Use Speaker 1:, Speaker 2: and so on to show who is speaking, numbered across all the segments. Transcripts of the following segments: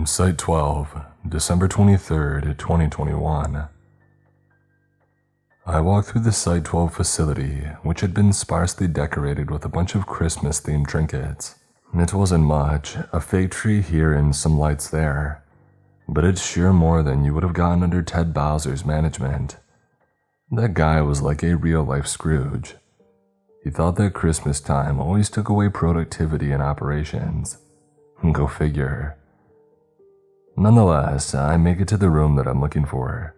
Speaker 1: Site 12, December 23rd, 2021. I walked through the Site 12 facility, which had been sparsely decorated with a bunch of Christmas-themed trinkets. It wasn't much, a fake tree here and some lights there, but it's sure more than you would have gotten under Ted Bowser's management. That guy was like a real-life Scrooge. He thought that Christmas time always took away productivity in operations. Go figure. Nonetheless, I make it to the room that I'm looking for.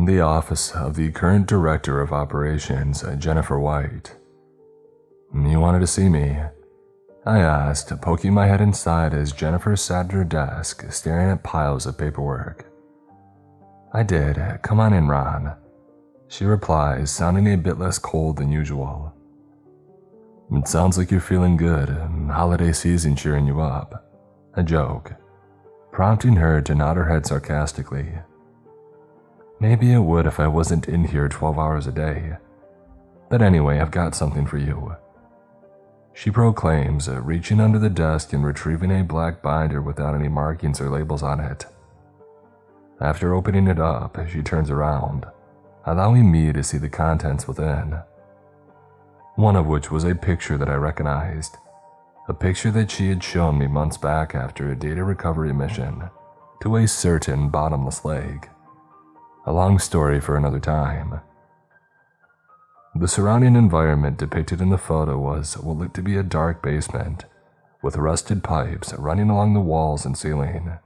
Speaker 1: The office of the current director of operations, Jennifer White. "You wanted to see me?" I asked, poking my head inside as Jennifer sat at her desk, staring at piles of paperwork. "I did. Come on in, Ron," she replies, sounding a bit less cold than usual. "It sounds like you're feeling good. Holiday season cheering you up." I joke, prompting her to nod her head sarcastically. "Maybe it would if I wasn't in here 12 hours a day. But anyway, I've got something for you," she proclaims, reaching under the desk and retrieving a black binder without any markings or labels on it. After opening it up, she turns around, allowing me to see the contents within. One of which was a picture that I recognized. A picture that she had shown me months back after a data recovery mission to a certain bottomless lake. A long story for another time. The surrounding environment depicted in the photo was what looked to be a dark basement, with rusted pipes running along the walls and ceiling.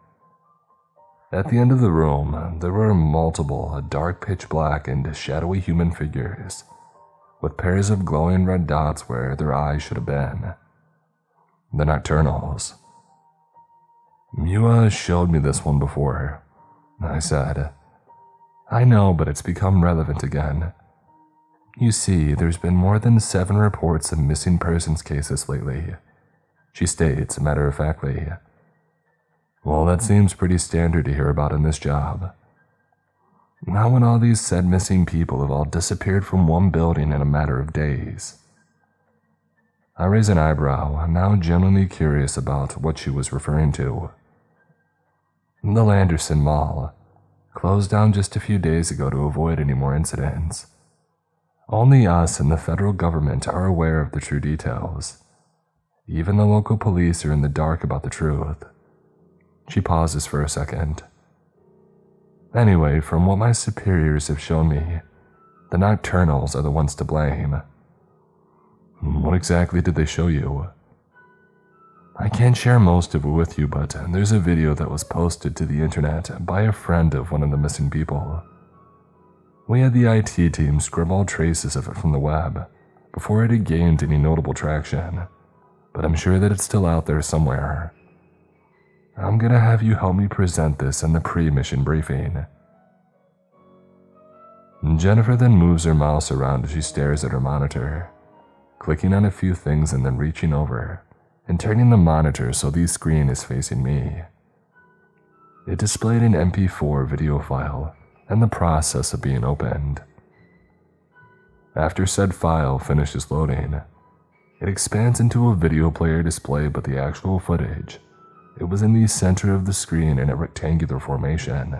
Speaker 1: At the end of the room, there were multiple dark pitch black and shadowy human figures, with pairs of glowing red dots where their eyes should have been. The Nocturnals. "You showed me this one before," I said. "I know, but it's become relevant again. You see, there's been more than 7 reports of missing persons cases lately," she states matter-of-factly. "Well, that seems pretty standard to hear about in this job. Not when all these said missing people have all disappeared from one building in a matter of days." I raise an eyebrow, now genuinely curious about what she was referring to. "The Landerson Mall closed down just a few days ago to avoid any more incidents. Only us and the federal government are aware of the true details. Even the local police are in the dark about the truth." She pauses for a second. "Anyway, from what my superiors have shown me, the Nocturnals are the ones to blame." "What exactly did they show you?" "I can't share most of it with you, but there's a video that was posted to the internet by a friend of one of the missing people. We had the IT team scrub all traces of it from the web before it had gained any notable traction, but I'm sure that it's still out there somewhere. I'm gonna have you help me present this in the pre-mission briefing." Jennifer then moves her mouse around as she stares at her monitor, clicking on a few things and then reaching over and turning the monitor so the screen is facing me. It displayed an MP4 video file in the process of being opened. After said file finishes loading, it expands into a video player display, but the actual footage, it was in the center of the screen in a rectangular formation,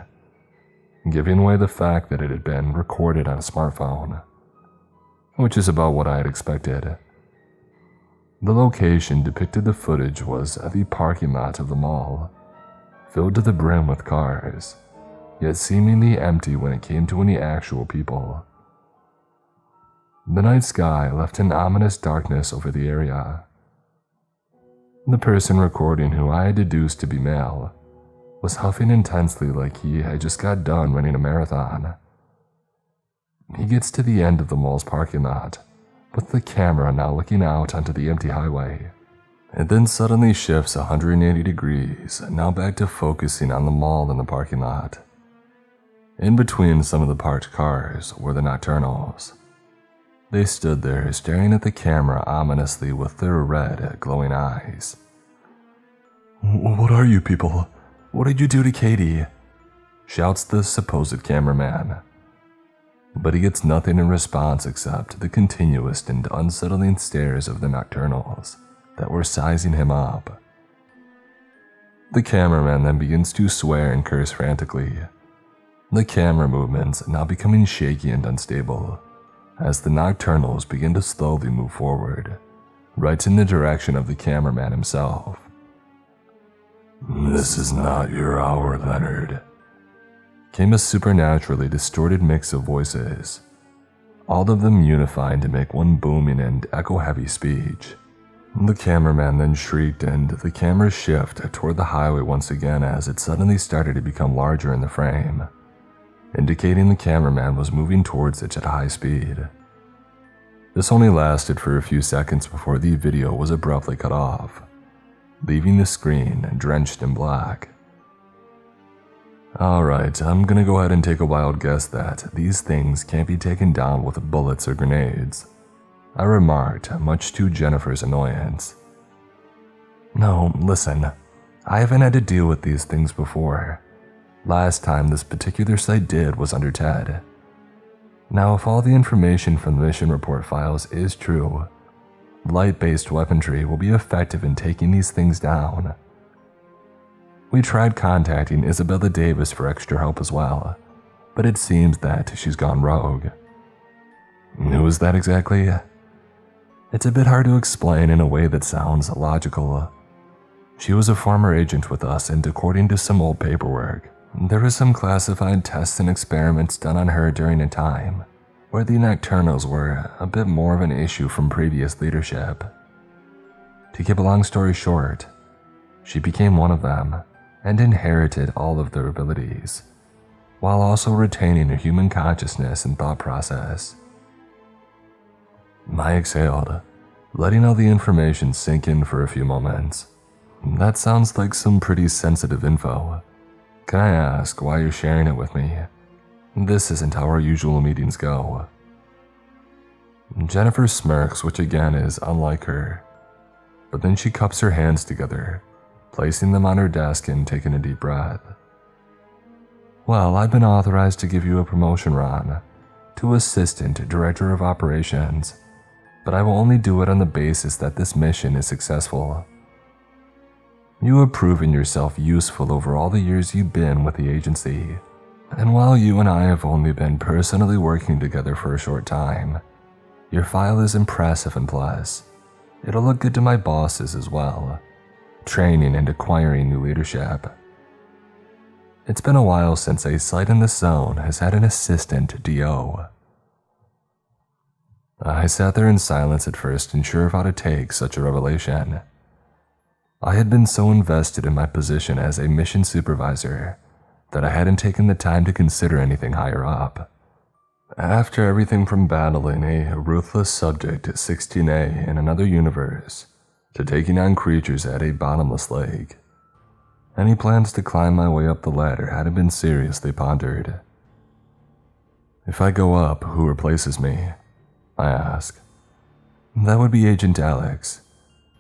Speaker 1: giving away the fact that it had been recorded on a smartphone, which is about what I had expected. The location depicted the footage was the parking lot of the mall, filled to the brim with cars, yet seemingly empty when it came to any actual people. The night sky left an ominous darkness over the area. The person recording, who I had deduced to be male, was huffing intensely like he had just got done running a marathon. He gets to the end of the mall's parking lot, with the camera now looking out onto the empty highway. It then suddenly shifts 180 degrees, now back to focusing on the mall and the parking lot. In between some of the parked cars were the Nocturnals. They stood there staring at the camera ominously with their red, glowing eyes. "What are you people? What did you do to Katie?" shouts the supposed cameraman. But he gets nothing in response except the continuous and unsettling stares of the Nocturnals that were sizing him up. The cameraman then begins to swear and curse frantically. The camera movements now becoming shaky and unstable as the Nocturnals begin to slowly move forward, right in the direction of the cameraman himself. "This is not your hour, Leonard," came a supernaturally distorted mix of voices, all of them unifying to make one booming and echo-heavy speech. The cameraman then shrieked and the camera shifted toward the highway once again as it suddenly started to become larger in the frame, indicating the cameraman was moving towards it at high speed. This only lasted for a few seconds before the video was abruptly cut off, leaving the screen drenched in black. "Alright, I'm gonna go ahead and take a wild guess that these things can't be taken down with bullets or grenades," I remarked, much to Jennifer's annoyance. "No, listen, I haven't had to deal with these things before. Last time this particular site did was under Ted. Now, if all the information from the mission report files is true, light-based weaponry will be effective in taking these things down. We tried contacting Isabella Davis for extra help as well, but it seems that she's gone rogue." "Who is that exactly?" "It's a bit hard to explain in a way that sounds logical. She was a former agent with us, and according to some old paperwork, there were some classified tests and experiments done on her during a time where the Nocturnals were a bit more of an issue from previous leadership. To keep a long story short, she became one of them and inherited all of their abilities, while also retaining a human consciousness and thought process." I exhaled, letting all the information sink in for a few moments. "That sounds like some pretty sensitive info. Can I ask why you're sharing it with me? This isn't how our usual meetings go." Jennifer smirks, which again is unlike her, but then she cups her hands together, placing them on her desk and taking a deep breath. "Well, I've been authorized to give you a promotion, Ron, to Assistant Director of Operations, but I will only do it on the basis that this mission is successful. You have proven yourself useful over all the years you've been with the agency, and while you and I have only been personally working together for a short time, your file is impressive, and plus, it'll look good to my bosses as well, training and acquiring new leadership. It's been a while since a site in this zone has had an assistant DO." I sat there in silence at first, unsure of how to take such a revelation. I had been so invested in my position as a mission supervisor that I hadn't taken the time to consider anything higher up. After everything from battling a ruthless subject at 16A in another universe to taking on creatures at a bottomless lake, any plans to climb my way up the ladder hadn't been seriously pondered. "If I go up, who replaces me?" I asked. "That would be Agent Alex.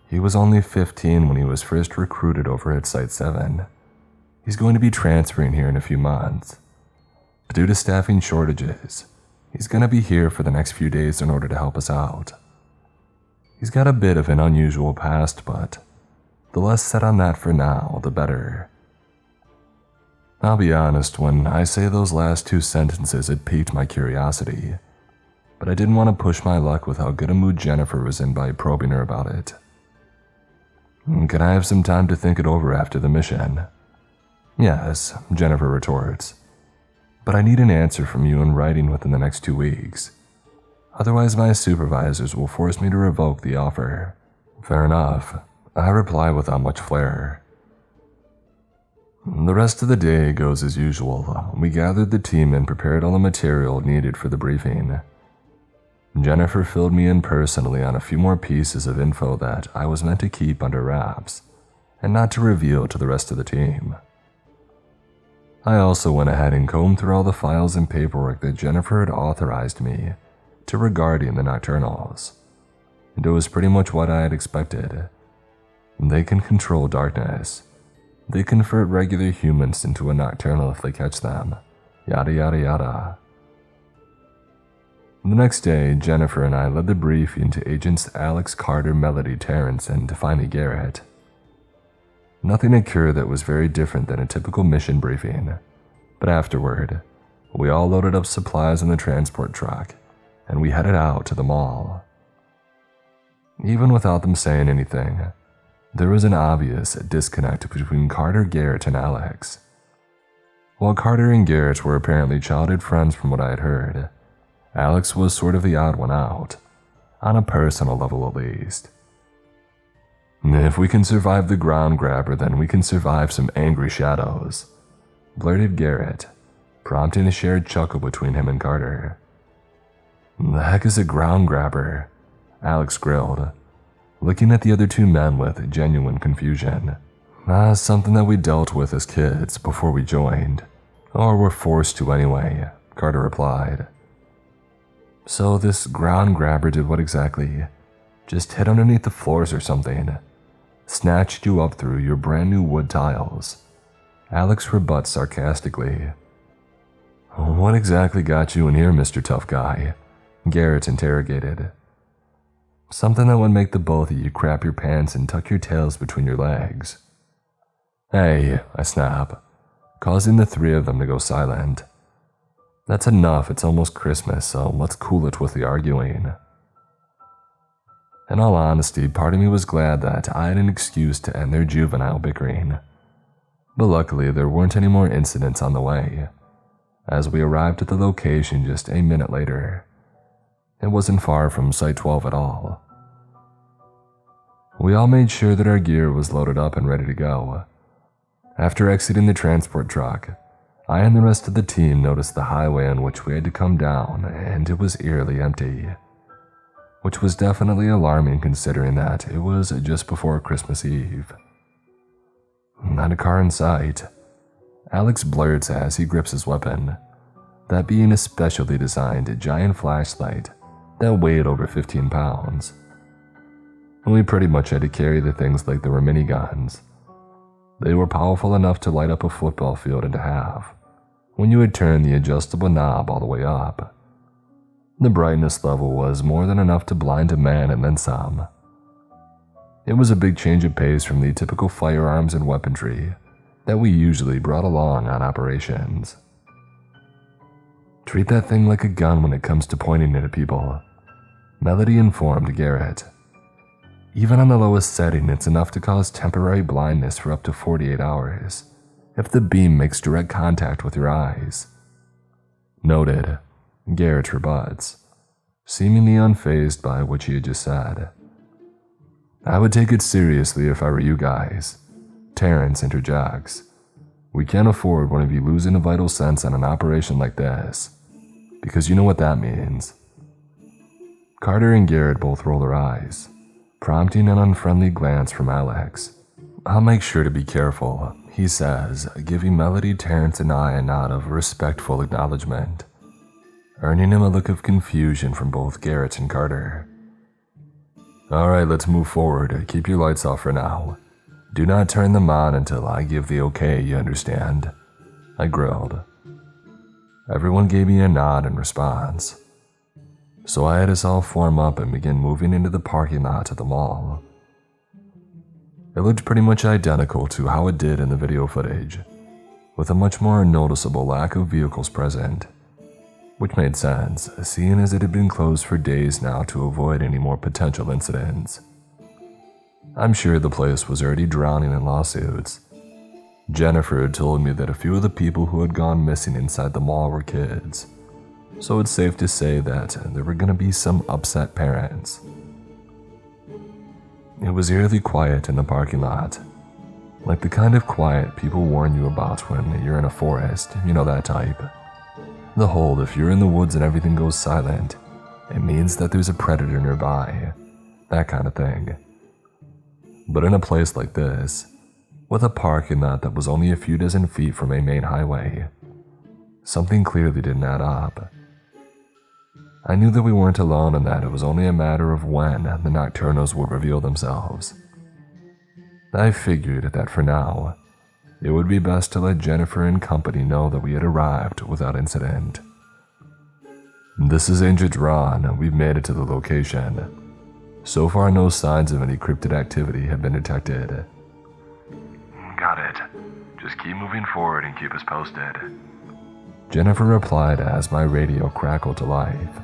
Speaker 1: He was only 15 when he was first recruited over at Site 7. He's going to be transferring here in a few months. But due to staffing shortages, he's going to be here for the next few days in order to help us out. He's got a bit of an unusual past, but the less said on that for now, the better." I'll be honest, when I say those last two sentences, it piqued my curiosity, but I didn't want to push my luck with how good a mood Jennifer was in by probing her about it. "Can I have some time to think it over after the mission?" "Yes," Jennifer retorts, "but I need an answer from you in writing within the next 2 weeks. Otherwise, my supervisors will force me to revoke the offer." "Fair enough," I reply without much flair. The rest of the day goes as usual. We gathered the team and prepared all the material needed for the briefing. Jennifer filled me in personally on a few more pieces of info that I was meant to keep under wraps and not to reveal to the rest of the team. I also went ahead and combed through all the files and paperwork that Jennifer had authorized me to regarding the Nocturnals, and it was pretty much what I had expected. They can control darkness. They convert regular humans into a Nocturnal if they catch them. Yada yada yada. The next day, Jennifer and I led the briefing to Agents Alex, Carter, Melody, Terrence, and finally Garrett. Nothing occurred that was very different than a typical mission briefing, but afterward, we all loaded up supplies in the transport truck, and we headed out to the mall. Even without them saying anything, there was an obvious disconnect between Carter, Garrett, and Alex. While Carter and Garrett were apparently childhood friends from what I had heard, Alex was sort of the odd one out, on a personal level at least. "If we can survive the ground grabber, then we can survive some angry shadows," blurted Garrett, prompting a shared chuckle between him and Carter. "The heck is a ground grabber?" Alex grilled, looking at the other two men with genuine confusion. Something that we dealt with as kids before we joined, or were forced to anyway," Carter replied. "So this ground grabber did what exactly? Just hid underneath the floors or something? Snatched you up through your brand new wood tiles?" Alex rebuts sarcastically. "What exactly got you in here, Mr. Tough Guy?" Garrett interrogated. "Something that would make the both of you crap your pants and tuck your tails between your legs." "Hey," I snap, causing the three of them to go silent. "That's enough, it's almost Christmas, so let's cool it with the arguing." In all honesty, part of me was glad that I had an excuse to end their juvenile bickering. But luckily, there weren't any more incidents on the way, as we arrived at the location just a minute later. It wasn't far from Site 12 at all. We all made sure that our gear was loaded up and ready to go. After exiting the transport truck, I and the rest of the team noticed the highway on which we had to come down, and it was eerily empty, which was definitely alarming considering that it was just before Christmas Eve. "Not a car in sight," Alex blurts as he grips his weapon, that being a specially designed giant flashlight that weighed over 15 pounds. We pretty much had to carry the things like they were miniguns. They were powerful enough to light up a football field into half when you would turn the adjustable knob all the way up. The brightness level was more than enough to blind a man and then some. It was a big change of pace from the typical firearms and weaponry that we usually brought along on operations. "Treat that thing like a gun when it comes to pointing it at people," Melody informed Garrett. "Even on the lowest setting, it's enough to cause temporary blindness for up to 48 hours if the beam makes direct contact with your eyes." "Noted," Garrett rebuts, seemingly unfazed by what he had just said. "I would take it seriously if I were you guys," Terrence interjects. "We can't afford one of you losing a vital sense on an operation like this, because you know what that means." Carter and Garrett both roll their eyes, prompting an unfriendly glance from Alex. "I'll make sure to be careful," he says, giving Melody, Terrence, and I a nod of respectful acknowledgement, earning him a look of confusion from both Garrett and Carter. "Alright, let's move forward. Keep your lights off for now. Do not turn them on until I give the okay, you understand?" I grilled. Everyone gave me a nod in response, so I had us all form up and begin moving into the parking lot of the mall. It looked pretty much identical to how it did in the video footage, with a much more noticeable lack of vehicles present, which made sense, seeing as it had been closed for days now to avoid any more potential incidents. I'm sure the place was already drowning in lawsuits. Jennifer had told me that a few of the people who had gone missing inside the mall were kids, so it's safe to say that there were going to be some upset parents. It was eerily quiet in the parking lot, like the kind of quiet people warn you about when you're in a forest, you know, that type. The whole, if you're in the woods and everything goes silent, it means that there's a predator nearby, that kind of thing. But in a place like this, with a parking lot that was only a few dozen feet from a main highway, something clearly didn't add up. I knew that we weren't alone and that it was only a matter of when the Nocturnals would reveal themselves. I figured that for now, it would be best to let Jennifer and company know that we had arrived without incident. "This is Agent Ron. We've made it to the location. So far, no signs of any cryptid activity have been detected." Just keep moving forward and keep us posted," Jennifer replied as my radio crackled to life.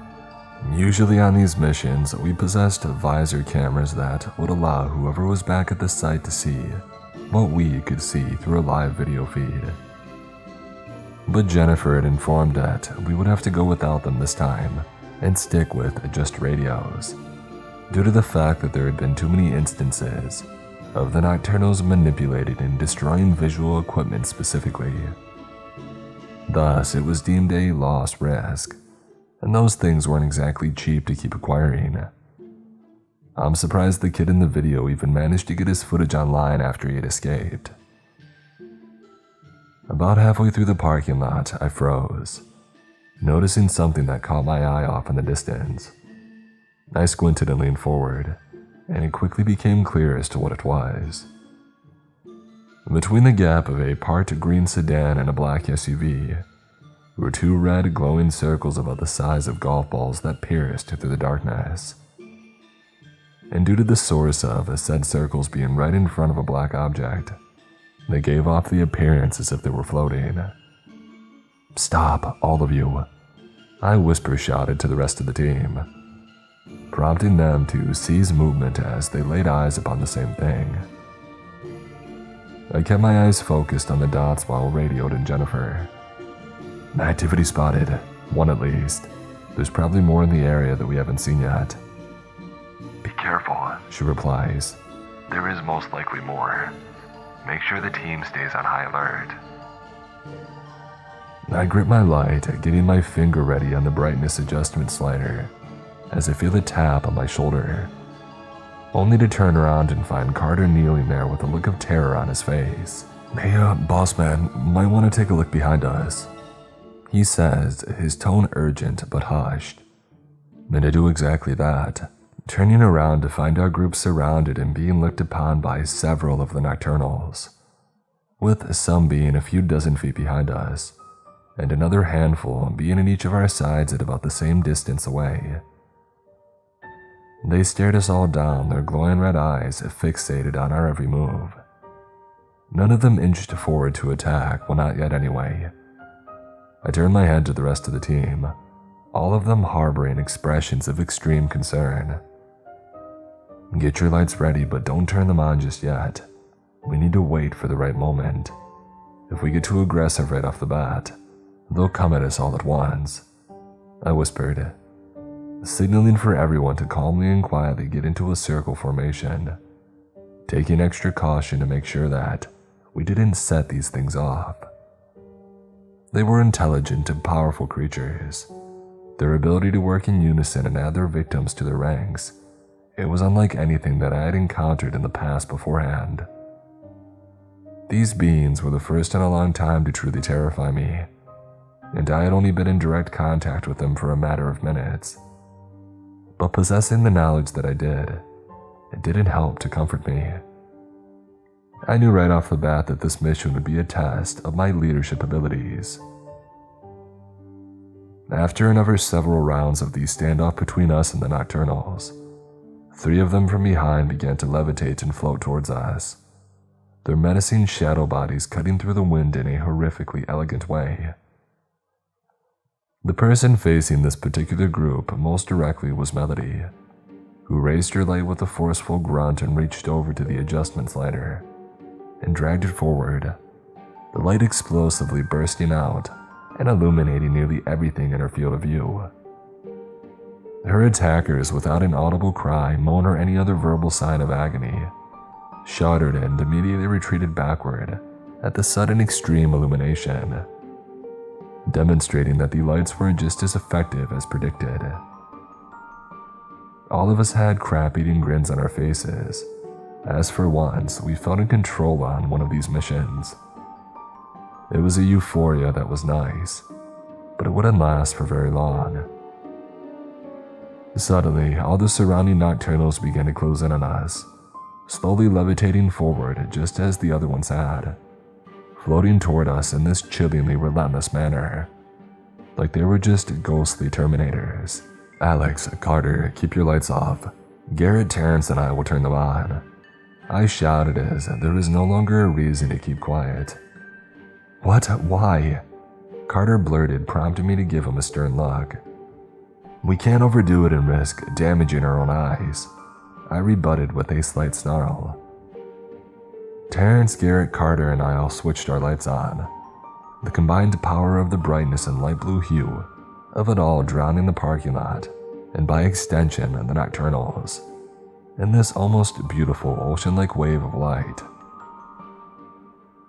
Speaker 1: Usually on these missions, we possessed visor cameras that would allow whoever was back at the site to see what we could see through a live video feed. But Jennifer had informed that we would have to go without them this time and stick with just radios, due to the fact that there had been too many instances of the Nocturnals manipulating and destroying visual equipment specifically. Thus, it was deemed a lost risk, and those things weren't exactly cheap to keep acquiring. I'm surprised the kid in the video even managed to get his footage online after he had escaped. About halfway through the parking lot, I froze, noticing something that caught my eye off in the distance. I squinted and leaned forward, and it quickly became clear as to what it was. Between the gap of a parked green sedan and a black SUV were two red glowing circles about the size of golf balls that pierced through the darkness. And due to the source of said circles being right in front of a black object, they gave off the appearance as if they were floating. "Stop, all of you," I whisper shouted to the rest of the team, prompting them to cease movement as they laid eyes upon the same thing. I kept my eyes focused on the dots while radioed in Jennifer. "Activity spotted, one at least. There's probably more in the area that we haven't seen yet." "Be careful," she replies. "There is most likely more. Make sure the team stays on high alert." I grip my light, getting my finger ready on the brightness adjustment slider as I feel a tap on my shoulder, only to turn around and find Carter kneeling there with a look of terror on his face. "Hey, boss man, might want to take a look behind us," he says, his tone urgent but hushed. And I do exactly that, turning around to find our group surrounded and being looked upon by several of the Nocturnals, with some being a few dozen feet behind us, and another handful being in each of our sides at about the same distance away. They stared us all down, their glowing red eyes fixated on our every move. None of them inched forward to attack, well, not yet anyway. I turned my head to the rest of the team, all of them harboring expressions of extreme concern. "Get your lights ready, but don't turn them on just yet. We need to wait for the right moment. If we get too aggressive right off the bat, they'll come at us all at once," I whispered, signaling for everyone to calmly and quietly get into a circle formation, taking extra caution to make sure that we didn't set these things off. They were intelligent and powerful creatures. Their ability to work in unison and add their victims to their ranks, it was unlike anything that I had encountered in the past beforehand. These beings were the first in a long time to truly terrify me, and I had only been in direct contact with them for a matter of minutes. But possessing the knowledge that I did, it didn't help to comfort me. I knew right off the bat that this mission would be a test of my leadership abilities. After another several rounds of the standoff between us and the Nocturnals, 3 of them from behind began to levitate and float towards us, their menacing shadow bodies cutting through the wind in a horrifically elegant way. The person facing this particular group most directly was Melody, who raised her light with a forceful grunt and reached over to the adjustment slider and dragged it forward, the light explosively bursting out and illuminating nearly everything in her field of view. Her attackers, without an audible cry, moan, or any other verbal sign of agony, shuddered and immediately retreated backward at the sudden extreme illumination, demonstrating that the lights were just as effective as predicted. All of us had crap-eating grins on our faces, as for once we felt in control on one of these missions. It was a euphoria that was nice, but it wouldn't last for very long. Suddenly, all the surrounding Nocturnals began to close in on us, slowly levitating forward just as the other ones had, floating toward us in this chillingly relentless manner, like they were just ghostly Terminators. "Alex, Carter, keep your lights off. Garrett, Terrence, and I will turn them on," I shouted as there was no longer a reason to keep quiet. What? Why? Carter blurted, prompting me to give him a stern look. We can't overdo it and risk damaging our own eyes, I rebutted with a slight snarl. Terrence, Garrett, Carter, and I all switched our lights on, the combined power of the brightness and light blue hue of it all drowning the parking lot, and by extension the Nocturnals, in this almost beautiful ocean-like wave of light.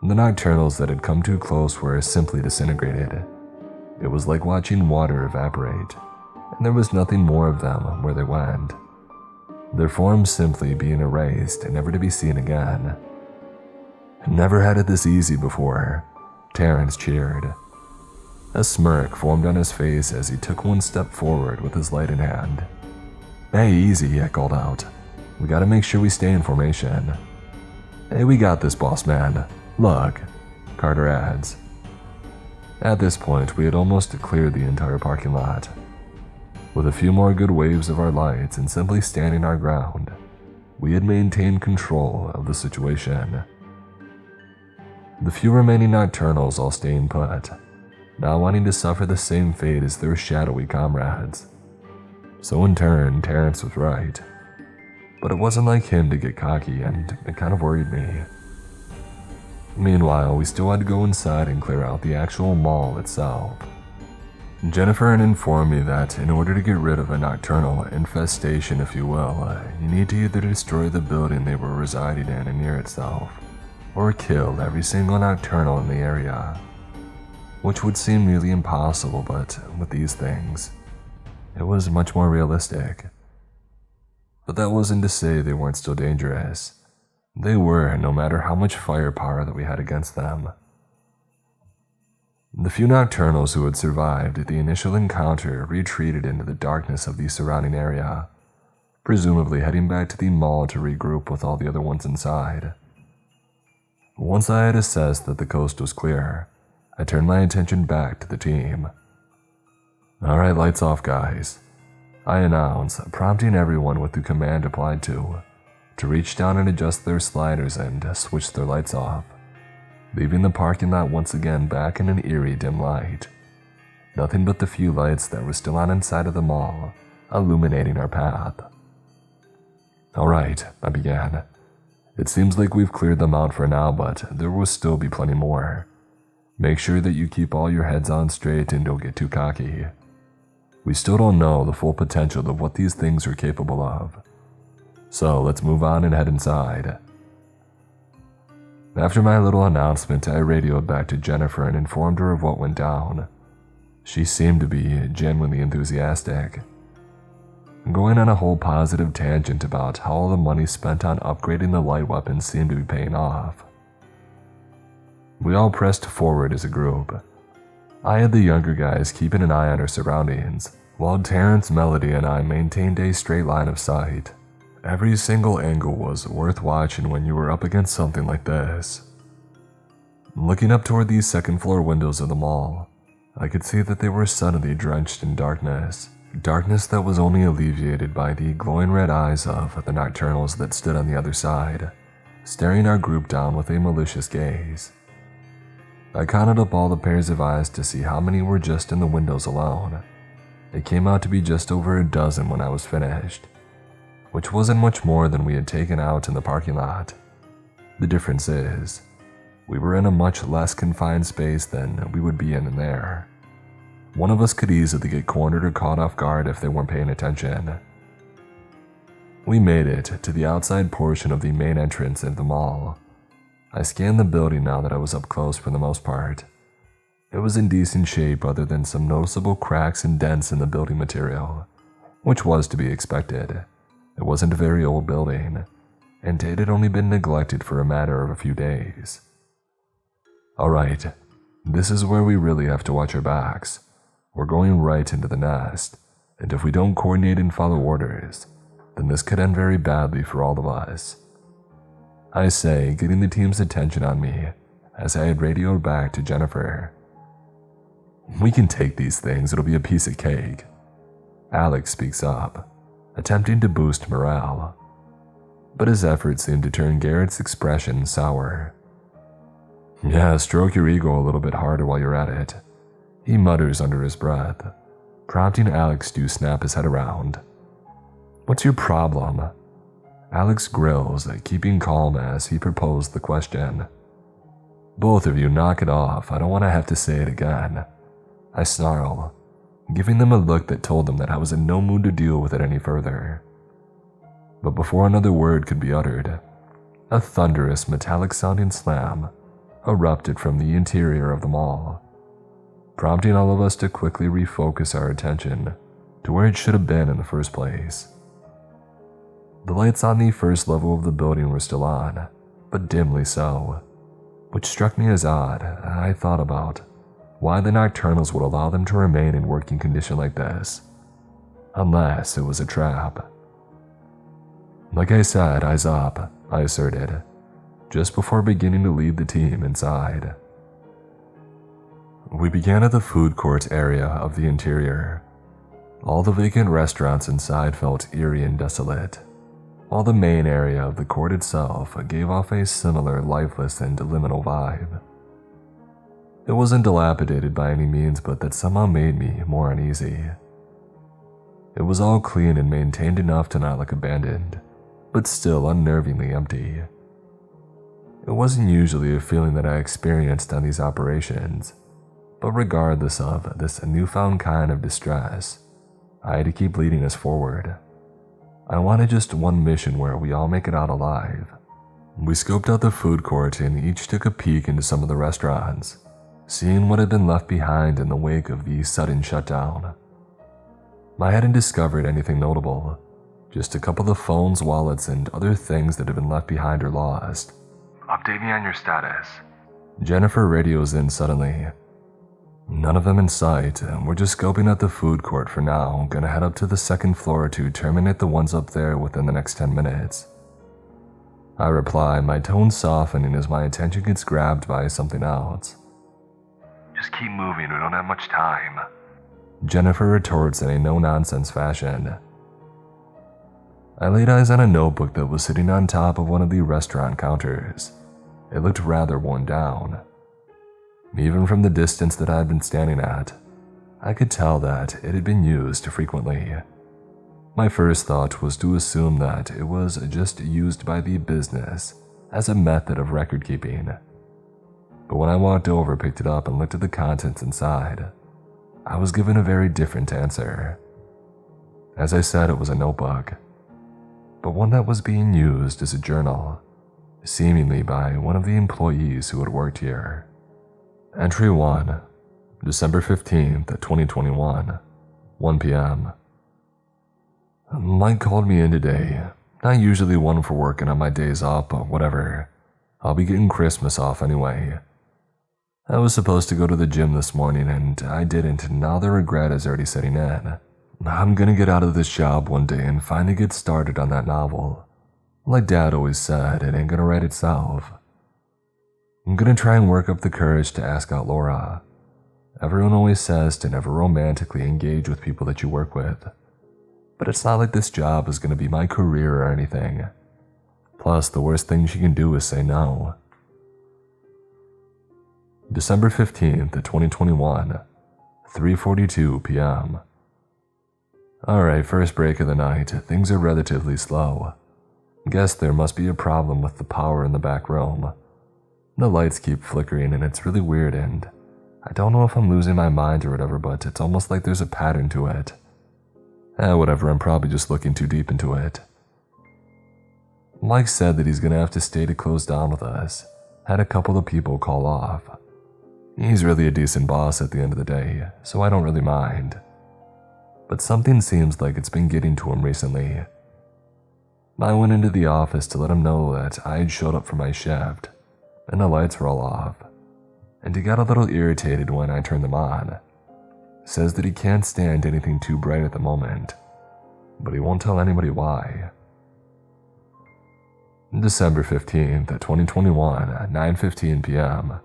Speaker 1: The Nocturnals that had come too close were simply disintegrated. It was like watching water evaporate, and there was nothing more of them where they went, their forms simply being erased and never to be seen again. Never had it this easy before, Terrence cheered. A smirk formed on his face as he took one step forward with his light in hand. Hey, easy, I called out. We gotta make sure we stay in formation. Hey, we got this, boss man. Look, Carter adds. At this point, we had almost cleared the entire parking lot. With a few more good waves of our lights and simply standing our ground, we had maintained control of the situation. The few remaining Nocturnals all staying put, not wanting to suffer the same fate as their shadowy comrades. So in turn, Terrence was right. But it wasn't like him to get cocky, and it kind of worried me. Meanwhile, we still had to go inside and clear out the actual mall itself. Jennifer had informed me that in order to get rid of a nocturnal infestation, if you will, you need to either destroy the building they were residing in and near itself, or kill every single nocturnal in the area. Which would seem nearly impossible, but with these things, it was much more realistic. But that wasn't to say they weren't still dangerous. They were, no matter how much firepower that we had against them. The few nocturnals who had survived the initial encounter retreated into the darkness of the surrounding area, presumably heading back to the mall to regroup with all the other ones inside. Once I had assessed that the coast was clear, I turned my attention back to the team. Alright, lights off, guys, I announced, prompting everyone with the command applied to reach down and adjust their sliders and switch their lights off, leaving the parking lot once again back in an eerie dim light. Nothing but the few lights that were still on inside of the mall, illuminating our path. Alright, I began. It seems like we've cleared them out for now, but there will still be plenty more. Make sure that you keep all your heads on straight and don't get too cocky. We still don't know the full potential of what these things are capable of. So let's move on and head inside. After my little announcement, I radioed back to Jennifer and informed her of what went down. She seemed to be genuinely enthusiastic, going on a whole positive tangent about how all the money spent on upgrading the light weapons seemed to be paying off. We all pressed forward as a group. I had the younger guys keeping an eye on our surroundings, while Terrence, Melody, and I maintained a straight line of sight. Every single angle was worth watching when you were up against something like this. Looking up toward these second-floor windows of the mall, I could see that they were suddenly drenched in darkness. Darkness that was only alleviated by the glowing red eyes of the nocturnals that stood on the other side, staring our group down with a malicious gaze. I counted up all the pairs of eyes to see how many were just in the windows alone. It came out to be just over a dozen when I was finished, which wasn't much more than we had taken out in the parking lot. The difference is, we were in a much less confined space than we would be in there. One of us could easily get cornered or caught off guard if they weren't paying attention. We made it to the outside portion of the main entrance of the mall. I scanned the building now that I was up close for the most part. It was in decent shape other than some noticeable cracks and dents in the building material, which was to be expected. It wasn't a very old building, and it had only been neglected for a matter of a few days. Alright, this is where we really have to watch our backs. We're going right into the nest, and if we don't coordinate and follow orders, then this could end very badly for all of us. I say, getting the team's attention on me, as I had radioed back to Jennifer. We can take these things, it'll be a piece of cake. Alex speaks up, attempting to boost morale, but his efforts seemed to turn Garrett's expression sour. Yeah, stroke your ego a little bit harder while you're at it, he mutters under his breath, prompting Alex to snap his head around. What's your problem? Alex grills, keeping calm as he proposed the question. Both of you knock it off, I don't want to have to say it again. I snarl, giving them a look that told them that I was in no mood to deal with it any further. But before another word could be uttered, a thunderous metallic-sounding slam erupted from the interior of the mall, prompting all of us to quickly refocus our attention to where it should have been in the first place. The lights on the first level of the building were still on, but dimly so, which struck me as odd. I thought about why the Nocturnals would allow them to remain in working condition like this, unless it was a trap. Like I said, eyes up, I asserted, just before beginning to lead the team inside. We began at the food court area of the interior. All the vacant restaurants inside felt eerie and desolate, while the main area of the court itself gave off a similar lifeless and liminal vibe. It wasn't dilapidated by any means, but that somehow made me more uneasy. It was all clean and maintained enough to not look abandoned, but still unnervingly empty. It wasn't usually a feeling that I experienced on these operations, but regardless of this newfound kind of distress, I had to keep leading us forward. I wanted just one mission where we all make it out alive. We scoped out the food court and each took a peek into some of the restaurants, seeing what had been left behind in the wake of the sudden shutdown. I hadn't discovered anything notable, just a couple of phones, wallets, and other things that had been left behind or lost. Update me on your status. Jennifer radios in suddenly. None of them in sight, we're just scoping out the food court for now. Gonna head up to the second floor to terminate the ones up there within the next 10 minutes. I reply, my tone softening as my attention gets grabbed by something else. Just keep moving, we don't have much time. Jennifer retorts in a no-nonsense fashion. I laid eyes on a notebook that was sitting on top of one of the restaurant counters. It looked rather worn down. Even from the distance that I had been standing at, I could tell that it had been used frequently. My first thought was to assume that it was just used by the business as a method of record keeping. But when I walked over, picked it up, and looked at the contents inside, I was given a very different answer. As I said, it was a notebook, but one that was being used as a journal, seemingly by one of the employees who had worked here. Entry 1, December 15th, 2021, 1 p.m. Mike called me in today. Not usually one for working on my days off, but whatever. I'll be getting Christmas off anyway. I was supposed to go to the gym this morning and I didn't, and now the regret is already setting in. I'm gonna get out of this job one day and finally get started on that novel. Like Dad always said, it ain't gonna write itself. I'm gonna try and work up the courage to ask out Laura. Everyone always says to never romantically engage with people that you work with, but it's not like this job is gonna be my career or anything. Plus, the worst thing she can do is say no. December 15th, 2021, 3:42 p.m. Alright, first break of the night. Things are relatively slow. Guess there must be a problem with the power in the back room. The lights keep flickering and it's really weird, and I don't know if I'm losing my mind or whatever, but it's almost like there's a pattern to it. Whatever, I'm probably just looking too deep into it. Mike said that he's gonna have to stay to close down with us. Had a couple of people call off. He's really a decent boss at the end of the day, so I don't really mind. But something seems like it's been getting to him recently. I went into the office to let him know that I had showed up for my shift, and the lights were all off, and he got a little irritated when I turned them on. Says that he can't stand anything too bright at the moment, but he won't tell anybody why. December 15th, 2021, 9:15 p.m.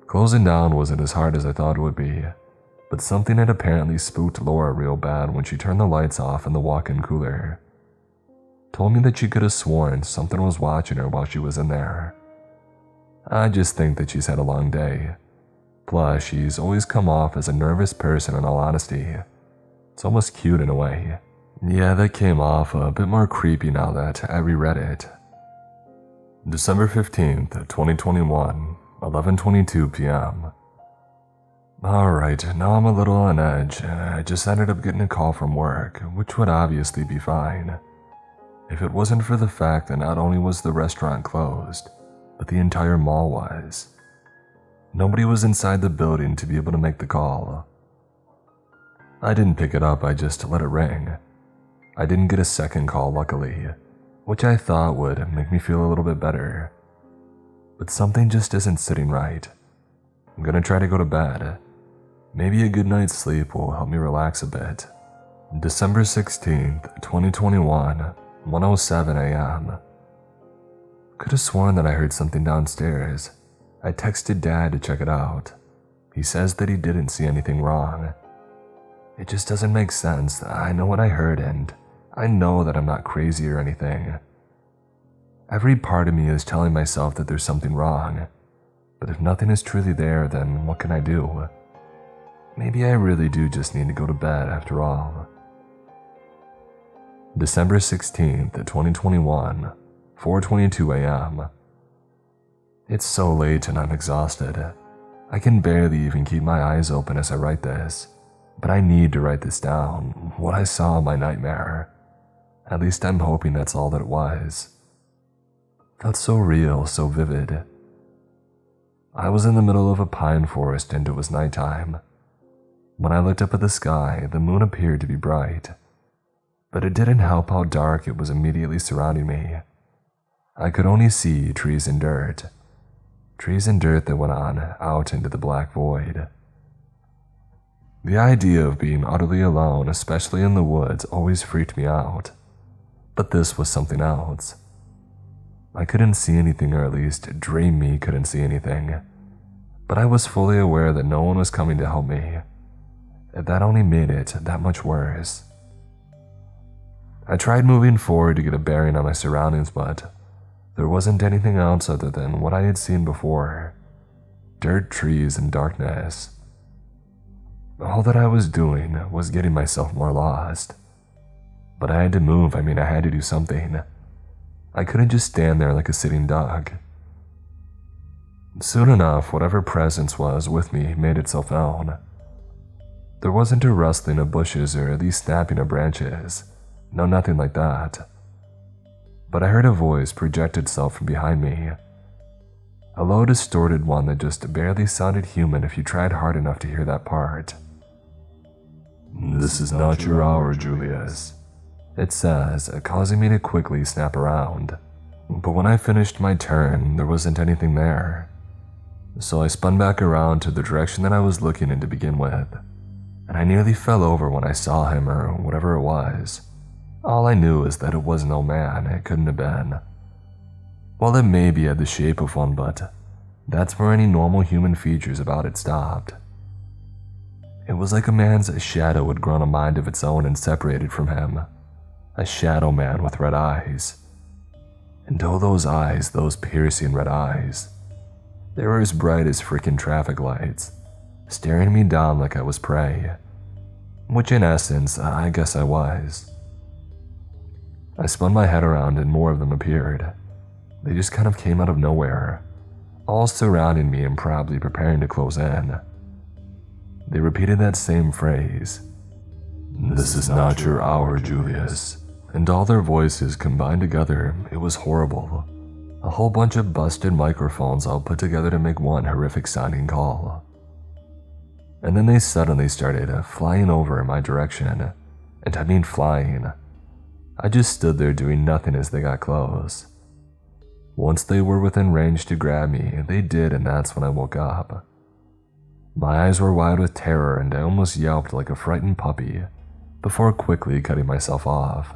Speaker 1: Closing down wasn't as hard as I thought it would be, but something had apparently spooked Laura real bad when she turned the lights off in the walk-in cooler. Told me that she could have sworn something was watching her while she was in there. I just think that she's had a long day. Plus, she's always come off as a nervous person in all honesty. It's almost cute in a way. Yeah, that came off a bit more creepy now that I reread it. December 15th, 2021, 11:22 p.m. Alright, now I'm a little on edge. I just ended up getting a call from work, which would obviously be fine. If it wasn't for the fact that not only was the restaurant closed, but the entire mall was. Nobody was inside the building to be able to make the call. I didn't pick it up, I just let it ring. I didn't get a second call, luckily, which I thought would make me feel a little bit better. But something just isn't sitting right. I'm gonna try to go to bed. Maybe a good night's sleep will help me relax a bit. December 16th, 2021, 1:07 a.m. Could have sworn that I heard something downstairs. I texted Dad to check it out. He says that he didn't see anything wrong. It just doesn't make sense. I know what I heard and I know that I'm not crazy or anything. Every part of me is telling myself that there's something wrong. But if nothing is truly there, then what can I do? Maybe I really do just need to go to bed after all. December 16th, 2021, 4:22 a.m. It's so late and I'm exhausted. I can barely even keep my eyes open as I write this, but I need to write this down, what I saw in my nightmare. At least I'm hoping that's all that it was. Felt so real, so vivid. I was in the middle of a pine forest and it was nighttime. When I looked up at the sky, the moon appeared to be bright, but it didn't help how dark it was immediately surrounding me. I could only see trees and dirt that went on out into the black void. The idea of being utterly alone, especially in the woods, always freaked me out, but this was something else. I couldn't see anything, or at least dream me couldn't see anything, but I was fully aware that no one was coming to help me. That only made it that much worse. I tried moving forward to get a bearing on my surroundings, but there wasn't anything else other than what I had seen before. Dirt, trees, and darkness. All that I was doing was getting myself more lost. But I had to move, I had to do something. I couldn't just stand there like a sitting duck. Soon enough, whatever presence was with me made itself known. There wasn't a rustling of bushes or the snapping of branches. No, nothing like that. But I heard a voice project itself from behind me. A low, distorted one that just barely sounded human if you tried hard enough to hear that part. "This is not your hour, Julius," it says, causing me to quickly snap around. But when I finished my turn, there wasn't anything there. So I spun back around to the direction that I was looking in to begin with, and I nearly fell over when I saw him, or whatever it was. All I knew is that it was no man. It couldn't have been. Well, it maybe had the shape of one, but that's where any normal human features about it stopped. It was like a man's shadow had grown a mind of its own and separated from him. A shadow man with red eyes. And oh, those eyes, those piercing red eyes. They were as bright as freaking traffic lights, staring me down like I was prey. Which in essence, I guess I was. I spun my head around and more of them appeared. They just kind of came out of nowhere, all surrounding me and probably preparing to close in. They repeated that same phrase. "This is not your hour, Julius." And all their voices combined together, it was horrible. A whole bunch of busted microphones all put together to make one horrific sounding call. And then they suddenly started flying over in my direction. And I mean flying. I just stood there doing nothing as they got close. Once they were within range to grab me, they did, and that's when I woke up. My eyes were wide with terror and I almost yelped like a frightened puppy before quickly cutting myself off.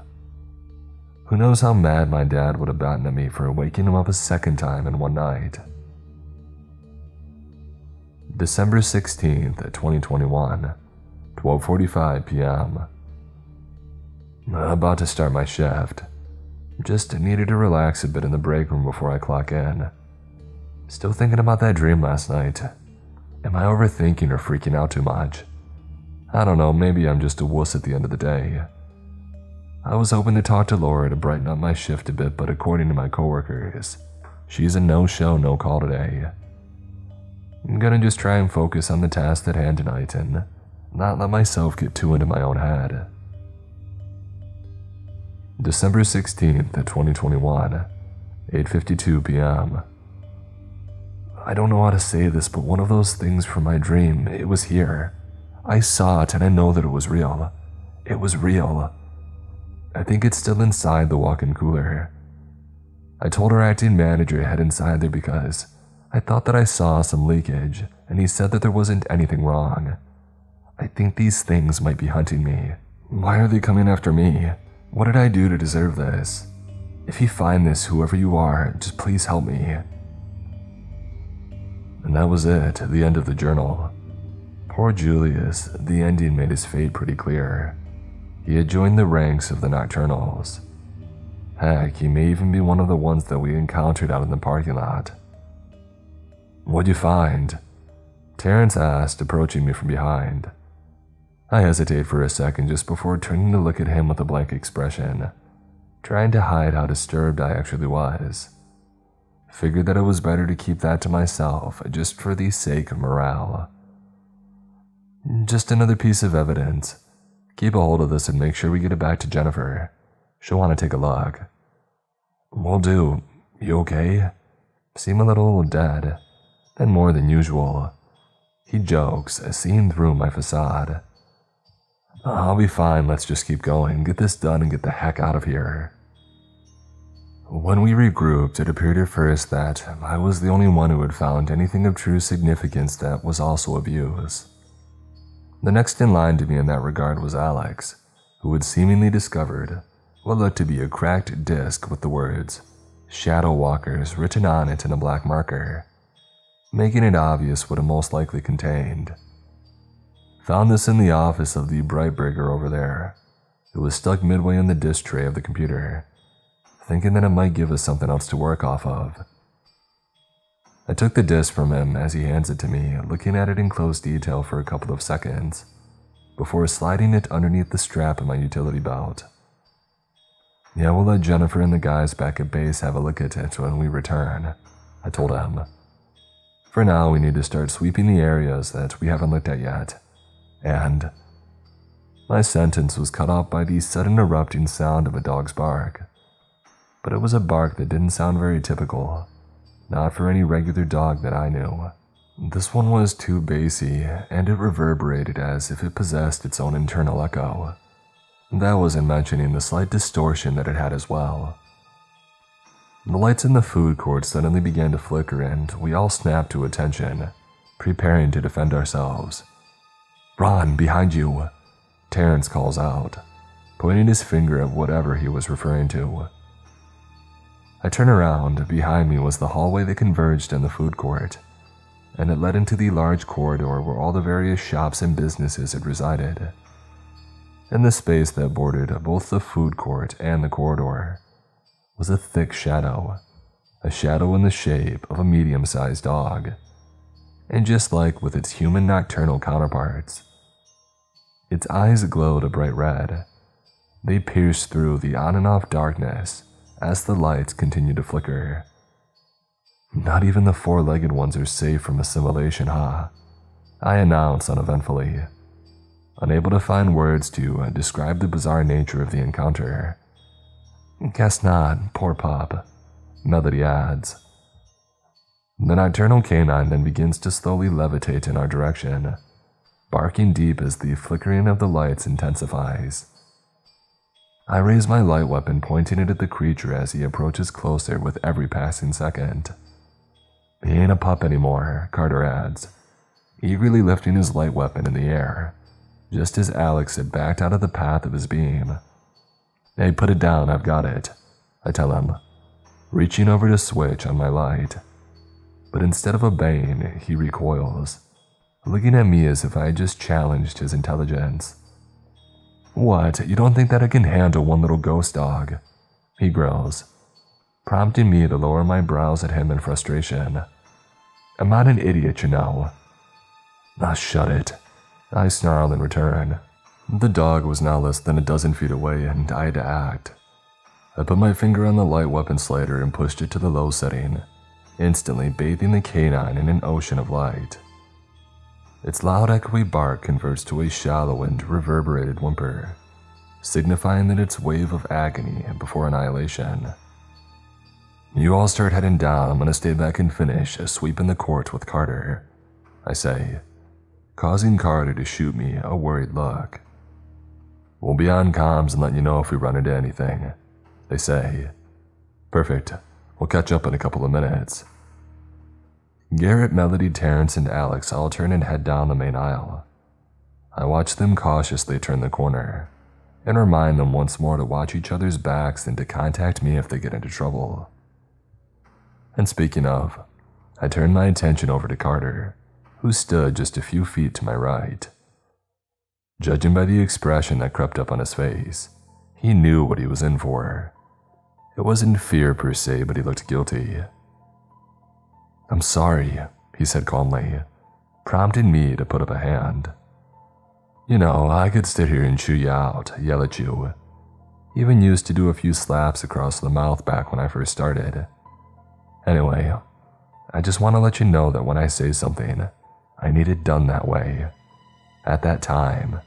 Speaker 1: Who knows how mad my dad would have gotten at me for waking him up a second time in one night. December 16th, 2021, 12:45 p.m. About to start my shift. Just needed to relax a bit in the break room before I clock in. Still thinking about that dream last night. Am I overthinking or freaking out too much? I don't know, maybe I'm just a wuss at the end of the day. I was hoping to talk to Laura to brighten up my shift a bit, but according to my coworkers, she's a no-show, no-call today. I'm gonna just try and focus on the task at hand tonight and not let myself get too into my own head. December 16th, 2021, 8:52 p.m. I don't know how to say this, but one of those things from my dream, it was here. I saw it and I know that it was real. It was real. I think it's still inside the walk-in cooler. I told our acting manager to head inside there because I thought that I saw some leakage, and he said that there wasn't anything wrong. I think these things might be hunting me. Why are they coming after me? What did I do to deserve this? If you find this, whoever you are, just please help me. And that was it, the end of the journal. Poor Julius, the ending made his fate pretty clear. He had joined the ranks of the Nocturnals. Heck, he may even be one of the ones that we encountered out in the parking lot. What'd you find? Terrence asked, approaching me from behind. I hesitate for a second just before turning to look at him with a blank expression, trying to hide how disturbed I actually was. Figured that it was better to keep that to myself, just for the sake of morale. Just another piece of evidence. Keep a hold of this and make sure we get it back to Jennifer. She'll want to take a look. Will do. You okay? Seem a little dead, and more than usual. He jokes, seeing through my facade. I'll be fine, let's just keep going, get this done and get the heck out of here. When we regrouped, it appeared at first that I was the only one who had found anything of true significance that was also of use. The next in line to me in that regard was Alex, who had seemingly discovered what looked to be a cracked disc with the words Shadow Walkers written on it in a black marker, making it obvious what it most likely contained. Found this in the office of the Brightburger over there. It was stuck midway in the disk tray of the computer, thinking that it might give us something else to work off of. I took the disc from him as he hands it to me, looking at it in close detail for a couple of seconds, before sliding it underneath the strap of my utility belt. Yeah, we'll let Jennifer and the guys back at base have a look at it when we return, I told him. For now, we need to start sweeping the areas that we haven't looked at yet. And my sentence was cut off by the sudden erupting sound of a dog's bark. But it was a bark that didn't sound very typical, not for any regular dog that I knew. This one was too bassy, and it reverberated as if it possessed its own internal echo. That wasn't mentioning the slight distortion that it had as well. The lights in the food court suddenly began to flicker and we all snapped to attention, preparing to defend ourselves. "Ron, behind you!" Terrence calls out, pointing his finger at whatever he was referring to. I turn around. Behind me was the hallway that converged in the food court, and it led into the large corridor where all the various shops and businesses had resided. In the space that bordered both the food court and the corridor was a thick shadow, a shadow in the shape of a medium-sized dog, and just like with its human nocturnal counterparts, its eyes glowed a bright red. They pierced through the on and off darkness as the lights continued to flicker. Not even the four-legged ones are safe from assimilation, huh? I announced uneventfully, unable to find words to describe the bizarre nature of the encounter. Guess not, poor pup, Melody adds. The nocturnal canine then begins to slowly levitate in our direction, barking deep as the flickering of the lights intensifies. I raise my light weapon, pointing it at the creature as he approaches closer with every passing second. He ain't a pup anymore, Carter adds, eagerly lifting his light weapon in the air, just as Alex had backed out of the path of his beam. Hey, put it down, I've got it, I tell him, reaching over to switch on my light. But instead of obeying, he recoils, looking at me as if I had just challenged his intelligence. What, you don't think that I can handle one little ghost dog? He growls, prompting me to lower my brows at him in frustration. I'm not an idiot, you know. Ah, shut it, I snarled in return. The dog was now less than a dozen feet away, and I had to act. I put my finger on the light weapon slider and pushed it to the low setting, instantly bathing the canine in an ocean of light. Its loud echoey bark converts to a shallow and reverberated whimper, signifying that its wave of agony before annihilation. You all start heading down. I'm gonna stay back and finish sweeping the court with Carter, I say, causing Carter to shoot me a worried look. We'll be on comms and let you know if we run into anything, they say. Perfect. We'll catch up in a couple of minutes. Garrett, Melody, Terrence, and Alex all turn and head down the main aisle. I watch them cautiously turn the corner, and remind them once more to watch each other's backs and to contact me if they get into trouble. And speaking of, I turn my attention over to Carter, who stood just a few feet to my right. Judging by the expression that crept up on his face, he knew what he was in for. It wasn't fear per se, but he looked guilty. I'm sorry, he said calmly, prompting me to put up a hand. You know, I could sit here and chew you out, yell at you. Even used to do a few slaps across the mouth back when I first started. Anyway, I just want to let you know that when I say something, I need it done that way, at that time.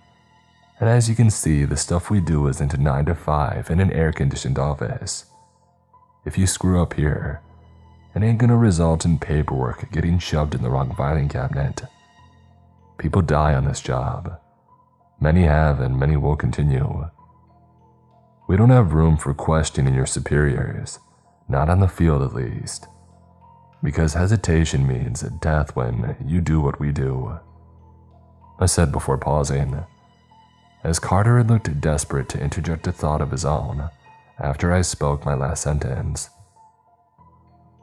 Speaker 1: And as you can see, the stuff we do isn't a 9 to 5 in an air-conditioned office. If you screw up here, it ain't gonna result in paperwork getting shoved in the wrong filing cabinet. People die on this job. Many have and many will continue. We don't have room for questioning your superiors, not on the field at least. Because hesitation means death when you do what we do, I said before pausing, as Carter had looked desperate to interject a thought of his own after I spoke my last sentence.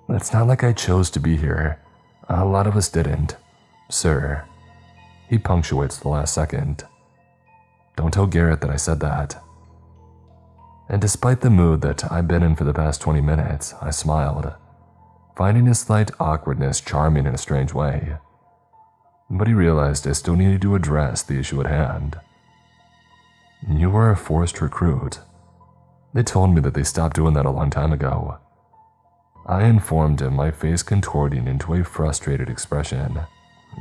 Speaker 1: It's not like I chose to be here. A lot of us didn't, sir. He punctuates the last second. Don't tell Garrett that I said that. And despite the mood that I've been in for the past 20 minutes, I smiled, finding his slight awkwardness charming in a strange way. But he realized I still needed to address the issue at hand. You were a forced recruit. They told me that they stopped doing that a long time ago. I informed him, my face contorting into a frustrated expression.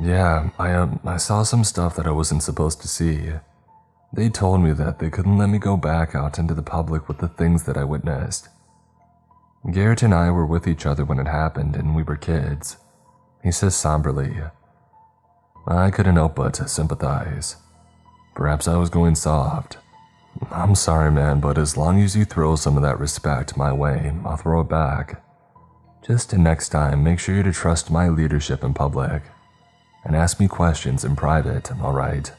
Speaker 1: Yeah, I saw some stuff that I wasn't supposed to see. They told me that they couldn't let me go back out into the public with the things that I witnessed. Garrett and I were with each other when it happened, and we were kids, he says somberly. I couldn't help but sympathize. Perhaps I was going soft. I'm sorry, man, but as long as you throw some of that respect my way, I'll throw it back. Just next time, make sure to trust my leadership in public, and ask me questions in private, alright?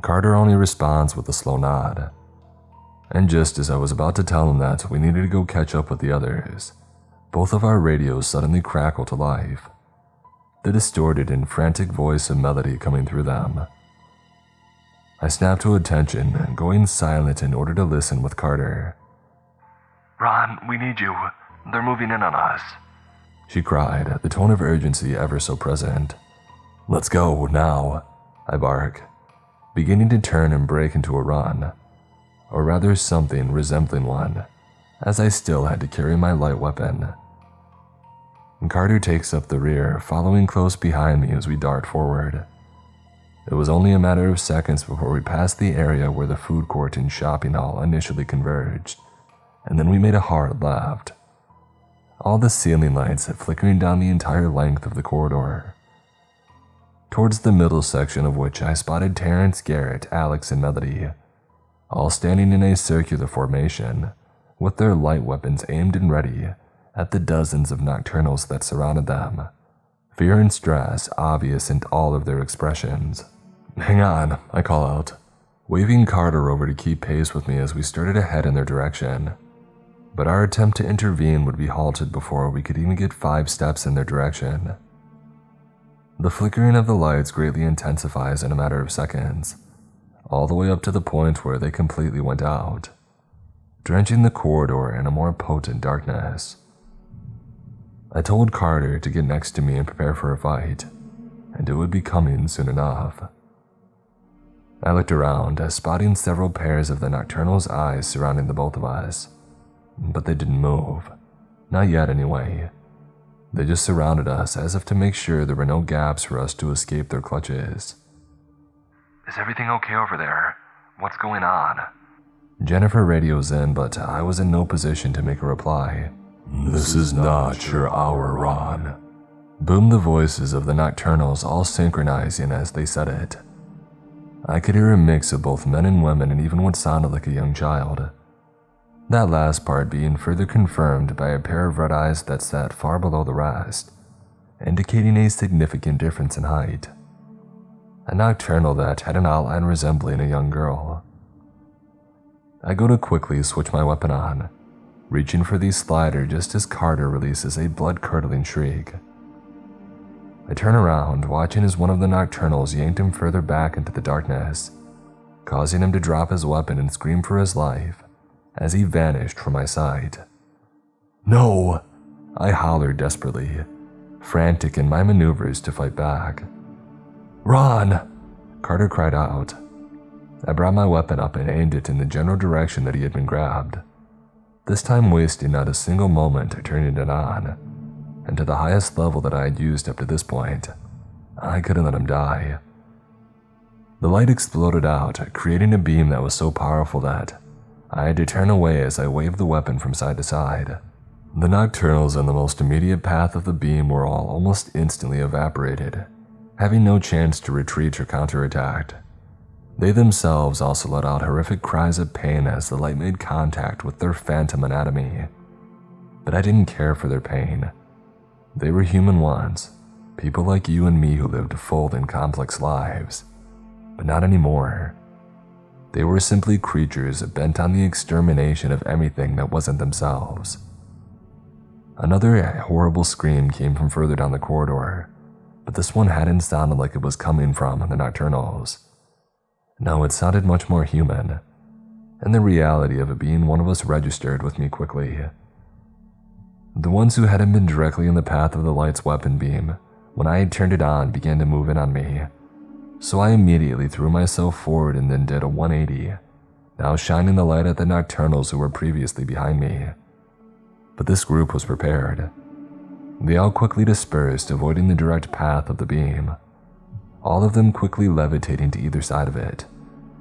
Speaker 1: Carter only responds with a slow nod. And just as I was about to tell him that we needed to go catch up with the others, both of our radios suddenly crackle to life, the distorted and frantic voice of Melody coming through them. I snapped to attention, going silent in order to listen with Carter. Ron, we need you. They're moving in on us, she cried, the tone of urgency ever so present. Let's go, now, I bark, beginning to turn and break into a run, or rather something resembling one, as I still had to carry my light weapon. Carter takes up the rear, following close behind me as we dart forward. It was only a matter of seconds before we passed the area where the food court and shopping hall initially converged, and then we made a hard left. All the ceiling lights flickering down the entire length of the corridor, towards the middle section of which I spotted Terrence, Garrett, Alex, and Melody, all standing in a circular formation, with their light weapons aimed and ready at the dozens of Nocturnals that surrounded them, fear and stress obvious in all of their expressions. Hang on, I call out, waving Carter over to keep pace with me as we started to head in their direction. But our attempt to intervene would be halted before we could even get 5 steps in their direction. The flickering of the lights greatly intensifies in a matter of seconds, all the way up to the point where they completely went out, drenching the corridor in a more potent darkness. I told Carter to get next to me and prepare for a fight, and it would be coming soon enough. I looked around, spotting several pairs of the Nocturnals' eyes surrounding the both of us, but they didn't move. Not yet, anyway. They just surrounded us as if to make sure there were no gaps for us to escape their clutches. "Is everything okay over there? What's going on?" Jennifer radios in, but I was in no position to make a reply. "This is not your hour, Ron," boomed the voices of the Nocturnals, all synchronizing as they said it. I could hear a mix of both men and women and even what sounded like a young child. That last part being further confirmed by a pair of red eyes that sat far below the rest, indicating a significant difference in height. A Nocturnal that had an outline resembling a young girl. I go to quickly switch my weapon on, reaching for the slider just as Carter releases a blood-curdling shriek. I turn around, watching as one of the Nocturnals yanked him further back into the darkness, causing him to drop his weapon and scream for his life as he vanished from my sight. "No!" I hollered desperately, frantic in my maneuvers to fight back. "Ron!" Carter cried out. I brought my weapon up and aimed it in the general direction that he had been grabbed, this time wasting not a single moment turning it on, and to the highest level that I had used up to this point. I couldn't let him die. The light exploded out, creating a beam that was so powerful that I had to turn away as I waved the weapon from side to side. The Nocturnals in the most immediate path of the beam were all almost instantly evaporated, having no chance to retreat or counterattack. They themselves also let out horrific cries of pain as the light made contact with their phantom anatomy. But I didn't care for their pain. They were human once, people like you and me who lived full and complex lives. But not anymore. They were simply creatures bent on the extermination of anything that wasn't themselves. Another horrible scream came from further down the corridor, but this one hadn't sounded like it was coming from the Nocturnals. No, it sounded much more human, and the reality of it being one of us registered with me quickly. The ones who hadn't been directly in the path of the light's weapon beam when I had turned it on began to move in on me, so I immediately threw myself forward and then did a 180, now shining the light at the Nocturnals who were previously behind me. But this group was prepared. They all quickly dispersed, avoiding the direct path of the beam, all of them quickly levitating to either side of it,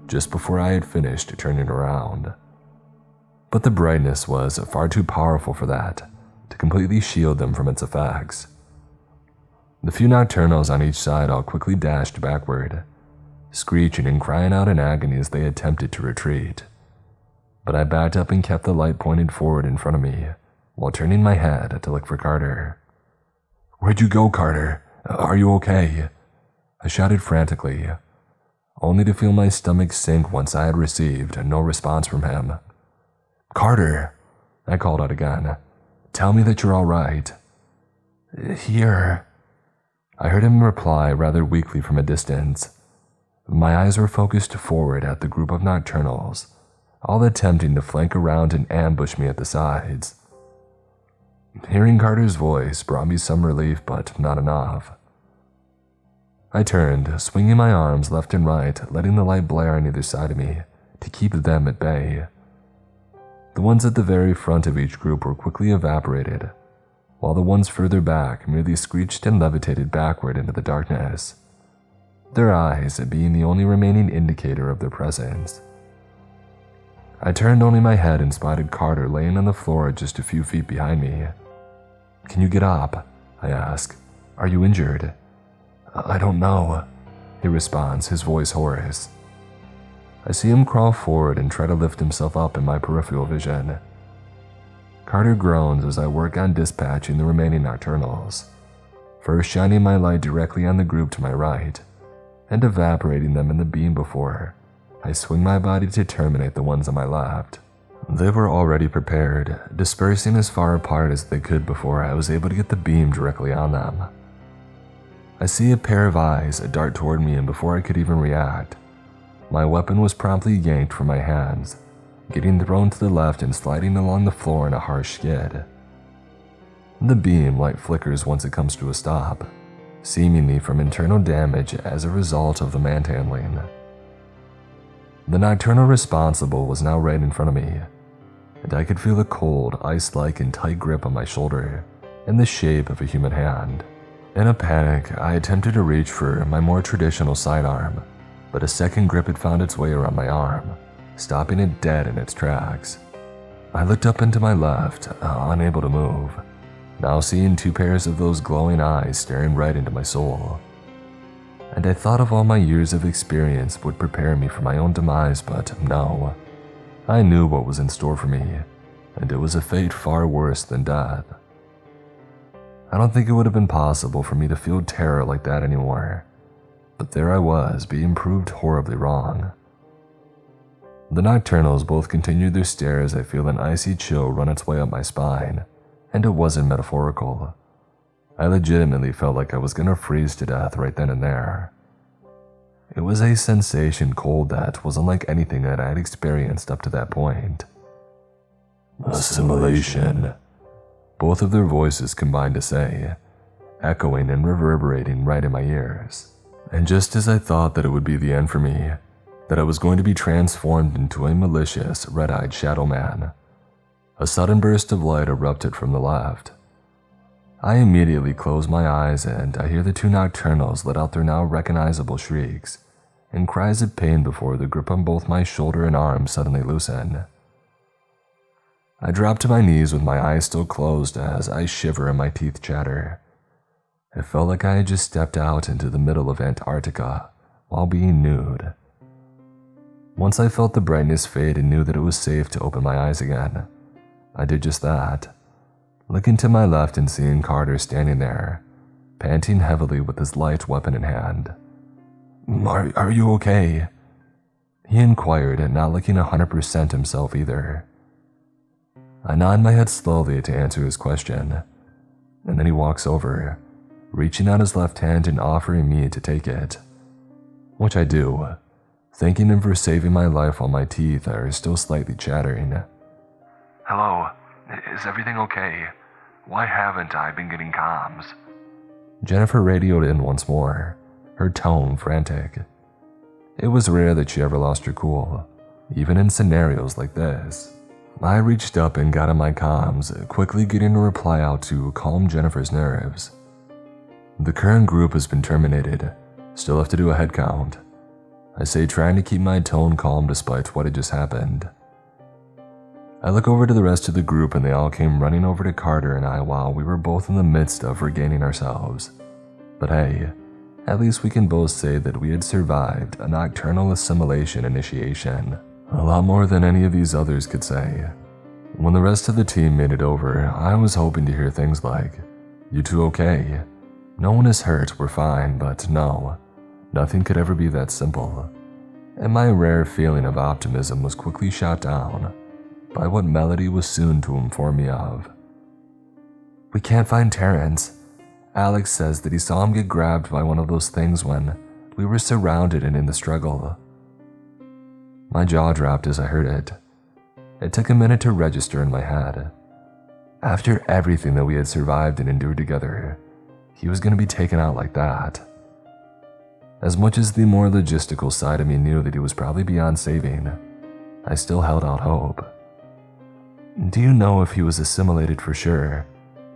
Speaker 1: just before I had finished turning around. But the brightness was far too powerful for that to completely shield them from its effects. The few Nocturnals on each side all quickly dashed backward, screeching and crying out in agony as they attempted to retreat. But I backed up and kept the light pointed forward in front of me, while turning my head to look for Carter. "Where'd you go, Carter? Are you okay?" I shouted frantically, only to feel my stomach sink once I had received no response from him. "Carter," I called out again, "tell me that you're all right." "Here," I heard him reply rather weakly from a distance. My eyes were focused forward at the group of Nocturnals, all attempting to flank around and ambush me at the sides. Hearing Carter's voice brought me some relief, but not enough. I turned, swinging my arms left and right, letting the light blare on either side of me to keep them at bay. The ones at the very front of each group were quickly evaporated, while the ones further back merely screeched and levitated backward into the darkness, their eyes being the only remaining indicator of their presence. I turned only my head and spotted Carter laying on the floor just a few feet behind me. "Can you get up?" I ask. "Are you injured?" "I don't know," he responds, his voice hoarse. I see him crawl forward and try to lift himself up in my peripheral vision. Carter groans as I work on dispatching the remaining Nocturnals, first shining my light directly on the group to my right, and evaporating them in the beam before I swing my body to terminate the ones on my left. They were already prepared, dispersing as far apart as they could before I was able to get the beam directly on them. I see a pair of eyes dart toward me, and before I could even react, my weapon was promptly yanked from my hands, getting thrown to the left and sliding along the floor in a harsh skid. The beam light flickers once it comes to a stop, seemingly from internal damage as a result of the manhandling. The nocturnal responsible was now right in front of me, and I could feel a cold, ice-like and tight grip on my shoulder in the shape of a human hand. In a panic, I attempted to reach for my more traditional sidearm, but a second grip had found its way around my arm, stopping it dead in its tracks. I looked up into my left, unable to move, now seeing two pairs of those glowing eyes staring right into my soul. And I thought of all my years of experience would prepare me for my own demise, but no. I knew what was in store for me, and it was a fate far worse than death. I don't think it would have been possible for me to feel terror like that anymore, but there I was, being proved horribly wrong. The Nocturnals both continued their stare as I feel an icy chill run its way up my spine, and it wasn't metaphorical. I legitimately felt like I was gonna freeze to death right then and there. It was a sensation cold that was unlike anything that I had experienced up to that point. Assimilation. Both of their voices combined to say, echoing and reverberating right in my ears. And just as I thought that it would be the end for me, that I was going to be transformed into a malicious, red-eyed shadow man, a sudden burst of light erupted from the left. I immediately close my eyes and I hear the two Nocturnals let out their now recognizable shrieks and cries of pain before the grip on both my shoulder and arm suddenly loosen. I drop to my knees with my eyes still closed as I shiver and my teeth chatter. It felt like I had just stepped out into the middle of Antarctica while being nude. Once I felt the brightness fade and knew that it was safe to open my eyes again, I did just that. Looking to my left and seeing Carter standing there, panting heavily with his light weapon in hand. Are you okay? He inquired, not looking 100% himself either. I nod my head slowly to answer his question, and then he walks over, reaching out his left hand and offering me to take it, which I do, thanking him for saving my life while my teeth are still slightly chattering. Hello, is everything okay? Why haven't I been getting comms? Jennifer radioed in once more, her tone frantic. It was rare that she ever lost her cool, even in scenarios like this. I reached up and got on my comms, quickly getting a reply out to calm Jennifer's nerves. The current group has been terminated. Still have to do a head count. I say, trying to keep my tone calm despite what had just happened. I look over to the rest of the group and they all came running over to Carter and I while we were both in the midst of regaining ourselves. But hey, at least we can both say that we had survived a nocturnal assimilation initiation. A lot more than any of these others could say. When the rest of the team made it over, I was hoping to hear things like, "You two okay? No one is hurt, we're fine," but no, nothing could ever be that simple. And my rare feeling of optimism was quickly shot down by what Melody was soon to inform me of. "We can't find Terrence. Alex says that he saw him get grabbed by one of those things when we were surrounded and in the struggle." My jaw dropped as I heard it. It took a minute to register in my head. After everything that we had survived and endured together, he was going to be taken out like that. As much as the more logistical side of me knew that he was probably beyond saving, I still held out hope. "Do you know if he was assimilated for sure?"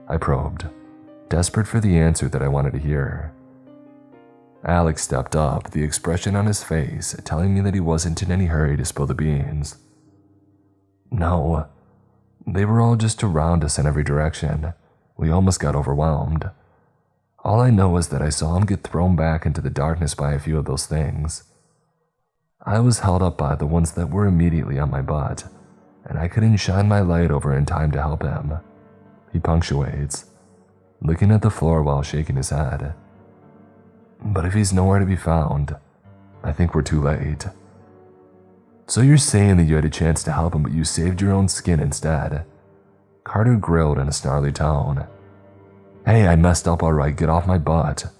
Speaker 1: I probed, desperate for the answer that I wanted to hear. Alex stepped up, the expression on his face telling me that he wasn't in any hurry to spill the beans. "No, they were all just around us in every direction. We almost got overwhelmed. All I know is that I saw him get thrown back into the darkness by a few of those things. I was held up by the ones that were immediately on my butt, and I couldn't shine my light over in time to help him," he punctuates, looking at the floor while shaking his head. "But if he's nowhere to be found, I think we're too late." "So you're saying that you had a chance to help him but you saved your own skin instead?" Carter grilled in a snarly tone. "Hey, I messed up alright, get off my butt.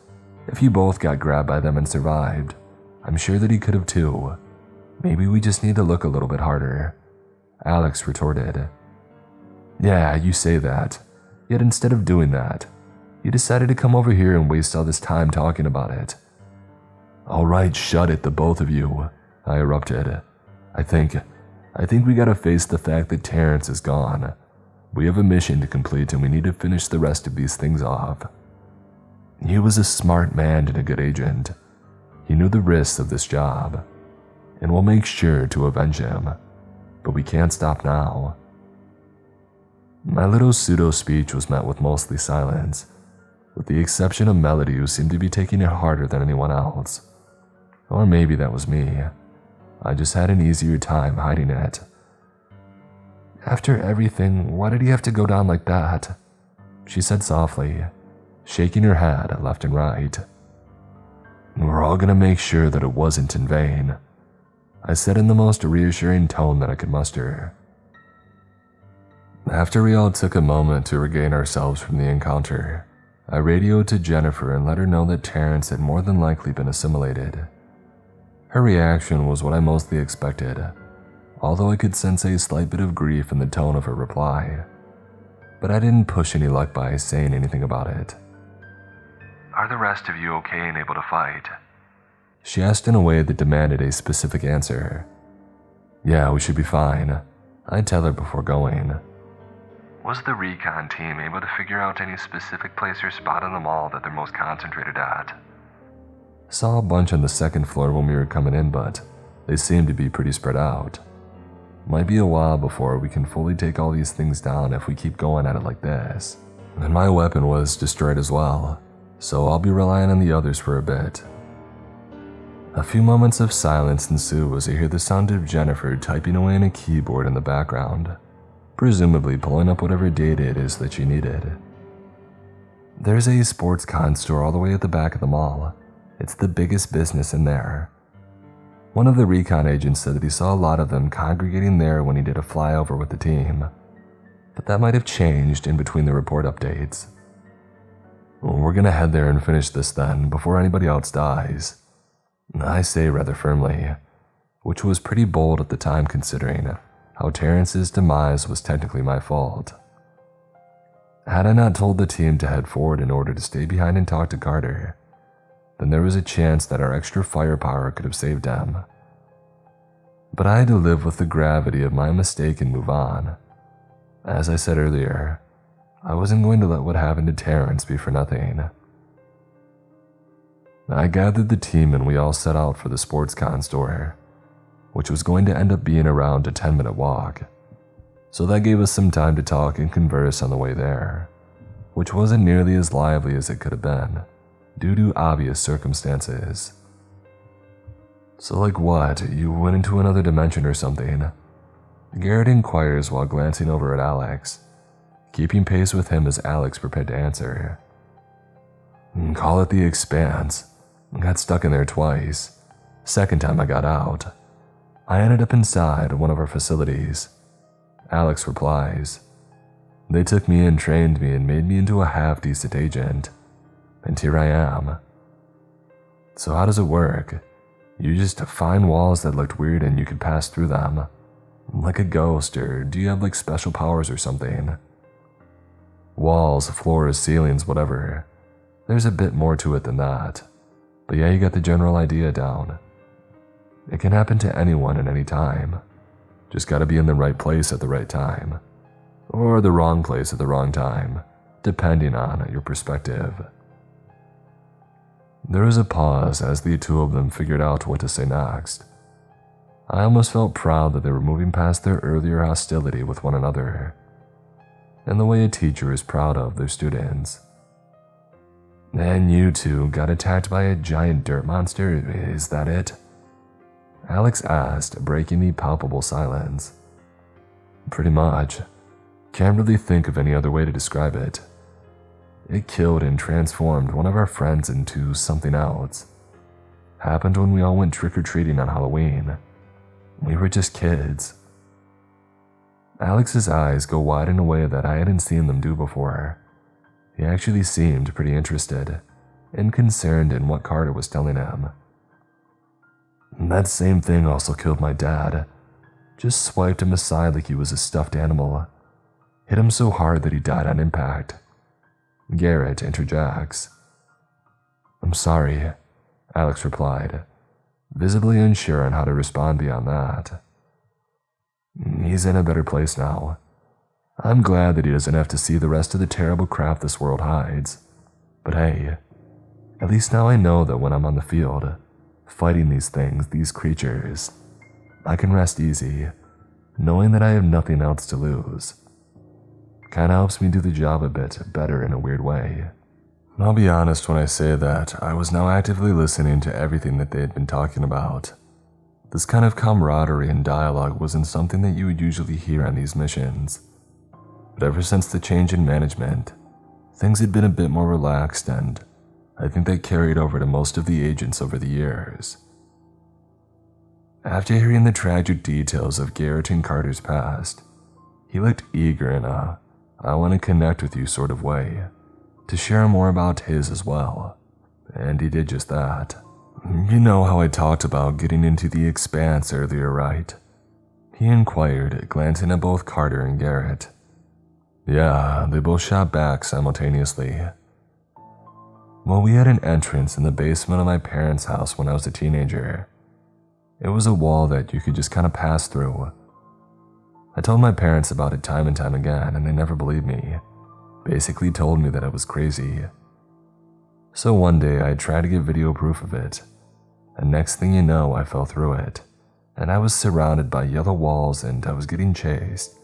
Speaker 1: If you both got grabbed by them and survived, I'm sure that he could have too. Maybe we just need to look a little bit harder," Alex retorted. "Yeah, you say that. Yet instead of doing that, you decided to come over here and waste all this time talking about it. Alright, shut it, the both of you, I erupted. I think we gotta face the fact that Terrence is gone. We have a mission to complete and we need to finish the rest of these things off. He was a smart man and a good agent. He knew the risks of this job, and we'll make sure to avenge him. But we can't stop now. My little pseudo-speech was met with mostly silence, with the exception of Melody, who seemed to be taking it harder than anyone else. Or maybe that was me. I just had an easier time hiding it. After everything, why did he have to go down like that? She said softly, shaking her head left and right. We're all gonna make sure that it wasn't in vain, I said in the most reassuring tone that I could muster. After we all took a moment to regain ourselves from the encounter, I radioed to Jennifer and let her know that Terrence had more than likely been assimilated. Her reaction was what I mostly expected, although I could sense a slight bit of grief in the tone of her reply. But I didn't push any luck by saying anything about it. Are the rest of you okay and able to fight? She asked in a way that demanded a specific answer. Yeah, we should be fine, I'd tell her before going. Was the recon team able to figure out any specific place or spot on the mall that they're most concentrated at? Saw a bunch on the second floor when we were coming in, but they seemed to be pretty spread out. Might be a while before we can fully take all these things down if we keep going at it like this. And my weapon was destroyed as well, so I'll be relying on the others for a bit. A few moments of silence ensue as I hear the sound of Jennifer typing away on a keyboard in the background, presumably pulling up whatever data it is that she needed. There's a sports con store all the way at the back of the mall. It's the biggest business in there. One of the recon agents said that he saw a lot of them congregating there when he did a flyover with the team, but that might have changed in between the report updates. We're gonna head there and finish this then, before anybody else dies, I say rather firmly, which was pretty bold at the time considering how Terrence's demise was technically my fault. Had I not told the team to head forward in order to stay behind and talk to Carter, then there was a chance that our extra firepower could have saved him. But I had to live with the gravity of my mistake and move on. As I said earlier, I wasn't going to let what happened to Terrence be for nothing. I gathered the team and we all set out for the sports con store, which was going to end up being around a 10-minute walk. So that gave us some time to talk and converse on the way there, which wasn't nearly as lively as it could have been, due to obvious circumstances. So like what, you went into another dimension or something? Garrett inquires while glancing over at Alex, keeping pace with him as Alex prepared to answer. Call it the Expanse. Got stuck in there twice. Second time I got out, I ended up inside one of our facilities. Alex replies. They took me in, trained me, and made me into a half-decent agent. And here I am. So how does it work? You just find walls that looked weird and you could pass through them, like a ghost, or do you have like special powers or something? Walls, floors, ceilings, whatever. There's a bit more to it than that. But yeah, you got the general idea down. It can happen to anyone at any time. Just gotta be in the right place at the right time. Or the wrong place at the wrong time, depending on your perspective. There was a pause as the two of them figured out what to say next. I almost felt proud that they were moving past their earlier hostility with one another, in the way a teacher is proud of their students. And you two got attacked by a giant dirt monster, is that it? Alex asked, breaking the palpable silence. Pretty much. Can't really think of any other way to describe it. It killed and transformed one of our friends into something else. Happened when we all went trick-or-treating on Halloween. We were just kids. Alex's eyes go wide in a way that I hadn't seen them do before. He actually seemed pretty interested and concerned in what Carter was telling him. That same thing also killed my dad. Just swiped him aside like he was a stuffed animal. Hit him so hard that he died on impact. Garrett interjects. I'm sorry, Alex replied, visibly unsure on how to respond beyond that. He's in a better place now. I'm glad that he doesn't have to see the rest of the terrible crap this world hides. But hey, at least now I know that when I'm on the field, fighting these things, these creatures, I can rest easy, knowing that I have nothing else to lose. Kinda helps me do the job a bit better in a weird way. I'll be honest when I say that I was now actively listening to everything that they had been talking about. This kind of camaraderie and dialogue wasn't something that you would usually hear on these missions. But ever since the change in management, things had been a bit more relaxed, and I think that carried over to most of the agents over the years. After hearing the tragic details of Garrett and Carter's past, he looked eager in a I want to connect with you sort of way, to share more about his as well, and he did just that. You know how I talked about getting into the Expanse earlier, right? He inquired, glancing at both Carter and Garrett. Yeah, they both shot back simultaneously. Well, we had an entrance in the basement of my parents' house when I was a teenager. It was a wall that you could just kind of pass through. I told my parents about it time and time again, and they never believed me. Basically told me that I was crazy. So one day I tried to get video proof of it, and next thing you know I fell through it, and I was surrounded by yellow walls and I was getting chased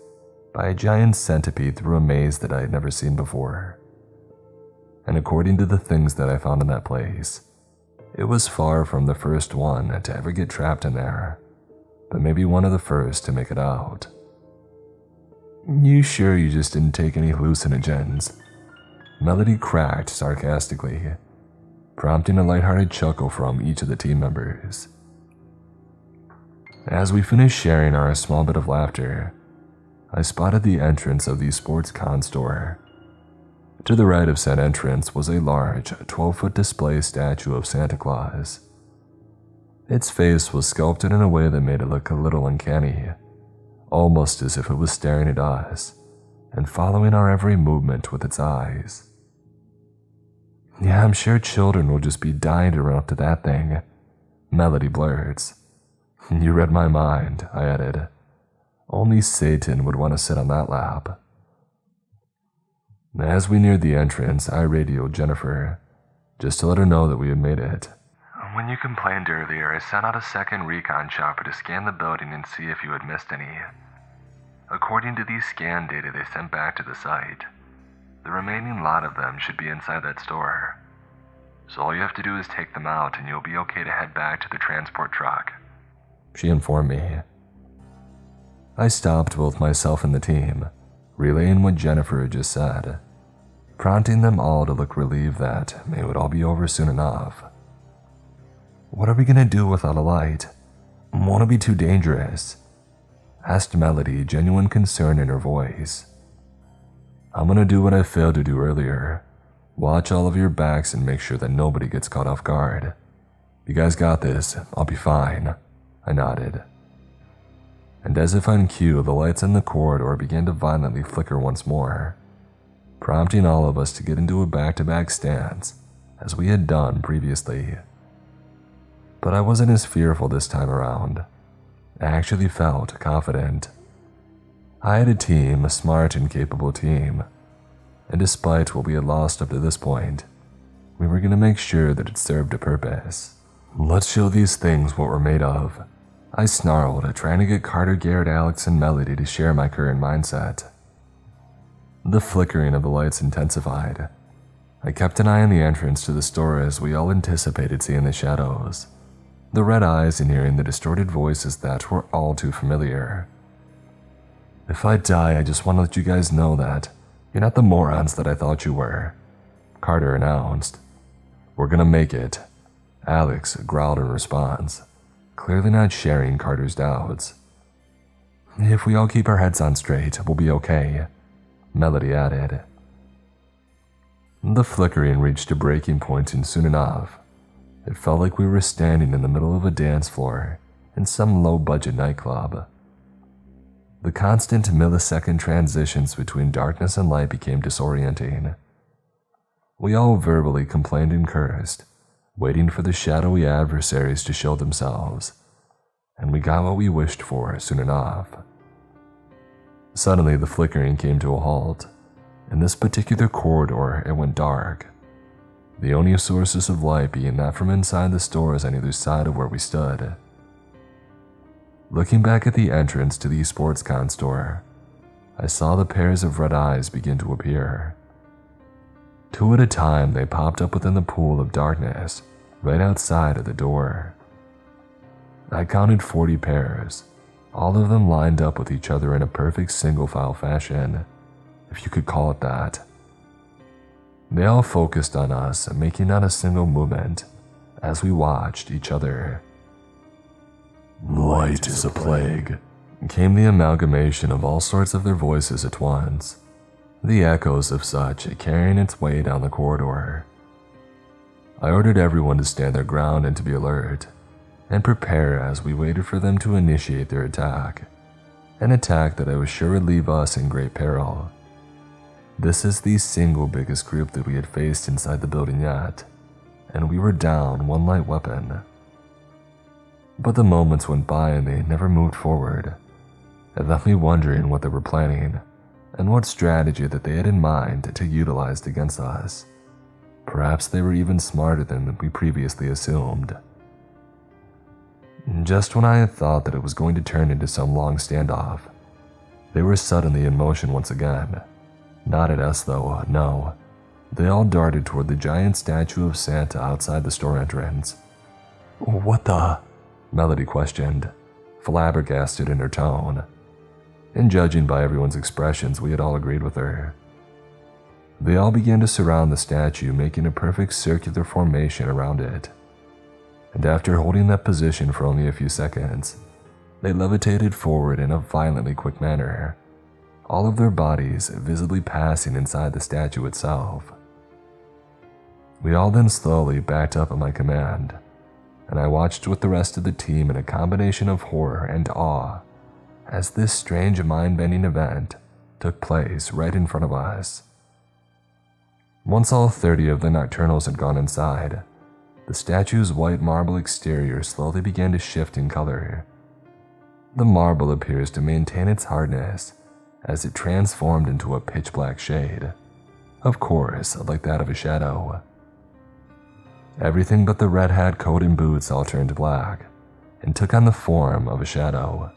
Speaker 1: by a giant centipede through a maze that I had never seen before. And according to the things that I found in that place, it was far from the first one to ever get trapped in there, but maybe one of the first to make it out. You sure you just didn't take any hallucinogens? Melody cracked sarcastically, prompting a lighthearted chuckle from each of the team members. As we finished sharing our small bit of laughter, I spotted the entrance of the sports con store. To the right of said entrance was a large 12-foot display statue of Santa Claus. Its face was sculpted in a way that made it look a little uncanny, almost as if it was staring at us and following our every movement with its eyes. Yeah, I'm sure children will just be dying to run up to that thing, Melody blurts. You read my mind, I added. Only Satan would want to sit on that lap. As we neared the entrance, I radioed Jennifer, just to let her know that we had made it. When you complained earlier, I sent out a second recon chopper to scan the building and see if you had missed any. According to the scan data they sent back to the site, the remaining lot of them should be inside that store. So all you have to do is take them out and you'll be okay to head back to the transport truck, she informed me. I stopped both myself and the team, relaying what Jennifer had just said, prompting them all to look relieved that it would all be over soon enough. What are we gonna do without a light? Won't it be too dangerous? Asked Melody, genuine concern in her voice. I'm gonna do what I failed to do earlier. Watch all of your backs and make sure that nobody gets caught off guard. You guys got this, I'll be fine, I nodded. And as if on cue, the lights in the corridor began to violently flicker once more, prompting all of us to get into a back-to-back stance, as we had done previously. But I wasn't as fearful this time around. I actually felt confident. I had a team, a smart and capable team, and despite what we had lost up to this point, we were going to make sure that it served a purpose. Let's show these things what we're made of, I snarled, trying to get Carter, Garrett, Alex, and Melody to share my current mindset. The flickering of the lights intensified. I kept an eye on the entrance to the store as we all anticipated seeing the shadows, the red eyes and hearing the distorted voices that were all too familiar. If I die, I just want to let you guys know that you're not the morons that I thought you were, Carter announced. We're gonna make it, Alex growled in response, clearly not sharing Carter's doubts. If we all keep our heads on straight, we'll be okay, Melody added. The flickering reached a breaking point, and soon enough, it felt like we were standing in the middle of a dance floor in some low-budget nightclub. The constant millisecond transitions between darkness and light became disorienting. We all verbally complained and cursed, waiting for the shadowy adversaries to show themselves, and we got what we wished for soon enough. Suddenly, the flickering came to a halt. In this particular corridor, it went dark, the only sources of light being that from inside the stores on either side of where we stood. Looking back at the entrance to the sportscon store, I saw the pairs of red eyes begin to appear. 2 at a time, they popped up within the pool of darkness right outside of the door. I counted 40 pairs, all of them lined up with each other in a perfect single-file fashion, if you could call it that. They all focused on us, making not a single movement, as we watched each other. "Light is a plague," came the amalgamation of all sorts of their voices at once, the echoes of such carrying its way down the corridor. I ordered everyone to stand their ground and to be alert, and prepare as we waited for them to initiate their attack, an attack that I was sure would leave us in great peril. This is the single biggest group that we had faced inside the building yet, and we were down 1 light weapon. But the moments went by and they never moved forward. It left me wondering what they were planning, and what strategy that they had in mind to utilize against us. Perhaps they were even smarter than we previously assumed. Just when I had thought that it was going to turn into some long standoff, they were suddenly in motion once again. Not at us though, no. They all darted toward the giant statue of Santa outside the store entrance. "What the?" Melody questioned, flabbergasted in her tone. And judging by everyone's expressions, we had all agreed with her. They all began to surround the statue, making a perfect circular formation around it. And after holding that position for only a few seconds, they levitated forward in a violently quick manner, all of their bodies visibly passing inside the statue itself. We all then slowly backed up at my command, and I watched with the rest of the team in a combination of horror and awe as this strange mind-bending event took place right in front of us. Once all 30 of the Nocturnals had gone inside, the statue's white marble exterior slowly began to shift in color. The marble appears to maintain its hardness as it transformed into a pitch-black shade, of course, like that of a shadow. Everything but the red hat, coat, and boots all turned black and took on the form of a shadow,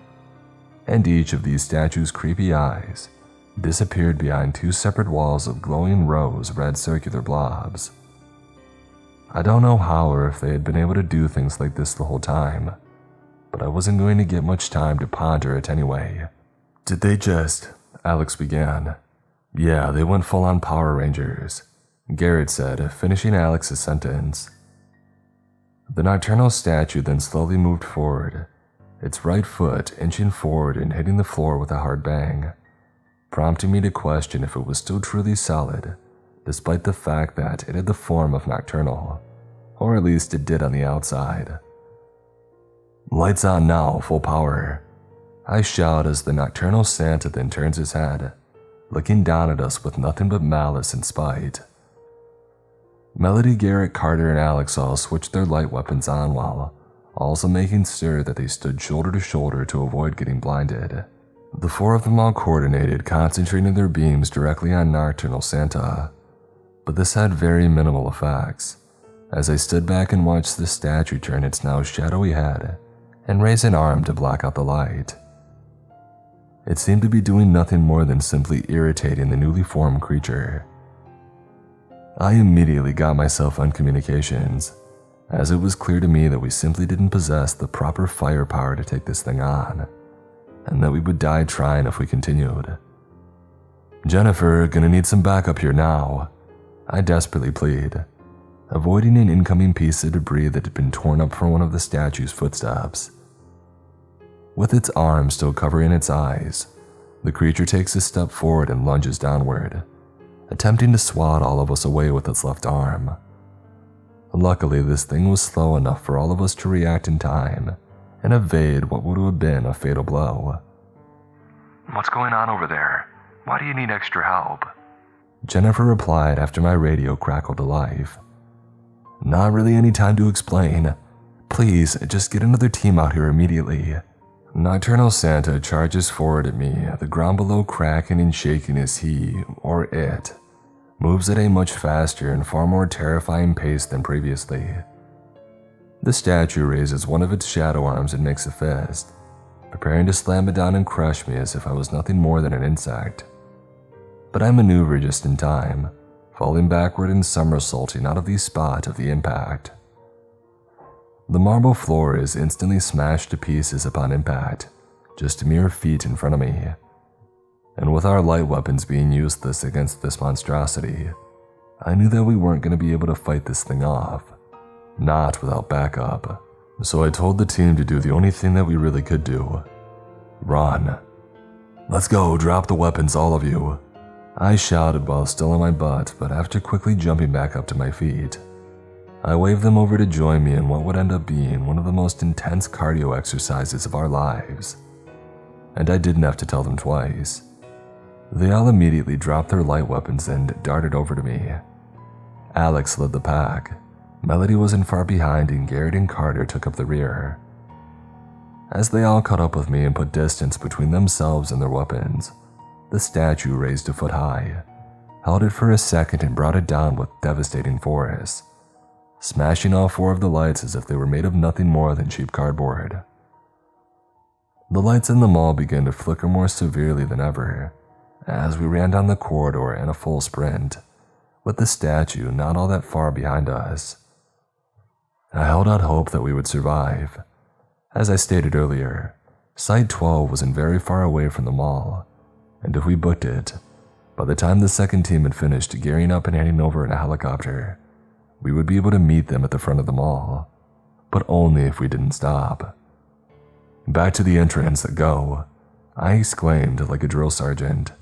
Speaker 1: and each of these statues' creepy eyes disappeared behind 2 separate walls of glowing rose-red circular blobs. I don't know how or if they had been able to do things like this the whole time, but I wasn't going to get much time to ponder it anyway. "Did they just..." Alex began. "Yeah, they went full-on Power Rangers," Garrett said, finishing Alex's sentence. The nocturnal statue then slowly moved forward, its right foot inching forward and hitting the floor with a hard bang, prompting me to question if it was still truly solid, despite the fact that it had the form of nocturnal, or at least it did on the outside. "Lights on now, full power," I shout as the nocturnal Santa then turns his head, looking down at us with nothing but malice and spite. Melody, Garrett, Carter, and Alex all switched their light weapons on while also making sure that they stood shoulder to shoulder to avoid getting blinded. The 4 of them all coordinated, concentrating their beams directly on Nocturnal Santa, but this had very minimal effects, as I stood back and watched the statue turn its now shadowy head and raise an arm to block out the light. It seemed to be doing nothing more than simply irritating the newly formed creature. I immediately got myself on communications, as it was clear to me that we simply didn't possess the proper firepower to take this thing on, and that we would die trying if we continued. "Jennifer, gonna need some backup here now," I desperately plead, avoiding an incoming piece of debris that had been torn up from one of the statue's footsteps. With its arm still covering its eyes, the creature takes a step forward and lunges downward, attempting to swat all of us away with its left arm. Luckily, this thing was slow enough for all of us to react in time and evade what would have been a fatal blow. "What's going on over there? Why do you need extra help?" Jennifer replied after my radio crackled to life. Not really any time to explain. Please, just get another team out here immediately. Nocturnal Santa charges forward at me, the ground below cracking and shaking as he, or it, moves at a much faster and far more terrifying pace than previously. The statue raises one of its shadow arms and makes a fist, preparing to slam it down and crush me as if I was nothing more than an insect. But I maneuver just in time, falling backward and somersaulting out of the spot of the impact. The marble floor is instantly smashed to pieces upon impact, just a mere feet in front of me. And with our light weapons being useless against this monstrosity, I knew that we weren't going to be able to fight this thing off, not without backup. So I told the team to do the only thing that we really could do: run. Let's go, drop the weapons, all of you, I shouted while still on my butt, but after quickly jumping back up to my feet, I waved them over to join me in what would end up being one of the most intense cardio exercises of our lives. And I didn't have to tell them twice. They all immediately dropped their light weapons and darted over to me. Alex led the pack, Melody wasn't far behind, and Garrett and Carter took up the rear. As they all caught up with me and put distance between themselves and their weapons, the statue raised a foot high, held it for a second and brought it down with devastating force, smashing all 4 of the lights as if they were made of nothing more than cheap cardboard. The lights in the mall began to flicker more severely than ever as we ran down the corridor in a full sprint, with the statue not all that far behind us. I held out hope that we would survive. As I stated earlier, Site 12 wasn't very far away from the mall, and if we booked it, by the time the second team had finished gearing up and heading over in a helicopter, we would be able to meet them at the front of the mall, but only if we didn't stop. Back to the entrance, go, I exclaimed like a drill sergeant.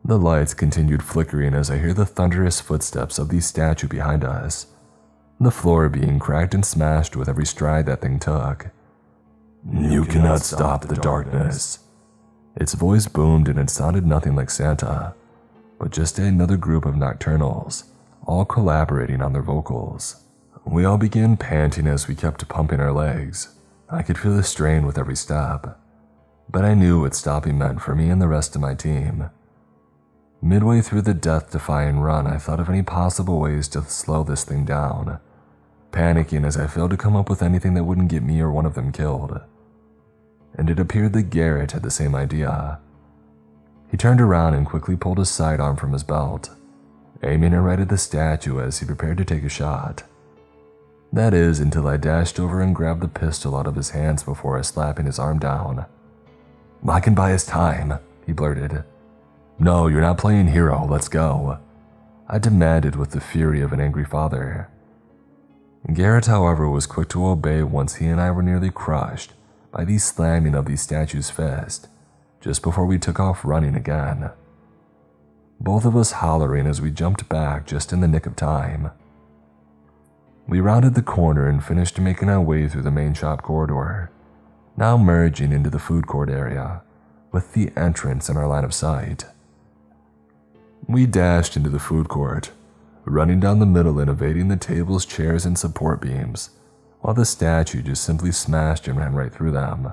Speaker 1: The lights continued flickering as I hear the thunderous footsteps of the statue behind us, the floor being cracked and smashed with every stride that thing took. You cannot stop the darkness. Its voice boomed and it sounded nothing like Santa, but just another group of Nocturnals, all collaborating on their vocals. We all began panting as we kept pumping our legs. I could feel the strain with every step, but I knew what stopping meant for me and the rest of my team. Midway through the death-defying run, I thought of any possible ways to slow this thing down, panicking as I failed to come up with anything that wouldn't get me or one of them killed. And it appeared that Garrett had the same idea. He turned around and quickly pulled his sidearm from his belt, aiming it right at the statue as he prepared to take a shot. That is, until I dashed over and grabbed the pistol out of his hands before slapping his arm down. I can buy us time, he blurted. No, you're not playing hero, let's go, I demanded with the fury of an angry father. Garrett, however, was quick to obey once he and I were nearly crushed by the slamming of the statue's fist, just before we took off running again. Both of us hollering as we jumped back just in the nick of time. We rounded the corner and finished making our way through the main shop corridor, now merging into the food court area, with the entrance in our line of sight. We dashed into the food court, running down the middle and evading the tables, chairs, and support beams, while the statue just simply smashed and ran right through them.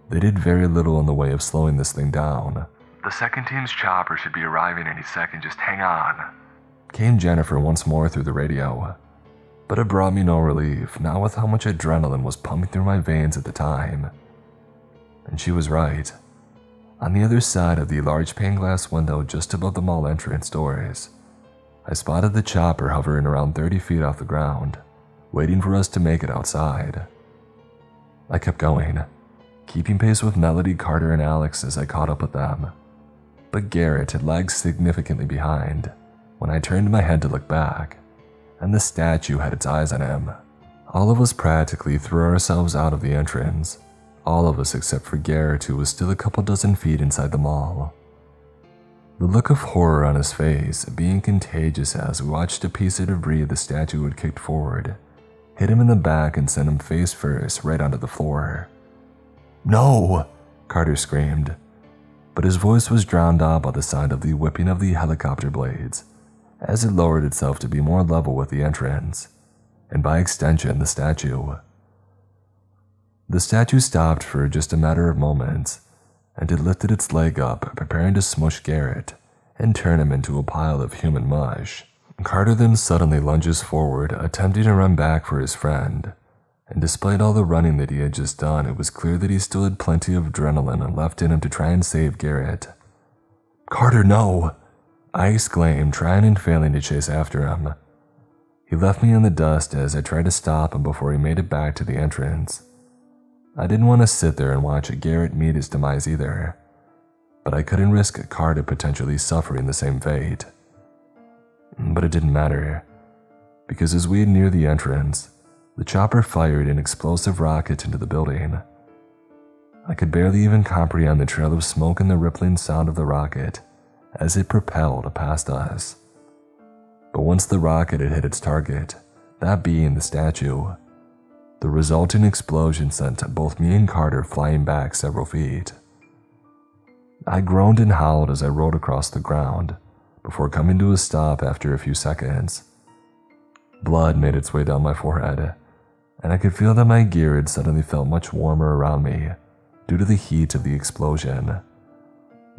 Speaker 1: They did very little in the way of slowing this thing down. The second team's chopper should be arriving any second, just hang on, came Jennifer once more through the radio. But it brought me no relief, not with how much adrenaline was pumping through my veins at the time. And she was right. On the other side of the large pane glass window just above the mall entrance doors, I spotted the chopper hovering around 30 feet off the ground, waiting for us to make it outside. I kept going, keeping pace with Melody, Carter, and Alex as I caught up with them. But Garrett had lagged significantly behind when I turned my head to look back, and the statue had its eyes on him. All of us practically threw ourselves out of the entrance, all of us except for Garrett, who was still a couple dozen feet inside the mall. The look of horror on his face being contagious as we watched a piece of debris the statue had kicked forward hit him in the back and sent him face first right onto the floor. No! Carter screamed. but his voice was drowned out by the sound of the whipping of the helicopter blades as it lowered itself to be more level with the entrance, and by extension the statue. The statue stopped for just a matter of moments, and it lifted its leg up, preparing to smush Garrett and turn him into a pile of human mush. Carter then suddenly lunges forward, attempting to run back for his friend, and despite all the running that he had just done, it was clear that he still had plenty of adrenaline left in him to try and save Garrett. "Carter, no!" I exclaimed, trying and failing to chase after him. He left me in the dust as I tried to stop him before he made it back to the entrance. I didn't want to sit there and watch Garrett meet his demise either, but I couldn't risk Carter potentially suffering the same fate. But it didn't matter, because as we neared the entrance, the chopper fired an explosive rocket into the building. I could barely even comprehend the trail of smoke and the rippling sound of the rocket as it propelled past us. But once the rocket had hit its target, that being the statue, the resulting explosion sent both me and Carter flying back several feet. I groaned and howled as I rolled across the ground, before coming to a stop after a few seconds. Blood made its way down my forehead, and I could feel that my gear had suddenly felt much warmer around me due to the heat of the explosion.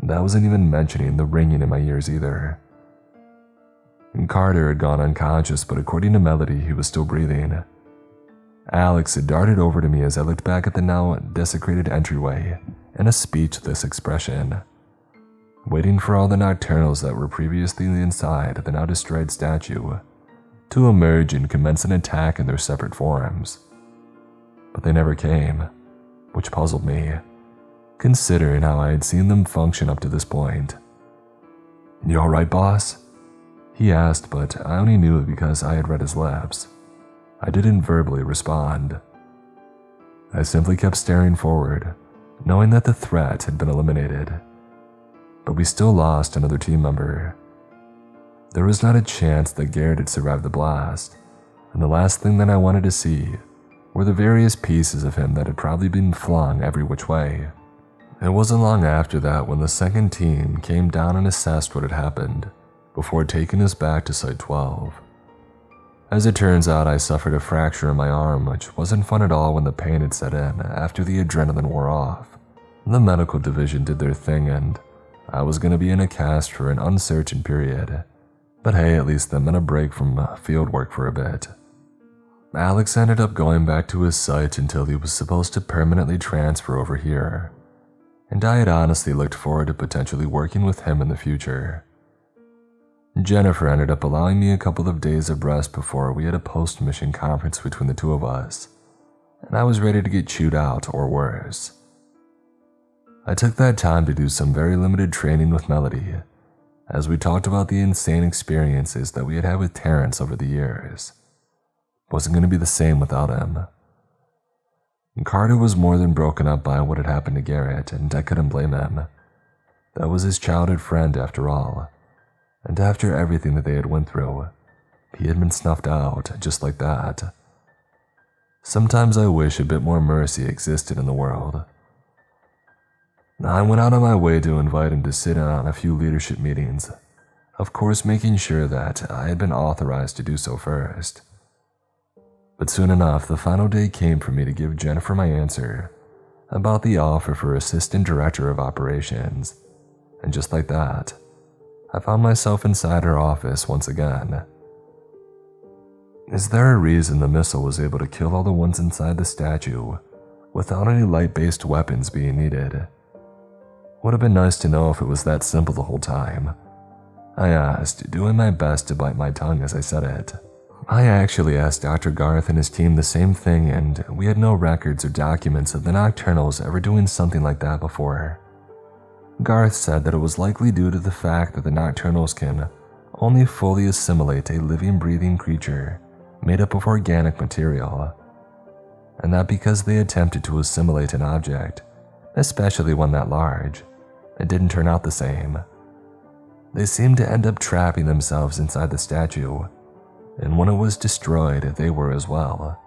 Speaker 1: That wasn't even mentioning the ringing in my ears either. Carter had gone unconscious, but according to Melody, he was still breathing. Alex had darted over to me as I looked back at the now desecrated entryway in a speechless expression, waiting for all the Nocturnals that were previously inside the now destroyed statue to emerge and commence an attack in their separate forms. But they never came, which puzzled me, considering how I had seen them function up to this point. "You alright, boss?" he asked, but I only knew it because I had read his lips. I didn't verbally respond. I simply kept staring forward, knowing that the threat had been eliminated. But we still lost another team member. There was not a chance that Garrett had survived the blast, and the last thing that I wanted to see were the various pieces of him that had probably been flung every which way. It wasn't long after that when the second team came down and assessed what had happened, before taking us back to Site 12. As it turns out, I suffered a fracture in my arm, which wasn't fun at all when the pain had set in after the adrenaline wore off. The medical division did their thing, and I was going to be in a cast for an uncertain period. But hey, at least that meant a break from field work for a bit. Alex ended up going back to his site until he was supposed to permanently transfer over here, and I had honestly looked forward to potentially working with him in the future. Jennifer ended up allowing me a couple of days of rest before we had a post-mission conference between the two of us, and I was ready to get chewed out or worse. I took that time to do some very limited training with Melody, as we talked about the insane experiences that we had had with Terrence over the years. Wasn't going to be the same without him. Carter was more than broken up by what had happened to Garrett, and I couldn't blame him. That was his childhood friend after all, and after everything that they had went through, he had been snuffed out just like that. Sometimes I wish a bit more mercy existed in the world. I went out of my way to invite him to sit in on a few leadership meetings, of course making sure that I had been authorized to do so first. But soon enough, the final day came for me to give Jennifer my answer about the offer for Assistant Director of Operations, and just like that, I found myself inside her office once again. Is there a reason the missile was able to kill all the ones inside the statue without any light-based weapons being needed? Would have been nice to know if it was that simple the whole time, I asked, doing my best to bite my tongue as I said it. I actually asked Dr. Garth and his team the same thing, and we had no records or documents of the Nocturnals ever doing something like that before. Garth said that it was likely due to the fact that the Nocturnals can only fully assimilate a living, breathing creature made up of organic material, and that because they attempted to assimilate an object, especially one that large, it didn't turn out the same. They seemed to end up trapping themselves inside the statue, and when it was destroyed, they were as well,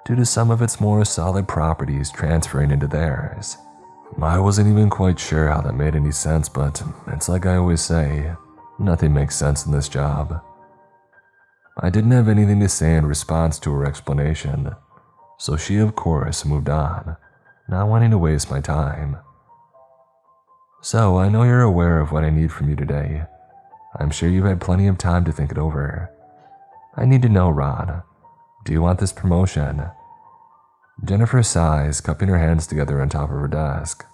Speaker 1: due to some of its more solid properties transferring into theirs. I wasn't even quite sure how that made any sense, but it's like I always say, nothing makes sense in this job. I didn't have anything to say in response to her explanation, so she of course moved on, not wanting to waste my time. So I know you're aware of what I need from you today. I'm sure you've had plenty of time to think it over. I need to know, Ron, do you want this promotion? Jennifer sighs, cupping her hands together on top of her desk.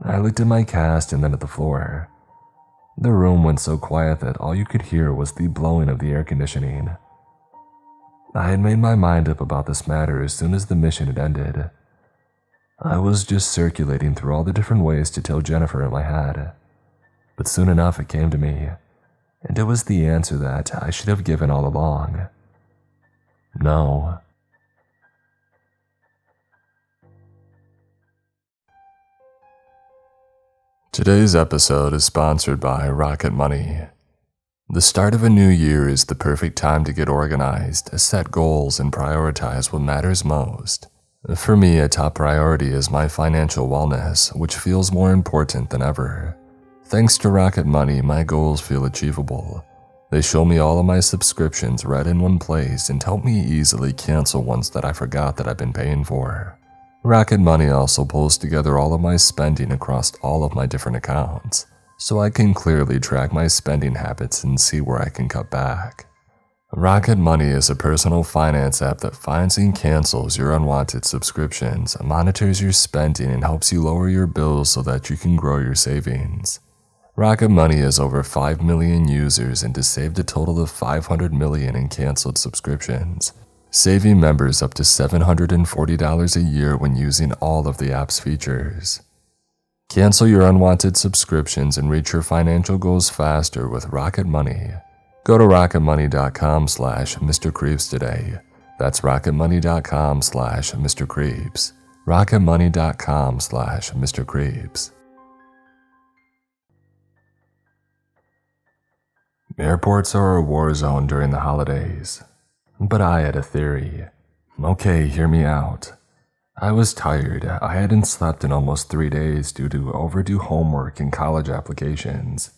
Speaker 1: I looked at my cast and then at the floor. The room went so quiet that all you could hear was the blowing of the air conditioning. I had made my mind up about this matter as soon as the mission had ended. I was just circulating through all the different ways to tell Jennifer in my head. But soon enough it came to me, and it was the answer that I should have given all along. No. Today's episode is sponsored by Rocket Money. The start of a new year is the perfect time to get organized, set goals, and prioritize what matters most. For me, a top priority is my financial wellness, which feels more important than ever. Thanks to Rocket Money, my goals feel achievable. They show me all of my subscriptions right in one place and help me easily cancel ones that I forgot that I've been paying for. Rocket Money also pulls together all of my spending across all of my different accounts, so I can clearly track my spending habits and see where I can cut back. Rocket Money is a personal finance app that finds and cancels your unwanted subscriptions, monitors your spending, and helps you lower your bills so that you can grow your savings. Rocket Money has over 5 million users and has saved a total of 500 million in canceled subscriptions, saving members up to $740 a year when using all of the app's features. Cancel your unwanted subscriptions and reach your financial goals faster with Rocket Money. Go to rocketmoney.com/Mr. Creeps today. That's rocketmoney.com/Mr. Creeps. rocketmoney.com/Mr. Creeps. Airports are a war zone during the holidays. But I had a theory. Okay, hear me out. I was tired. I hadn't slept in almost 3 days due to overdue homework and college applications.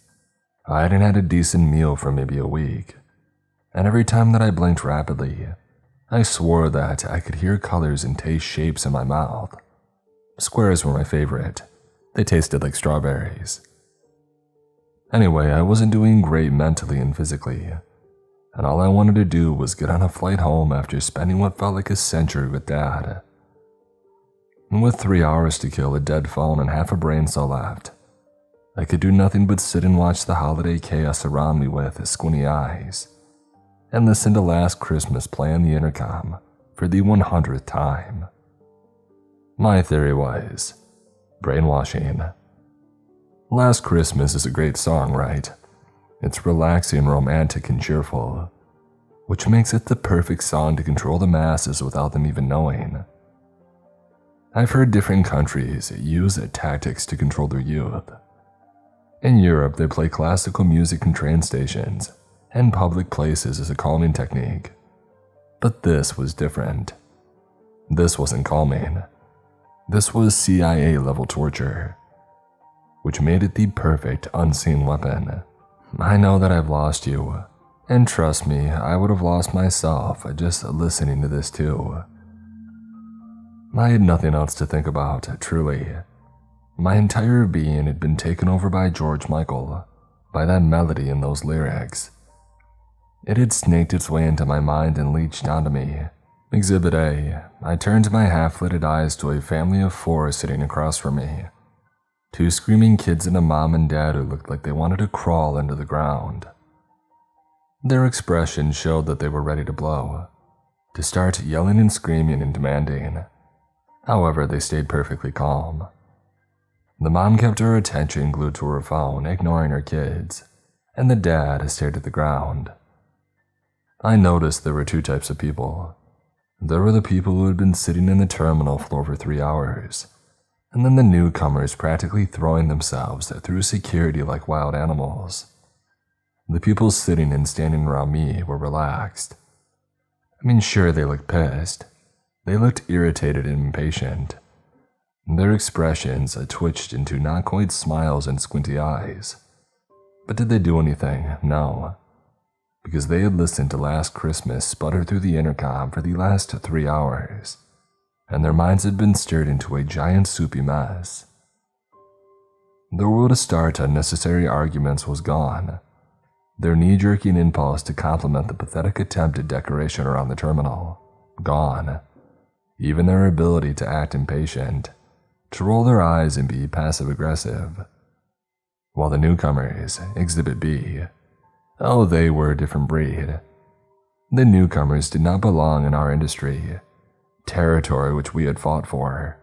Speaker 1: I hadn't had a decent meal for maybe a week. And every time that I blinked rapidly, I swore that I could hear colors and taste shapes in my mouth. Squares were my favorite. They tasted like strawberries. Anyway, I wasn't doing great mentally and physically, and all I wanted to do was get on a flight home after spending what felt like a century with Dad. And with 3 hours to kill, a dead phone, and half a brain cell left, I could do nothing but sit and watch the holiday chaos around me with squinty eyes, and listen to Last Christmas play on the intercom for the 100th time. My theory was brainwashing. Last Christmas is a great song, right? It's relaxing, romantic, and cheerful, which makes it the perfect song to control the masses without them even knowing. I've heard different countries use tactics to control their youth. In Europe, they play classical music in train stations and public places as a calming technique. But this was different. This wasn't calming. This was CIA-level torture, which made it the perfect unseen weapon. I know that I've lost you, and trust me, I would have lost myself just listening to this too. I had nothing else to think about, truly. My entire being had been taken over by George Michael, by that melody and those lyrics. It had snaked its way into my mind and leached onto me. Exhibit A, I turned my half-lidded eyes to a family of 4 sitting across from me. 2 screaming kids and a mom and dad who looked like they wanted to crawl into the ground. Their expressions showed that they were ready to blow, to start yelling and screaming and demanding. However, they stayed perfectly calm. The mom kept her attention glued to her phone, ignoring her kids, and the dad stared at the ground. I noticed there were 2 types of people. There were the people who had been sitting in the terminal floor for 3 hours, and then the newcomers practically throwing themselves through security like wild animals. The people sitting and standing around me were relaxed. I mean, sure, they looked pissed. They looked irritated and impatient. Their expressions twitched into not quite smiles and squinty eyes. But did they do anything? No. Because they had listened to Last Christmas sputter through the intercom for the last 3 hours, and their minds had been stirred into a giant soupy mess. Their will to start unnecessary arguments was gone. Their knee-jerking impulse to compliment the pathetic attempt at decoration around the terminal, gone. Even their ability to act impatient, to roll their eyes and be passive-aggressive. While the newcomers, Exhibit B, oh, they were a different breed. The newcomers did not belong in our industry, territory which we had fought for.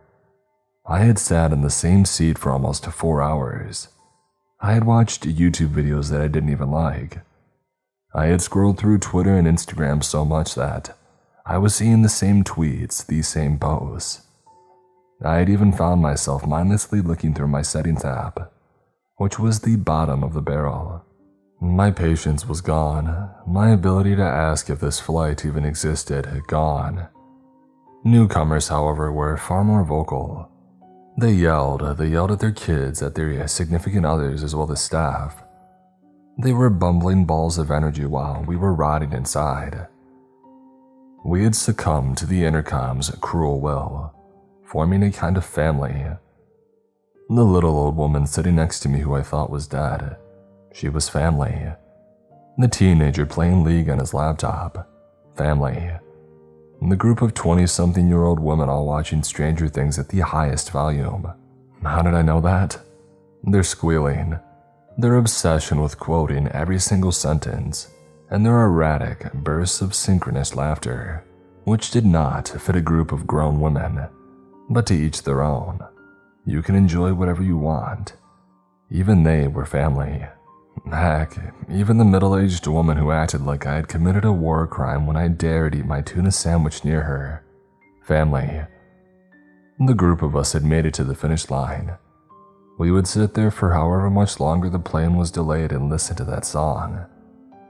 Speaker 1: I had sat in the same seat for almost 4 hours. I had watched YouTube videos that I didn't even like. I had scrolled through Twitter and Instagram so much that I was seeing the same tweets, these same posts. I had even found myself mindlessly looking through my settings app, which was the bottom of the barrel. My patience was gone, my ability to ask if this flight even existed, gone. Newcomers, however, were far more vocal. They yelled at their kids, at their significant others, as well as staff. They were bumbling balls of energy while we were rotting inside. We had succumbed to the intercom's cruel will, forming a kind of family. The little old woman sitting next to me who I thought was dead, she was family. The teenager playing League on his laptop, family. The group of 20-something-year-old women all watching Stranger Things at the highest volume. How did I know that? Their squealing, their obsession with quoting every single sentence, and their erratic bursts of synchronous laughter, which did not fit a group of grown women, but to each their own. You can enjoy whatever you want. Even they were family. Heck, even the middle-aged woman who acted like I had committed a war crime when I dared eat my tuna sandwich near her. Family. The group of us had made it to the finish line. We would sit there for however much longer the plane was delayed and listen to that song,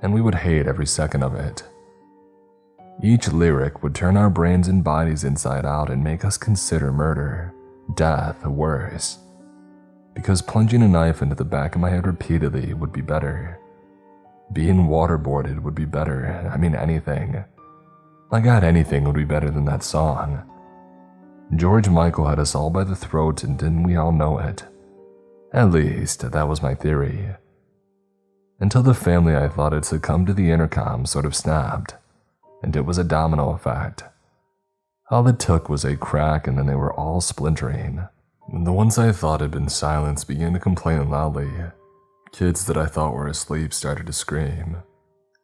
Speaker 1: and we would hate every second of it. Each lyric would turn our brains and bodies inside out and make us consider murder, death, worse. Because plunging a knife into the back of my head repeatedly would be better. Being waterboarded would be better. I mean, anything. My God, anything would be better than that song. George Michael had us all by the throat, and didn't we all know it? At least, that was my theory. Until the family I thought had succumbed to the intercom sort of snapped, and it was a domino effect. All it took was a crack, and then they were all splintering. The ones I thought had been silenced began to complain loudly. Kids that I thought were asleep started to scream.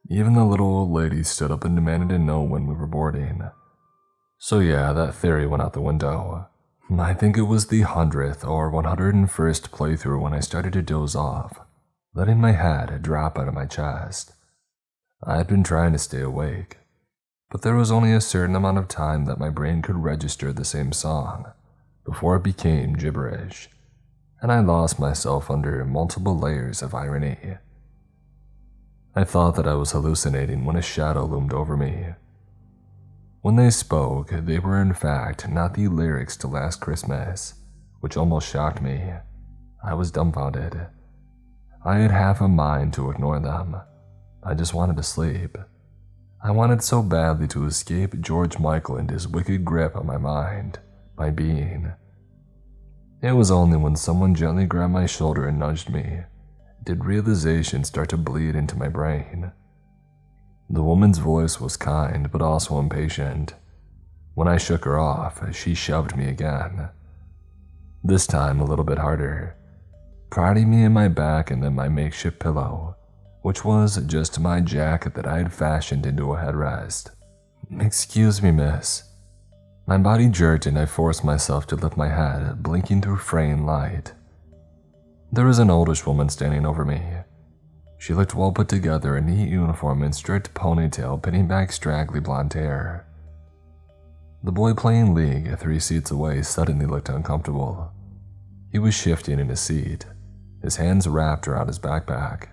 Speaker 1: Even the little old lady stood up and demanded to know when we were boarding. So yeah, that theory went out the window. I think it was the 100th or 101st playthrough when I started to doze off, letting my head drop out of my chest. I had been trying to stay awake, but there was only a certain amount of time that my brain could register the same song before it became gibberish, and I lost myself under multiple layers of irony. I thought that I was hallucinating when a shadow loomed over me. When they spoke, they were in fact not the lyrics to Last Christmas, which almost shocked me. I was dumbfounded. I had half a mind to ignore them. I just wanted to sleep. I wanted so badly to escape George Michael and his wicked grip on my mind. My being. It was only when someone gently grabbed my shoulder and nudged me did realization start to bleed into my brain. The woman's voice was kind but also impatient. When I shook her off, she shoved me again. This time a little bit harder, prodding me in my back and then my makeshift pillow, which was just my jacket that I had fashioned into a headrest. "Excuse me, miss." My body jerked and I forced myself to lift my head, blinking through fraying light. There was an oldish woman standing over me. She looked well put together, a neat uniform and strict ponytail pinning back straggly blonde hair. The boy playing League 3 seats away suddenly looked uncomfortable. He was shifting in his seat, his hands wrapped around his backpack.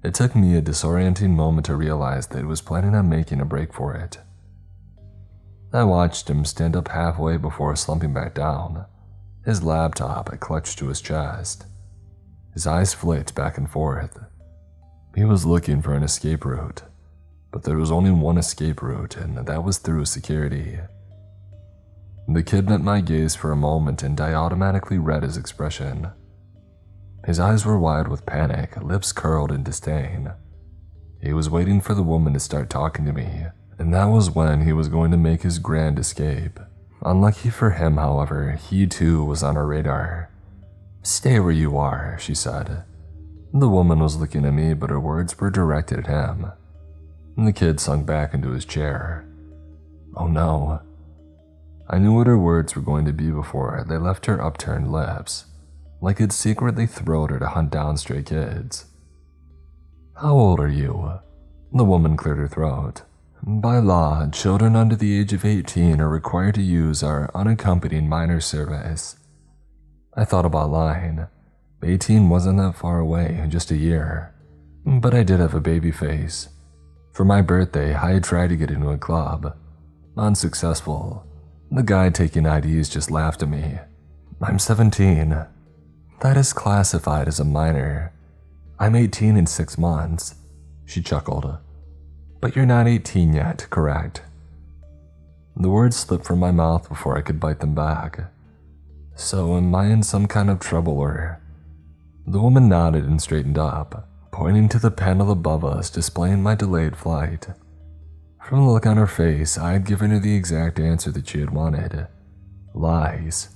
Speaker 1: It took me a disorienting moment to realize that he was planning on making a break for it. I watched him stand up halfway before slumping back down, his laptop clutched to his chest. His eyes flicked back and forth. He was looking for an escape route, but there was only one escape route, and that was through security. The kid met my gaze for a moment, and I automatically read his expression. His eyes were wide with panic, lips curled in disdain. He was waiting for the woman to start talking to me, and that was when he was going to make his grand escape. Unlucky for him, however, he too was on our radar. "Stay where you are," she said. The woman was looking at me, but her words were directed at him. The kid sunk back into his chair. Oh no. I knew what her words were going to be before they left her upturned lips, like it secretly thrilled her to hunt down stray kids. "How old are you?" The woman cleared her throat. "By law, children under the age of 18 are required to use our unaccompanied minor service." I thought about lying. 18 wasn't that far away, just a year. But I did have a baby face. For my birthday, I had tried to get into a club. Unsuccessful. The guy taking IDs just laughed at me. "I'm 17. That is classified as a minor. I'm 18 in 6 months. She chuckled. "But you're not 18 yet, correct?" The words slipped from my mouth before I could bite them back. "So am I in some kind of trouble or?" The woman nodded and straightened up, pointing to the panel above us displaying my delayed flight. From the look on her face, I had given her the exact answer that she had wanted. Lies.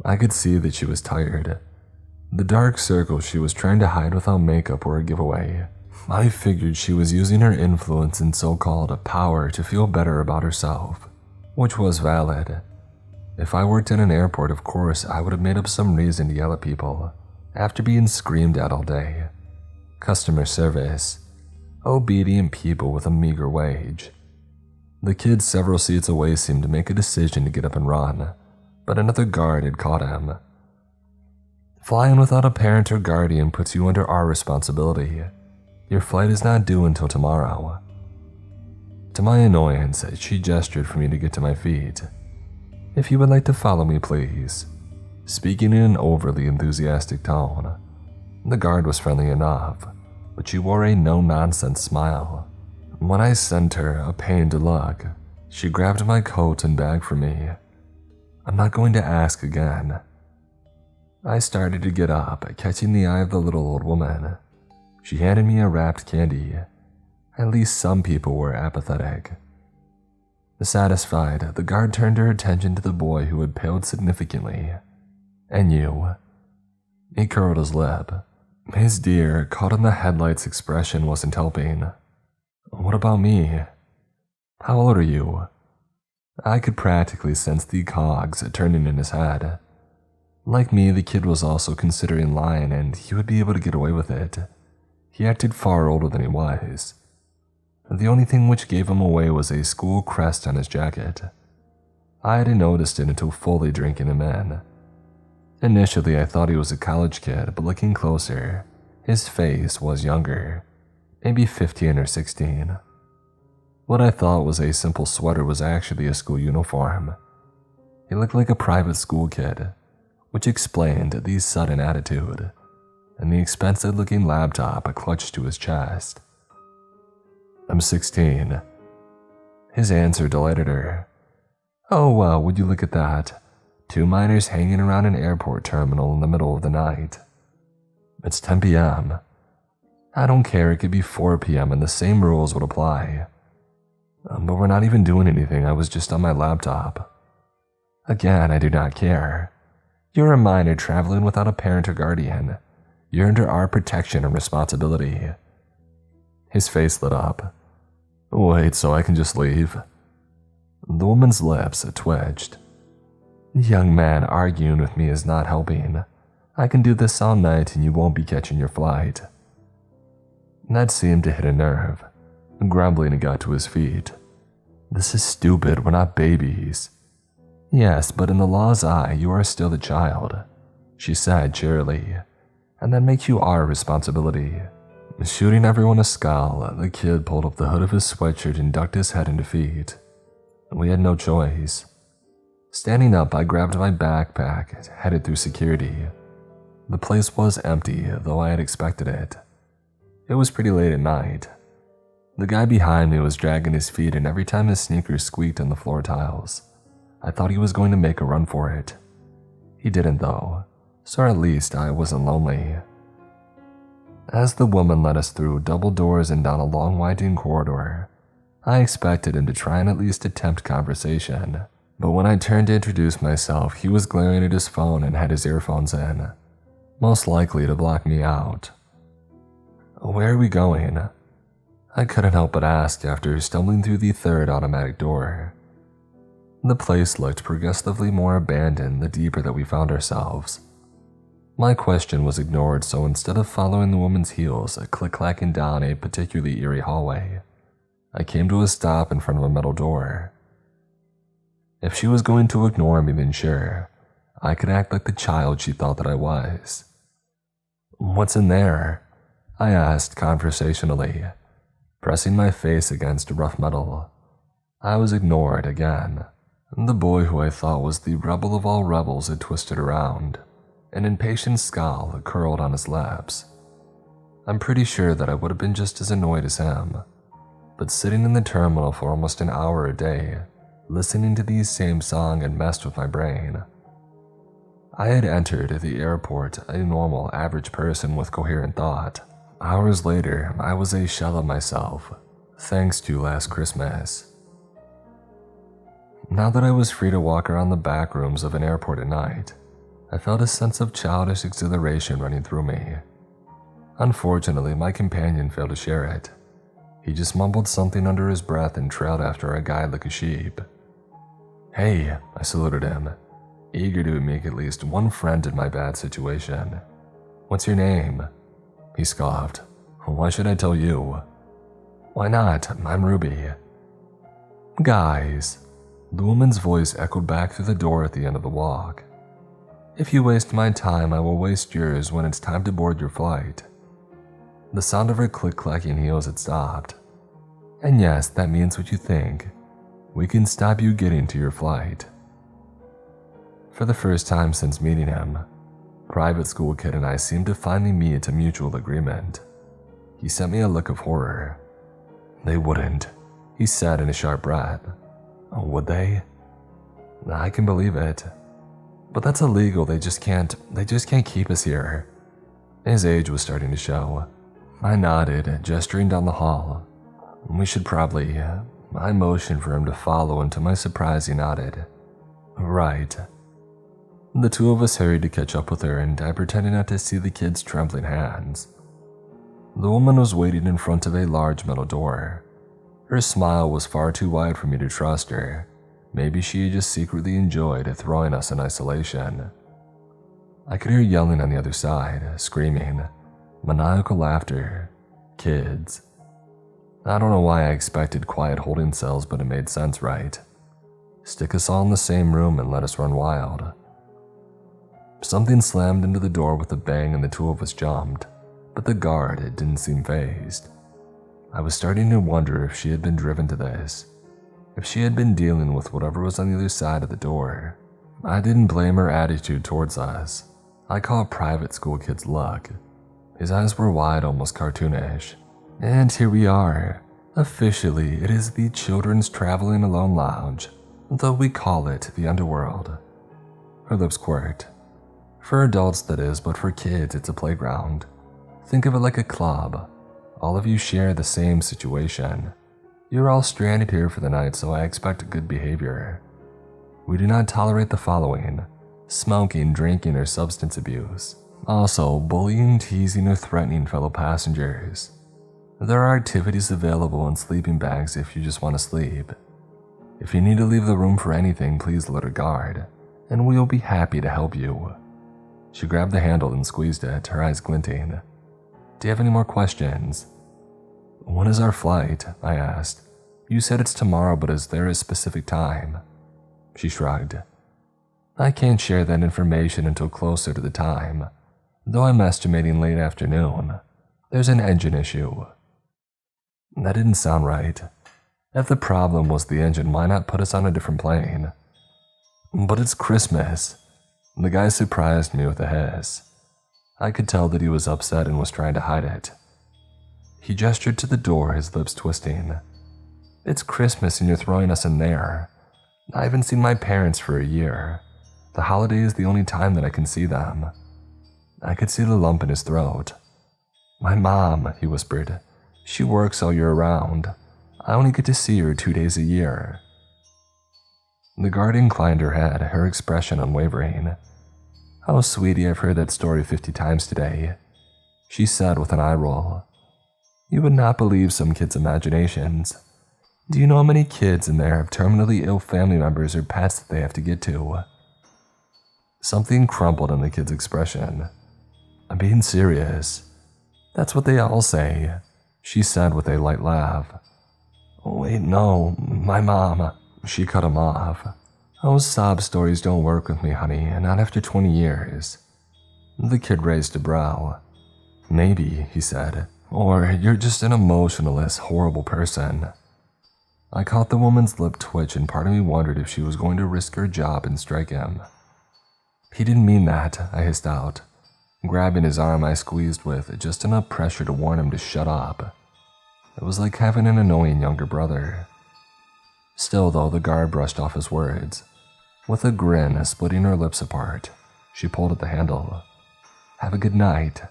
Speaker 1: I could see that she was tired. The dark circles she was trying to hide without makeup were a giveaway. I figured she was using her influence and so-called power to feel better about herself, which was valid. If I worked in an airport, of course, I would have made up some reason to yell at people after being screamed at all day. Customer service. Obedient people with a meager wage. The kid several seats away seemed to make a decision to get up and run, but another guard had caught him. "Flying without a parent or guardian puts you under our responsibility. Your flight is not due until tomorrow." To my annoyance, she gestured for me to get to my feet. "If you would like to follow me, please," speaking in an overly enthusiastic tone. The guard was friendly enough, but she wore a no-nonsense smile. When I sent her a pained look, she grabbed my coat and bag for me. "I'm not going to ask again." I started to get up, catching the eye of the little old woman. She handed me a wrapped candy. At least some people were apathetic. Satisfied, the guard turned her attention to the boy who had paled significantly. "And you?" He curled his lip. His deer, caught in the headlights expression, wasn't helping. "What about me?" "How old are you?" I could practically sense the cogs turning in his head. Like me, the kid was also considering lying, and he would be able to get away with it. He acted far older than he was. The only thing which gave him away was a school crest on his jacket. I hadn't noticed it until fully drinking him in. Initially, I thought he was a college kid, but looking closer, his face was younger, maybe 15 or 16. What I thought was a simple sweater was actually a school uniform. He looked like a private school kid, which explained the sudden attitude, and the expensive-looking laptop clutched to his chest. "I'm 16. His answer delighted her. "Oh, well, would you look at that? 2 minors hanging around an airport terminal in the middle of the night. It's 10 p.m. I don't care, it could be 4 p.m. and the same rules would apply. But we're not even doing anything, I was just on my laptop. Again, I do not care. You're a minor traveling without a parent or guardian. You're under our protection and responsibility." His face lit up. "Wait, so I can just leave?" The woman's lips twitched. "Young man, arguing with me is not helping. I can do this all night and you won't be catching your flight." That seemed to hit a nerve. Grumbling, he got to his feet. "This is stupid, we're not babies." "Yes, but in the law's eye, you are still a child," she said cheerily, "and that makes you our responsibility." Shooting everyone a scowl, the kid pulled up the hood of his sweatshirt and ducked his head in defeat. We had no choice. Standing up, I grabbed my backpack, headed through security. The place was empty, though I had expected it. It was pretty late at night. The guy behind me was dragging his feet, and every time his sneakers squeaked on the floor tiles, I thought he was going to make a run for it. He didn't though, so at least I wasn't lonely. As the woman led us through double doors and down a long winding corridor, I expected him to try and at least attempt conversation, but when I turned to introduce myself, he was glaring at his phone and had his earphones in, most likely to block me out. "Where are we going?" I couldn't help but ask after stumbling through the third automatic door. The place looked progressively more abandoned the deeper that we found ourselves. My question was ignored, so instead of following the woman's heels, click-clacking down a particularly eerie hallway, I came to a stop in front of a metal door. If she was going to ignore me, then sure, I could act like the child she thought that I was. "What's in there?" I asked conversationally, pressing my face against rough metal. I was ignored again. The boy who I thought was the rebel of all rebels had twisted around, an impatient scowl curled on his lips. I'm pretty sure that I would have been just as annoyed as him, but sitting in the terminal for almost an hour a day, listening to these same songs had messed with my brain. I had entered the airport a normal, average person with coherent thought. Hours later, I was a shell of myself, thanks to last Christmas. Now that I was free to walk around the back rooms of an airport at night, I felt a sense of childish exhilaration running through me. Unfortunately, my companion failed to share it. He just mumbled something under his breath and trailed after a guide like a sheep. "Hey," I saluted him, eager to make at least one friend in my bad situation. "What's your name?" He scoffed. "Why should I tell you?" "Why not? I'm Ruby." "Guys," the woman's voice echoed back through the door at the end of the walk. "If you waste my time, I will waste yours when it's time to board your flight." The sound of her click-clacking heels had stopped. "And yes, that means what you think. We can stop you getting to your flight." For the first time since meeting him, Private School Kid and I seemed to finally meet a mutual agreement. He sent me a look of horror. "They wouldn't," he said in a sharp breath. "Oh, would they?" "I can believe it. But that's illegal. They just can't keep us here." His age was starting to show. I nodded, gesturing down the hall. "We should probably..." I motioned for him to follow, and to my surprise he nodded. "Right." The two of us hurried to catch up with her, and I pretended not to see the kid's trembling hands. The woman was waiting in front of a large metal door. Her smile was far too wide for me to trust her. Maybe she had just secretly enjoyed throwing us in isolation. I could hear yelling on the other side, screaming, maniacal laughter, kids. I don't know why I expected quiet holding cells, but it made sense, right? Stick us all in the same room and let us run wild. Something slammed into the door with a bang and the two of us jumped, but the guard didn't seem fazed. I was starting to wonder if she had been driven to this, if she had been dealing with whatever was on the other side of the door. I didn't blame her attitude towards us. I call Private School Kid's luck. His eyes were wide, almost cartoonish. And here we are. Officially, it is the Children's Traveling Alone Lounge, though we call it the Underworld. Her lips quirked. For adults, that is, but for kids, it's a playground. Think of it like a club. All of you share the same situation. You're all stranded here for the night, so I expect good behavior. We do not tolerate the following: smoking, drinking, or substance abuse. Also, bullying, teasing, or threatening fellow passengers. There are activities available in sleeping bags if you just want to sleep. If you need to leave the room for anything, please alert a guard, and we will be happy to help you. She grabbed the handle and squeezed it, her eyes glinting. "Do you have any more questions?" "When is our flight?" I asked. "You said it's tomorrow, but is there a specific time?" She shrugged. "I can't share that information until closer to the time, though I'm estimating late afternoon. There's an engine issue." That didn't sound right. If the problem was the engine, why not put us on a different plane? But it's Christmas. The guy surprised me with a hiss. I could tell that he was upset and was trying to hide it. He gestured to the door, his lips twisting. It's Christmas and you're throwing us in there. I haven't seen my parents for a year. The holiday is the only time that I can see them. I could see the lump in his throat. My mom, he whispered. She works all year round. I only get to see her 2 days a year. The guard inclined her head, her expression unwavering. Oh, sweetie, I've heard that story 50 times today, she said with an eye roll. You would not believe some kids' imaginations. Do you know how many kids in there have terminally ill family members or pets that they have to get to? Something crumpled in the kid's expression. I'm being serious. That's what they all say, she said with a light laugh. Wait, no, my mom. She cut him off. Those sob stories don't work with me, honey, not after 20 years. The kid raised a brow. Maybe, he said, or you're just an emotionless, horrible person. I caught the woman's lip twitch and part of me wondered if she was going to risk her job and strike him. He didn't mean that, I hissed out. Grabbing his arm, I squeezed with just enough pressure to warn him to shut up. It was like having an annoying younger brother. Still, though, the guard brushed off his words. With a grin, splitting her lips apart, she pulled at the handle. Have a good night.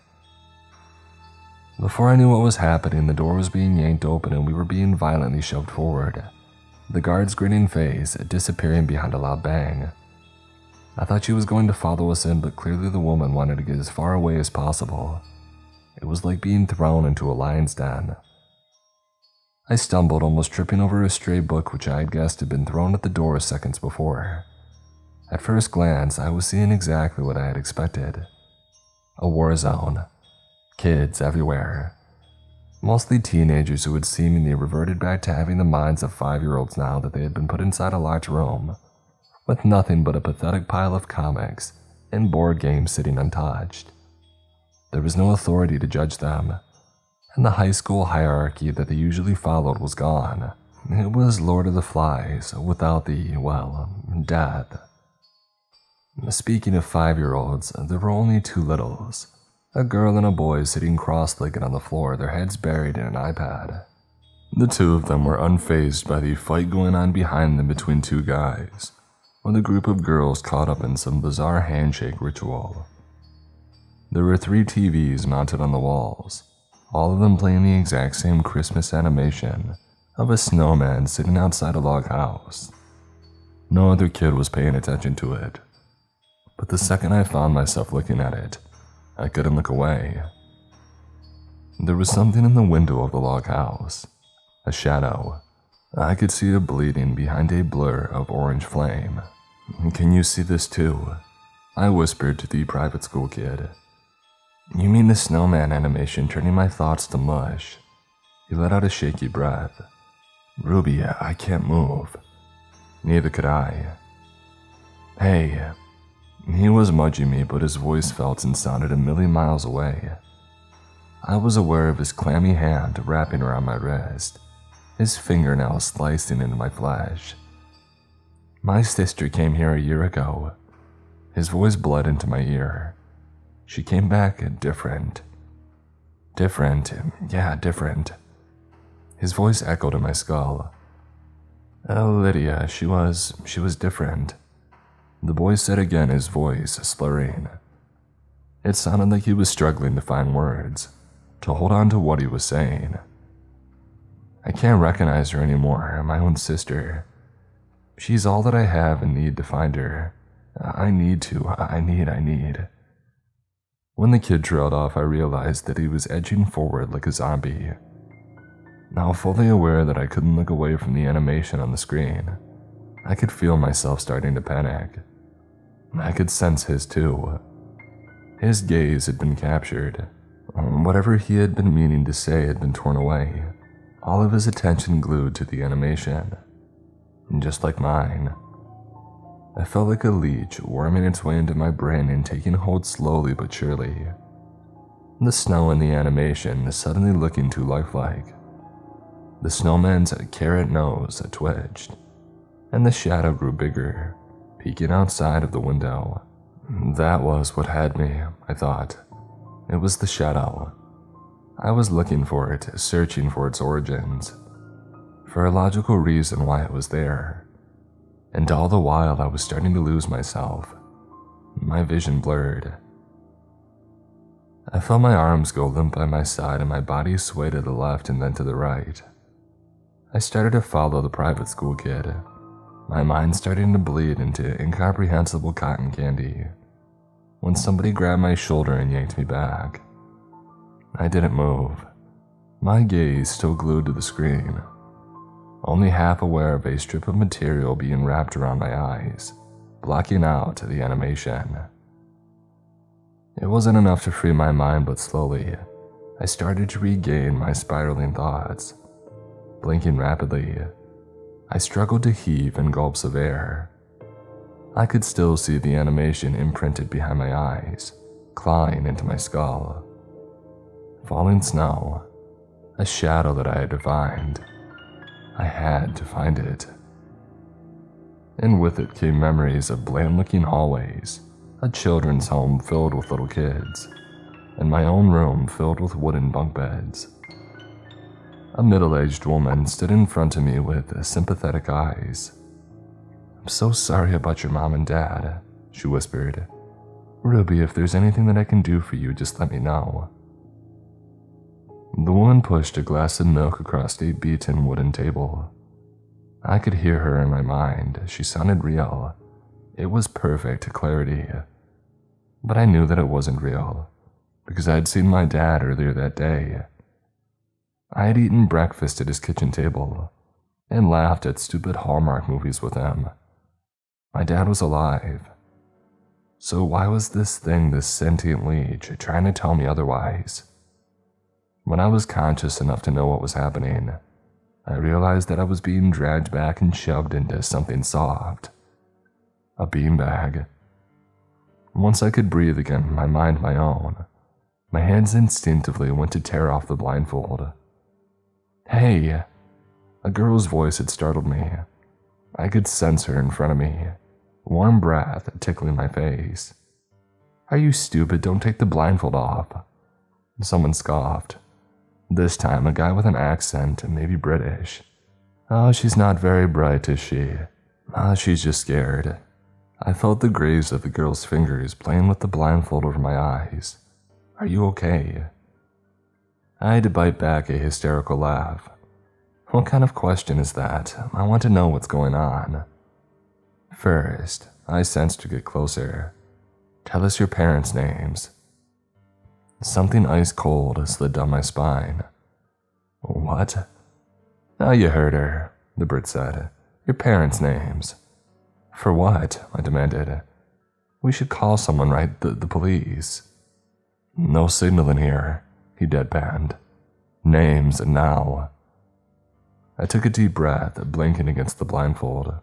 Speaker 1: Before I knew what was happening, the door was being yanked open and we were being violently shoved forward, the guard's grinning face disappearing behind a loud bang. I thought she was going to follow us in, but clearly the woman wanted to get as far away as possible. It was like being thrown into a lion's den. I stumbled, almost tripping over a stray book which I had guessed had been thrown at the door seconds before. At first glance, I was seeing exactly what I had expected. A war zone. Kids everywhere. Mostly teenagers who had seemingly reverted back to having the minds of 5-year-olds now that they had been put inside a locked room, with nothing but a pathetic pile of comics and board games sitting untouched. There was no authority to judge them, and the high school hierarchy that they usually followed was gone. It was Lord of the Flies without the, well, death. Speaking of 5-year-olds, there were only 2 littles, a girl and a boy sitting cross-legged on the floor, their heads buried in an iPad. The 2 of them were unfazed by the fight going on behind them between 2 guys, or the group of girls caught up in some bizarre handshake ritual. There were 3 TVs mounted on the walls, all of them playing the exact same Christmas animation of a snowman sitting outside a log house. No other kid was paying attention to it, but the second I found myself looking at it, I couldn't look away. There was something in the window of the log house, a shadow. I could see it bleeding behind a blur of orange flame. Can you see this too? I whispered to the private school kid. You mean the snowman animation turning my thoughts to mush? He let out a shaky breath. Ruby, I can't move. Neither could I. Hey. He was mudging me, but his voice felt and sounded a million miles away. I was aware of his clammy hand wrapping around my wrist, his fingernails slicing into my flesh. My sister came here a year ago. His voice bled into my ear. She came back different. Different, yeah, different. His voice echoed in my skull. Oh, Lydia, she was different. The boy said again, his voice slurring. It sounded like he was struggling to find words, to hold on to what he was saying. I can't recognize her anymore, my own sister. She's all that I have and need to find her. I need. When the kid trailed off, I realized that he was edging forward like a zombie. Now fully aware that I couldn't look away from the animation on the screen, I could feel myself starting to panic. I could sense his too. His gaze had been captured. Whatever he had been meaning to say had been torn away, all of his attention glued to the animation. Just like mine. I felt like a leech worming its way into my brain and taking hold slowly but surely. The snow in the animation suddenly looking too lifelike. The snowman's carrot nose twitched, and the shadow grew bigger, peeking outside of the window. That was what had me, I thought. It was the shadow. I was looking for it, searching for its origins, for a logical reason why it was there. And all the while I was starting to lose myself, my vision blurred. I felt my arms go limp by my side and my body sway to the left and then to the right. I started to follow the private school kid, my mind starting to bleed into incomprehensible cotton candy, when somebody grabbed my shoulder and yanked me back. I didn't move, my gaze still glued to the screen, only half aware of a strip of material being wrapped around my eyes, blocking out the animation. It wasn't enough to free my mind, but slowly, I started to regain my spiraling thoughts. Blinking rapidly, I struggled to heave in gulps of air. I could still see the animation imprinted behind my eyes, clawing into my skull. Falling snow, a shadow that I had defined. I had to find it. And with it came memories of bland-looking hallways, a children's home filled with little kids, and my own room filled with wooden bunk beds. A middle-aged woman stood in front of me with sympathetic eyes. "I'm so sorry about your mom and dad," she whispered. "Ruby, if there's anything that I can do for you, just let me know." The woman pushed a glass of milk across a beaten wooden table. I could hear her in my mind. She sounded real. It was perfect clarity. But I knew that it wasn't real, because I had seen my dad earlier that day. I had eaten breakfast at his kitchen table and laughed at stupid Hallmark movies with him. My dad was alive. So why was this thing, this sentient leech, trying to tell me otherwise? When I was conscious enough to know what was happening, I realized that I was being dragged back and shoved into something soft. A beanbag. Once I could breathe again, my mind my own, my hands instinctively went to tear off the blindfold. "Hey!" A girl's voice had startled me. I could sense her in front of me, warm breath tickling my face. "Are you stupid? Don't take the blindfold off." Someone scoffed. This time, a guy with an accent, maybe British. "Oh, she's not very bright, is she? She's just scared." I felt the graze of the girl's fingers playing with the blindfold over my eyes. "Are you okay?" I had to bite back a hysterical laugh. What kind of question is that? I want to know what's going on. First, I sensed to get closer. "Tell us your parents' names." Something ice cold slid down my spine. "What?" "Oh, you heard her," the Brit said. "Your parents' names." "For what?" I demanded. "We should call someone, right? The police." "No signal in here," he deadpanned. "Names now." I took a deep breath, blinking against the blindfold.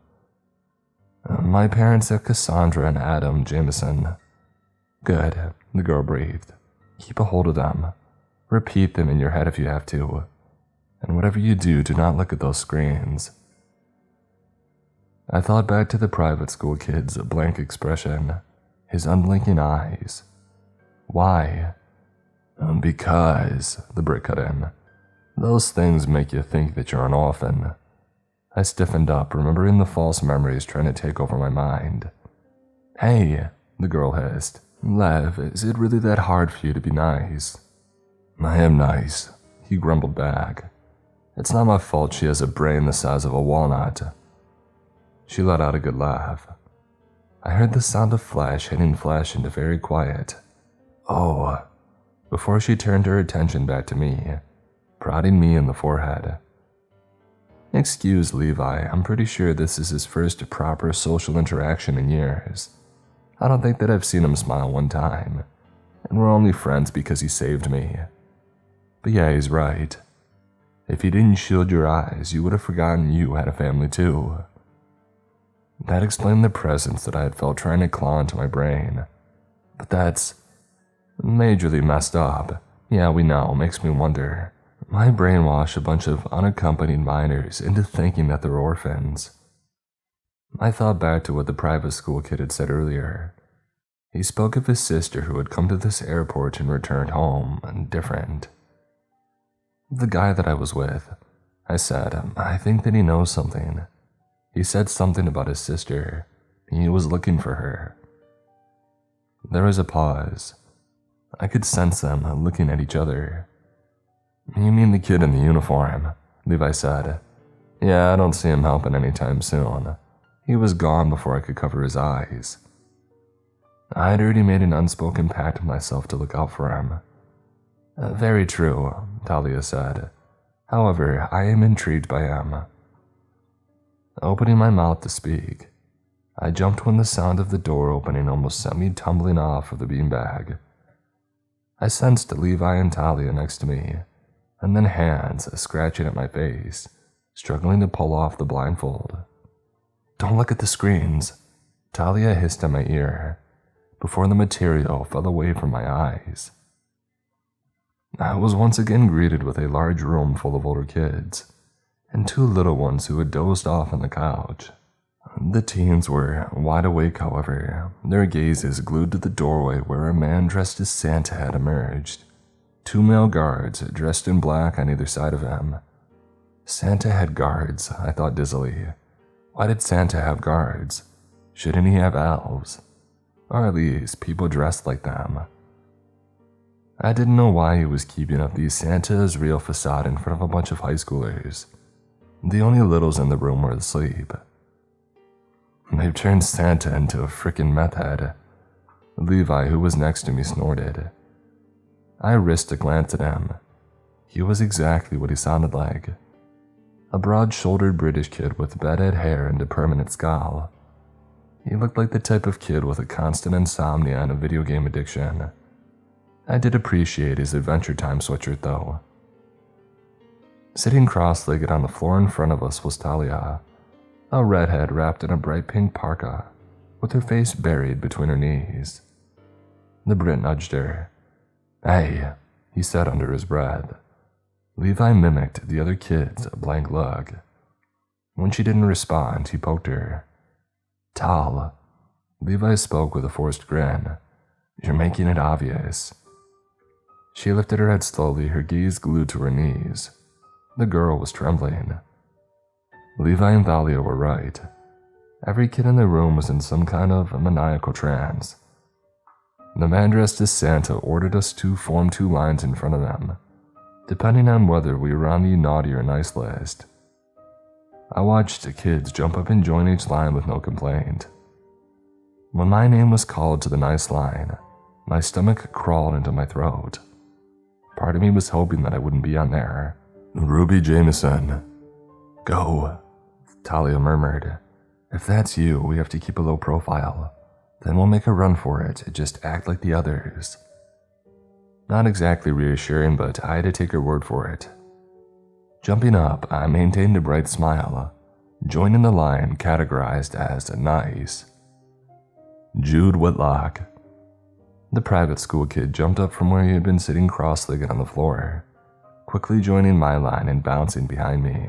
Speaker 1: "My parents are Cassandra and Adam Jameson." "Good," the girl breathed. "Keep a hold of them. Repeat them in your head if you have to. And whatever you do not look at those screens." I thought back to the private school kid's blank expression, his unblinking eyes. Why? Because, the Brit cut in. Those things make you think that you're an orphan. I stiffened up, remembering the false memories trying to take over my mind. "Hey," the girl hissed. "Lev, is it really that hard for you to be nice?" "I am nice," he grumbled back. "It's not my fault she has a brain the size of a walnut." She let out a good laugh. I heard the sound of flesh hitting flesh into very quiet. "Oh," before she turned her attention back to me, prodding me in the forehead. "Excuse Levi, I'm pretty sure this is his first proper social interaction in years. I don't think that I've seen him smile one time, and we're only friends because he saved me. But yeah, he's right. If he didn't shield your eyes, you would have forgotten you had a family too." That explained the presence that I had felt trying to claw into my brain. But that's majorly messed up. Yeah, we know, makes me wonder. My brainwashed a bunch of unaccompanied minors into thinking that they're orphans. I thought back to what the private school kid had said earlier. He spoke of his sister who had come to this airport and returned home, different. The guy that I was with, I said, I think that he knows something. He said something about his sister. He was looking for her. There was a pause. I could sense them looking at each other. You mean the kid in the uniform? Levi said. Yeah, I don't see him helping anytime soon. He was gone before I could cover his eyes. I had already made an unspoken pact with myself to look out for him. Very true, Talia said. However, I am intrigued by him. Opening my mouth to speak, I jumped when the sound of the door opening almost sent me tumbling off of the beanbag. I sensed Levi and Talia next to me, and then hands scratching at my face, struggling to pull off the blindfold. Don't look at the screens, Talia hissed at my ear, before the material fell away from my eyes. I was once again greeted with a large room full of older kids, and two little ones who had dozed off on the couch. The teens were wide awake, however, their gazes glued to the doorway where a man dressed as Santa had emerged. Two male guards dressed in black on either side of him. Santa had guards, I thought dizzily. Why did Santa have guards? Shouldn't he have elves? Or at least people dressed like them? I didn't know why he was keeping up the Santa's real facade in front of a bunch of high schoolers. The only littles in the room were asleep. They've turned Santa into a frickin' meth head. Levi, who was next to me, snorted. I risked a glance at him. He was exactly what he sounded like. A broad-shouldered British kid with bedhead hair and a permanent scowl. He looked like the type of kid with a constant insomnia and a video game addiction. I did appreciate his Adventure Time sweatshirt, though. Sitting cross-legged on the floor in front of us was Talia, a redhead wrapped in a bright pink parka, with her face buried between her knees. The Brit nudged her. Hey, he said under his breath. Levi mimicked the other kid's blank look. When she didn't respond, he poked her. Tal. Levi spoke with a forced grin. You're making it obvious. She lifted her head slowly, her gaze glued to her knees. The girl was trembling. Levi and Thalia were right. Every kid in the room was in some kind of maniacal trance. The man dressed as Santa ordered us to form two lines in front of them, depending on whether we were on the naughty or nice list. I watched the kids jump up and join each line with no complaint. When my name was called to the nice line, my stomach crawled into my throat. Part of me was hoping that I wouldn't be on there. Ruby Jameson. Go, Talia murmured. If that's you, we have to keep a low profile. Then we'll make a run for it, just act like the others. Not exactly reassuring, but I had to take her word for it. Jumping up, I maintained a bright smile, joining the line categorized as nice. Jude Whitlock. The private school kid jumped up from where he had been sitting cross-legged on the floor, quickly joining my line and bouncing behind me.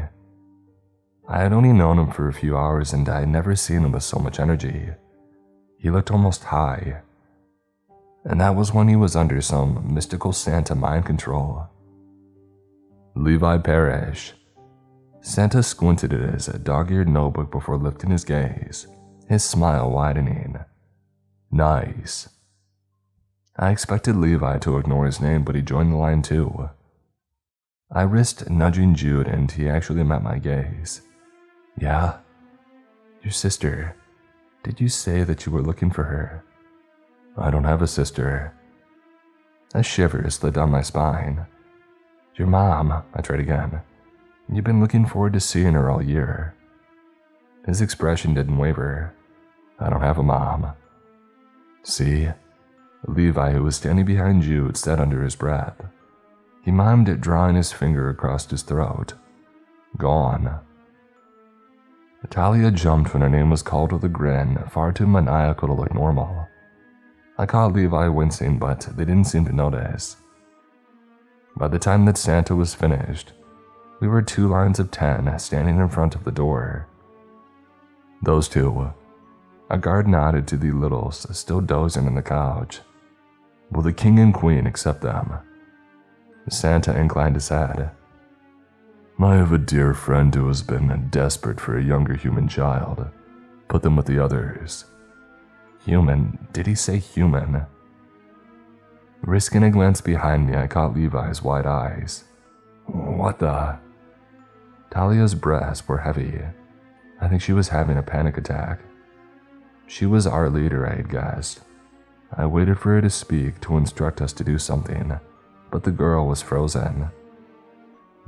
Speaker 1: I had only known him for a few hours and I had never seen him with so much energy. He looked almost high. And that was when he was under some mystical Santa mind control. Levi Parrish. Santa squinted at his dog-eared notebook before lifting his gaze, his smile widening. Nice. I expected Levi to ignore his name, but he joined the line too. I risked nudging Jude and he actually met my gaze. Yeah? Your sister. Did you say that you were looking for her? I don't have a sister. A shiver slid down my spine. Your mom, I tried again. You've been looking forward to seeing her all year. His expression didn't waver. I don't have a mom. See? Levi, who was standing behind Jude, said under his breath. He mimed it, drawing his finger across his throat. Gone. Talia jumped when her name was called with a grin, far too maniacal to look normal. I caught Levi wincing, but they didn't seem to notice. By the time that Santa was finished, we were 2 lines of 10 standing in front of the door. Those two. A guard nodded to the littles still dozing on the couch. Will the king and queen accept them? Santa inclined his head. I have a dear friend who has been desperate for a younger human child. Put them with the others. Human? Did he say human? Risking a glance behind me, I caught Levi's wide eyes. What the? Talia's breaths were heavy. I think she was having a panic attack. She was our leader, I had guessed. I waited for her to speak to instruct us to do something, but the girl was frozen.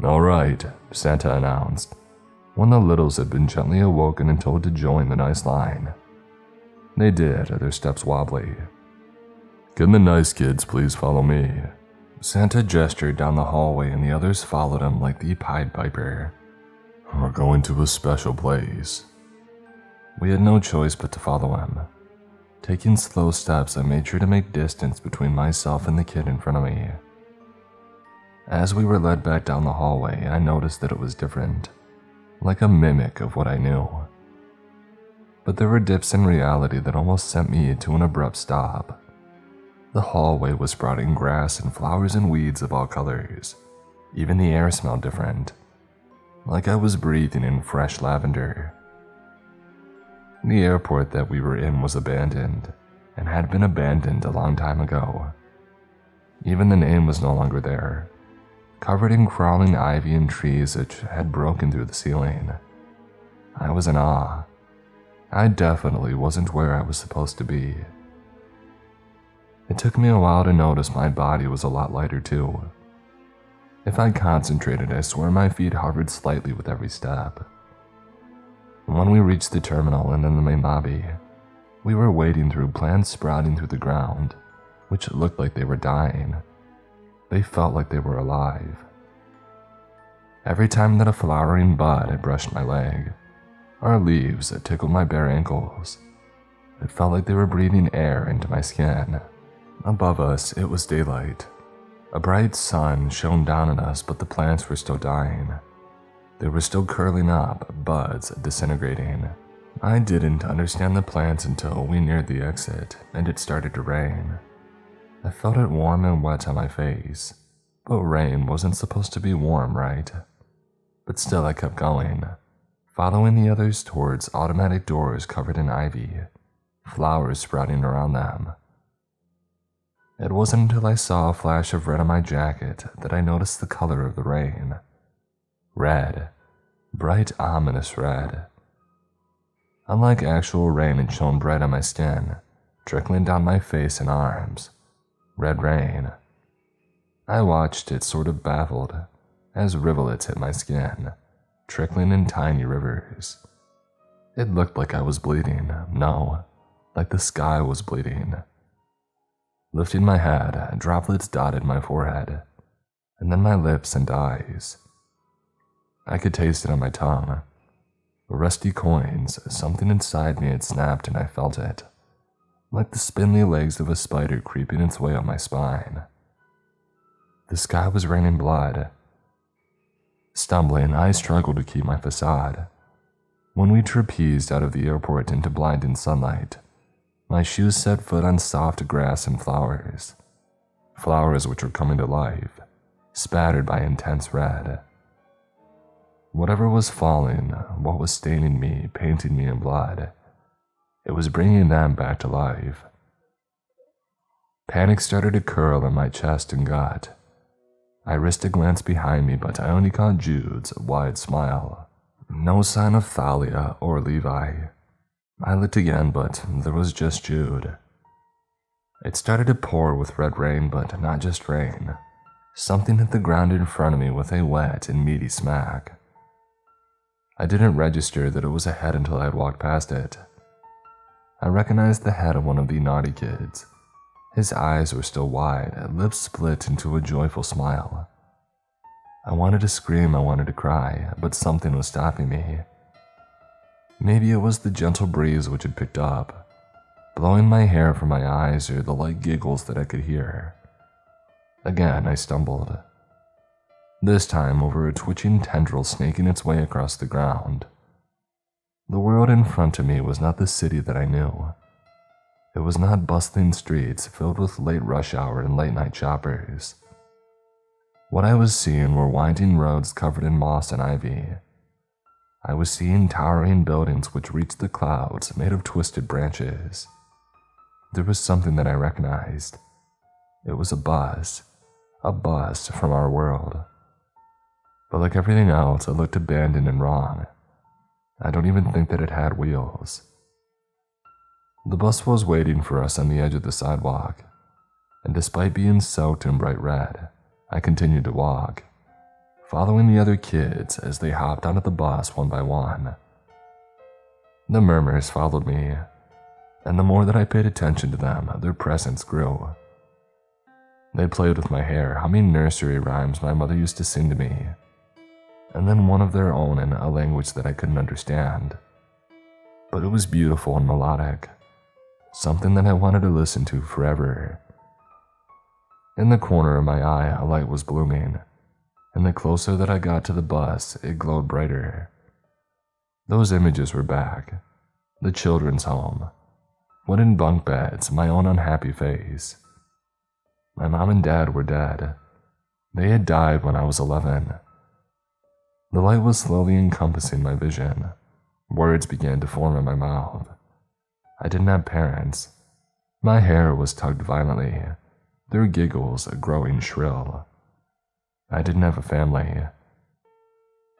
Speaker 1: All right, Santa announced, when the littles had been gently awoken and told to join the nice line. They did, their steps wobbly. Can the nice kids please follow me? Santa gestured down the hallway and the others followed him like the Pied Piper. We're going to a special place. We had no choice but to follow him. Taking slow steps, I made sure to make distance between myself and the kid in front of me. As we were led back down the hallway, I noticed that it was different, like a mimic of what I knew. But there were dips in reality that almost sent me to an abrupt stop. The hallway was sprouting grass and flowers and weeds of all colors. Even the air smelled different, like I was breathing in fresh lavender. The airport that we were in was abandoned, and had been abandoned a long time ago. Even the name was no longer there, covered in crawling ivy and trees which had broken through the ceiling. I was in awe. I definitely wasn't where I was supposed to be. It took me a while to notice my body was a lot lighter too. If I concentrated, I swear my feet hovered slightly with every step. When we reached the terminal and in the main lobby, we were wading through plants sprouting through the ground, which looked like they were dying. They felt like they were alive. Every time that a flowering bud had brushed my leg, or leaves that tickled my bare ankles, it felt like they were breathing air into my skin. Above us, it was daylight. A bright sun shone down on us, but the plants were still dying. They were still curling up, buds disintegrating. I didn't understand the plants until we neared the exit and it started to rain. I felt it warm and wet on my face, but rain wasn't supposed to be warm, right? But still I kept going, following the others towards automatic doors covered in ivy, flowers sprouting around them. It wasn't until I saw a flash of red on my jacket that I noticed the color of the rain. Red. Bright, ominous red. Unlike actual rain, it shone bright on my skin, trickling down my face and arms. Red rain. I watched it, sort of baffled, as rivulets hit my skin, trickling in tiny rivers. It looked like I was bleeding. No, like the sky was bleeding. Lifting my head, droplets dotted my forehead, and then my lips and eyes. I could taste it on my tongue. Rusty coins, something inside me had snapped and I felt it, like the spindly legs of a spider creeping its way up my spine. The sky was raining blood. Stumbling, I struggled to keep my facade. When we trapezed out of the airport into blinding sunlight, my shoes set foot on soft grass and flowers. Flowers which were coming to life, spattered by intense red. Whatever was falling, what was staining me, painting me in blood, it was bringing them back to life. Panic started to curl in my chest and gut. I risked a glance behind me, but I only caught Jude's wide smile. No sign of Thalia or Levi. I looked again, but there was just Jude. It started to pour with red rain, but not just rain. Something hit the ground in front of me with a wet and meaty smack. I didn't register that it was a head until I had walked past it. I recognized the head of one of the naughty kids. His eyes were still wide, lips split into a joyful smile. I wanted to scream, I wanted to cry, but something was stopping me. Maybe it was the gentle breeze which had picked up, blowing my hair from my eyes, or the light giggles that I could hear. Again, I stumbled. this time over a twitching tendril snaking its way across the ground. The world in front of me was not the city that I knew. It was not bustling streets filled with late rush hour and late night shoppers. What I was seeing were winding roads covered in moss and ivy. I was seeing towering buildings which reached the clouds made of twisted branches. There was something that I recognized. It was a bus from our world. But like everything else, it looked abandoned and wrong. I don't even think that it had wheels. The bus was waiting for us on the edge of the sidewalk, and despite being soaked in bright red, I continued to walk, following the other kids as they hopped onto the bus one by one. The murmurs followed me, and the more that I paid attention to them, their presence grew. They played with my hair, humming nursery rhymes my mother used to sing to me, and then one of their own in a language that I couldn't understand. But it was beautiful and melodic, something that I wanted to listen to forever. In the corner of my eye, a light was blooming, and the closer that I got to the bus, it glowed brighter. Those images were back. The children's home, wooden bunk beds, my own unhappy face. My mom and dad were dead. They had died when I was 11. The light was slowly encompassing my vision. Words began to form in my mouth. I didn't have parents. My hair was tugged violently, their giggles growing shrill. I didn't have a family.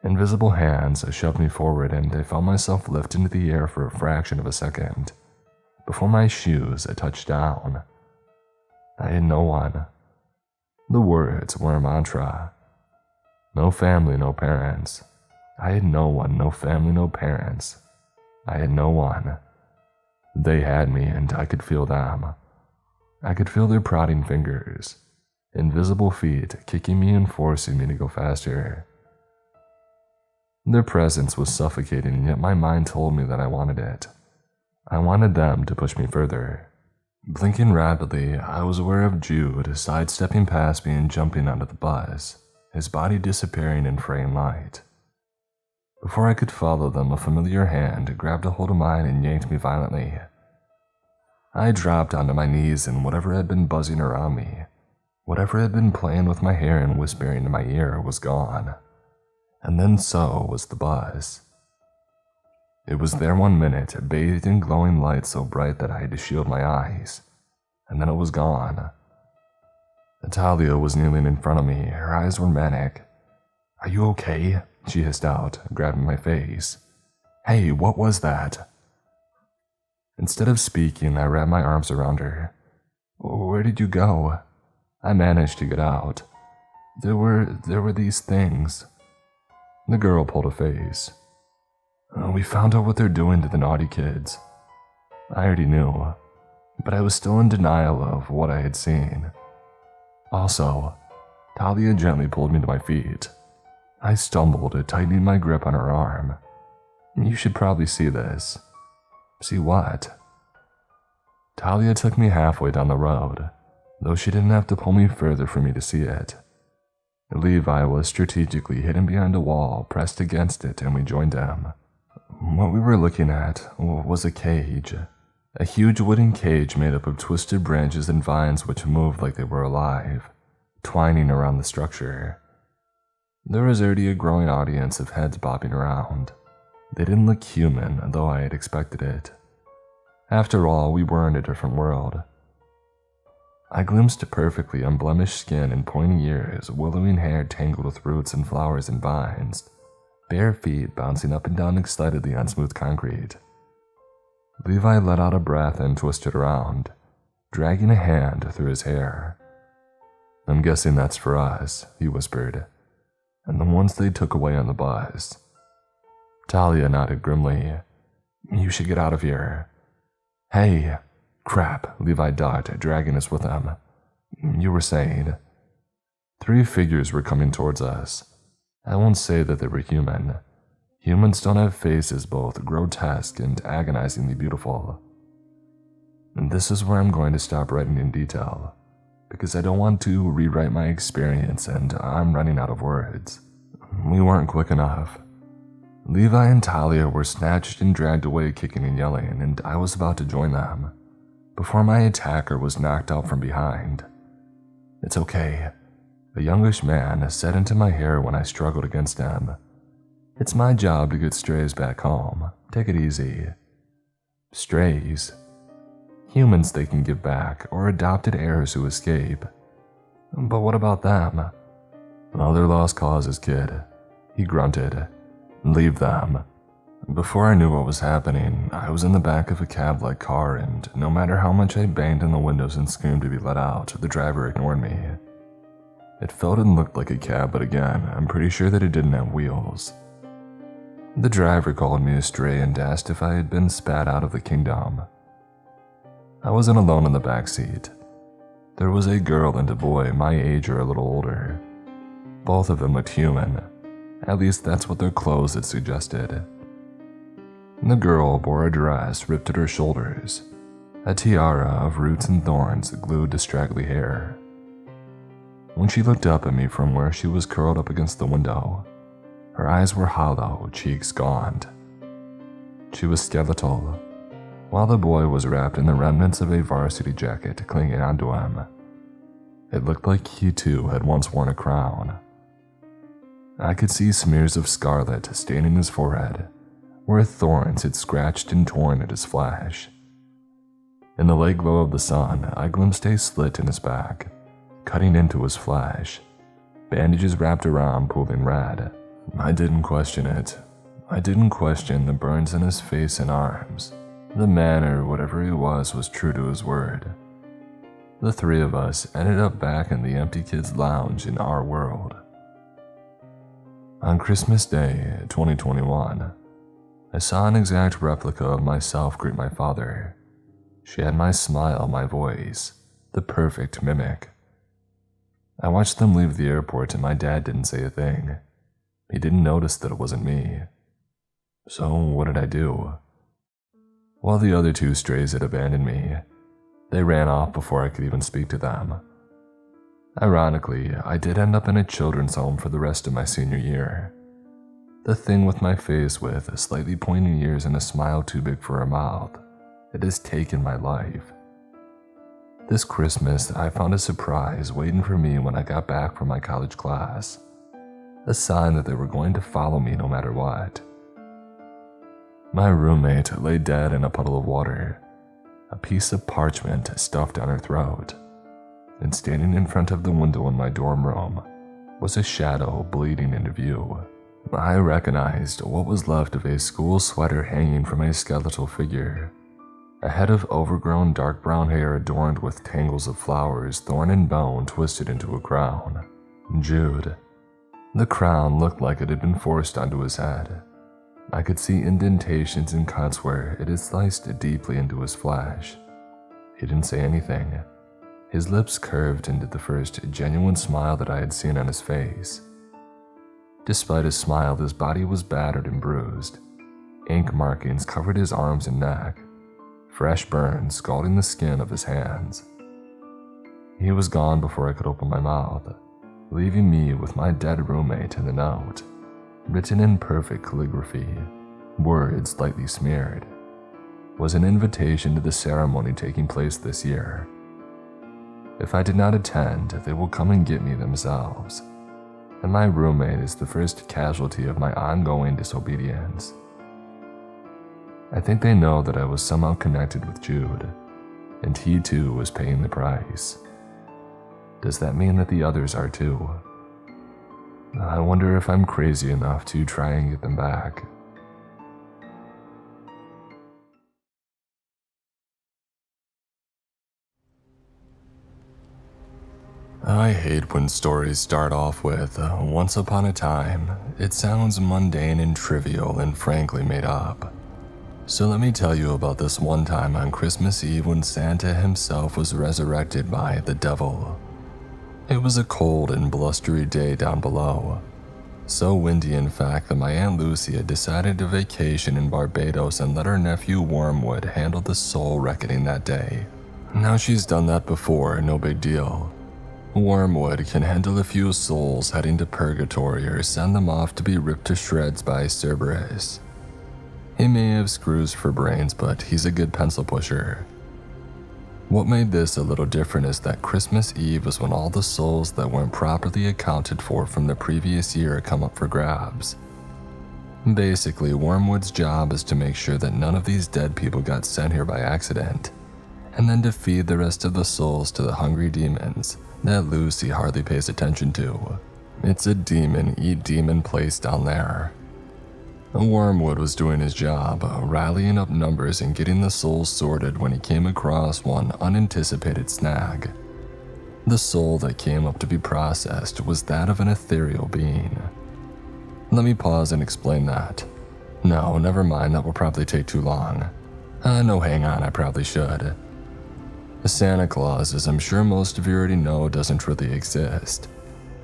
Speaker 1: Invisible hands shoved me forward, and I felt myself lift into the air for a fraction of a second, before my shoes touched down. I had no one. The words were a mantra. No family, no parents. I had no one, no family, no parents. I had no one. They had me, and I could feel them. I could feel their prodding fingers, invisible feet kicking me and forcing me to go faster. Their presence was suffocating, yet my mind told me that I wanted it. I wanted them to push me further. Blinking rapidly, I was aware of Jude sidestepping past me and jumping onto the bus, his body disappearing in fraying light. Before I could follow them, a familiar hand grabbed a hold of mine and yanked me violently. I dropped onto my knees, and whatever had been buzzing around me, whatever had been playing with my hair and whispering in my ear, was gone. And then so was the bus. It was there 1 minute, bathed in glowing light so bright that I had to shield my eyes, and then it was gone. Natalia was kneeling in front of me, her eyes were manic. "Are you okay?" she hissed out, grabbing my face. "Hey, what was that?" Instead of speaking, I wrapped my arms around her. "Where did you go?" I managed to get out. There were these things." The girl pulled a face. "We found out what they're doing to the naughty kids." I already knew, but I was still in denial of what I had seen. Also, Talia gently pulled me to my feet. I stumbled, tightening my grip on her arm. "You should probably see this." "See what?" Talia took me halfway down the road, though she didn't have to pull me further for me to see it. Levi was strategically hidden behind a wall, pressed against it, and we joined him. What we were looking at was a cage. A huge wooden cage made up of twisted branches and vines which moved like they were alive, twining around the structure. There was already a growing audience of heads bobbing around. They didn't look human, though I had expected it. After all, we were in a different world. I glimpsed perfectly unblemished skin and pointy ears, willowing hair tangled with roots and flowers and vines, bare feet bouncing up and down excitedly on smooth concrete. Levi let out a breath and twisted around, dragging a hand through his hair. "I'm guessing that's for us," he whispered, "and the ones they took away on the bus." Talia nodded grimly. "You should get out of here." "Hey!" "Crap," Levi ducked, dragging us with him. "You were saying." 3 figures were coming towards us. I won't say that they were human. Humans don't have faces both grotesque and agonizingly beautiful. And this is where I'm going to stop writing in detail. because I don't want to rewrite my experience and I'm running out of words. We weren't quick enough. Levi and Talia were snatched and dragged away kicking and yelling, and I was about to join them before my attacker was knocked out from behind. "It's okay," a youngish man said into my hair when I struggled against him. "It's my job to get strays back home. Take it easy." Strays? Humans they can give back, or adopted heirs who escape. But what about them? "Well, they're lost causes, kid," he grunted. "Leave them." Before I knew what was happening, I was in the back of a cab-like car, and no matter how much I banged on the windows and screamed to be let out, the driver ignored me. It felt and looked like a cab, but again, I'm pretty sure that it didn't have wheels. The driver called me a stray and asked if I had been spat out of the kingdom. I wasn't alone in the back seat. There was a girl and a boy my age or a little older. Both of them looked human. At least that's what their clothes had suggested. The girl bore a dress ripped at her shoulders, a tiara of roots and thorns glued to straggly hair. When she looked up at me from where she was curled up against the window, her eyes were hollow, cheeks gaunt. She was skeletal, while the boy was wrapped in the remnants of a varsity jacket clinging onto him. It looked like he too had once worn a crown. I could see smears of scarlet staining his forehead, where thorns had scratched and torn at his flesh. In the late glow of the sun, I glimpsed a slit in his back, cutting into his flesh, bandages wrapped around pooling red. I didn't question it. I didn't question the burns in his face and arms. The man, or whatever he was true to his word. The three of us ended up back in the empty kids' lounge in our world. On Christmas Day, 2021, I saw an exact replica of myself greet my father. She had my smile, my voice, the perfect mimic. I watched them leave the airport and my dad didn't say a thing. He didn't notice that it wasn't me. So what did I do? While the other two strays had abandoned me, they ran off before I could even speak to them. Ironically, I did end up in a children's home for the rest of my senior year. The thing with my face with slightly pointing ears and a smile too big for a mouth, it has taken my life. This Christmas, I found a surprise waiting for me when I got back from my college class, a sign that they were going to follow me no matter what. My roommate lay dead in a puddle of water, a piece of parchment stuffed down her throat, and standing in front of the window in my dorm room was a shadow bleeding into view. I recognized what was left of a school sweater hanging from a skeletal figure, a head of overgrown dark brown hair adorned with tangles of flowers, thorn and bone twisted into a crown. Jude. The crown looked like it had been forced onto his head. I could see indentations and cuts where it had sliced deeply into his flesh. He didn't say anything. His lips curved into the first genuine smile that I had seen on his face. Despite his smile, his body was battered and bruised. Ink markings covered his arms and neck, fresh burns scalding the skin of his hands. He was gone before I could open my mouth, leaving me with my dead roommate and the note, written in perfect calligraphy, words lightly smeared, was an invitation to the ceremony taking place this year. If I did not attend, they will come and get me themselves, and my roommate is the first casualty of my ongoing disobedience. I think they know that I was somehow connected with Jude, and he too was paying the price. Does that mean that the others are too? I wonder if I'm crazy enough to try and get them back. I hate when stories start off with, once upon a time. It sounds mundane and trivial and frankly made up. So let me tell you about this one time on Christmas Eve when Santa himself was resurrected by the devil. It was a cold and blustery day down below. So windy in fact that my Aunt Lucy had decided to vacation in Barbados and let her nephew Wormwood handle the soul reckoning that day. Now she's done that before, no big deal. Wormwood can handle a few souls heading to purgatory or send them off to be ripped to shreds by Cerberus. He may have screws for brains, but he's a good pencil pusher. What made this a little different is that Christmas Eve was when all the souls that weren't properly accounted for from the previous year come up for grabs. Basically, Wormwood's job is to make sure that none of these dead people got sent here by accident, and then to feed the rest of the souls to the hungry demons that Lucy hardly pays attention to. It's a demon eat demon place down there. Wormwood was doing his job, rallying up numbers and getting the souls sorted when he came across one unanticipated snag. The soul that came up to be processed was that of an ethereal being. Let me pause and explain that. No, never mind, that will probably take too long. No, hang on, I probably should. Santa Claus, as I'm sure most of you already know, doesn't really exist,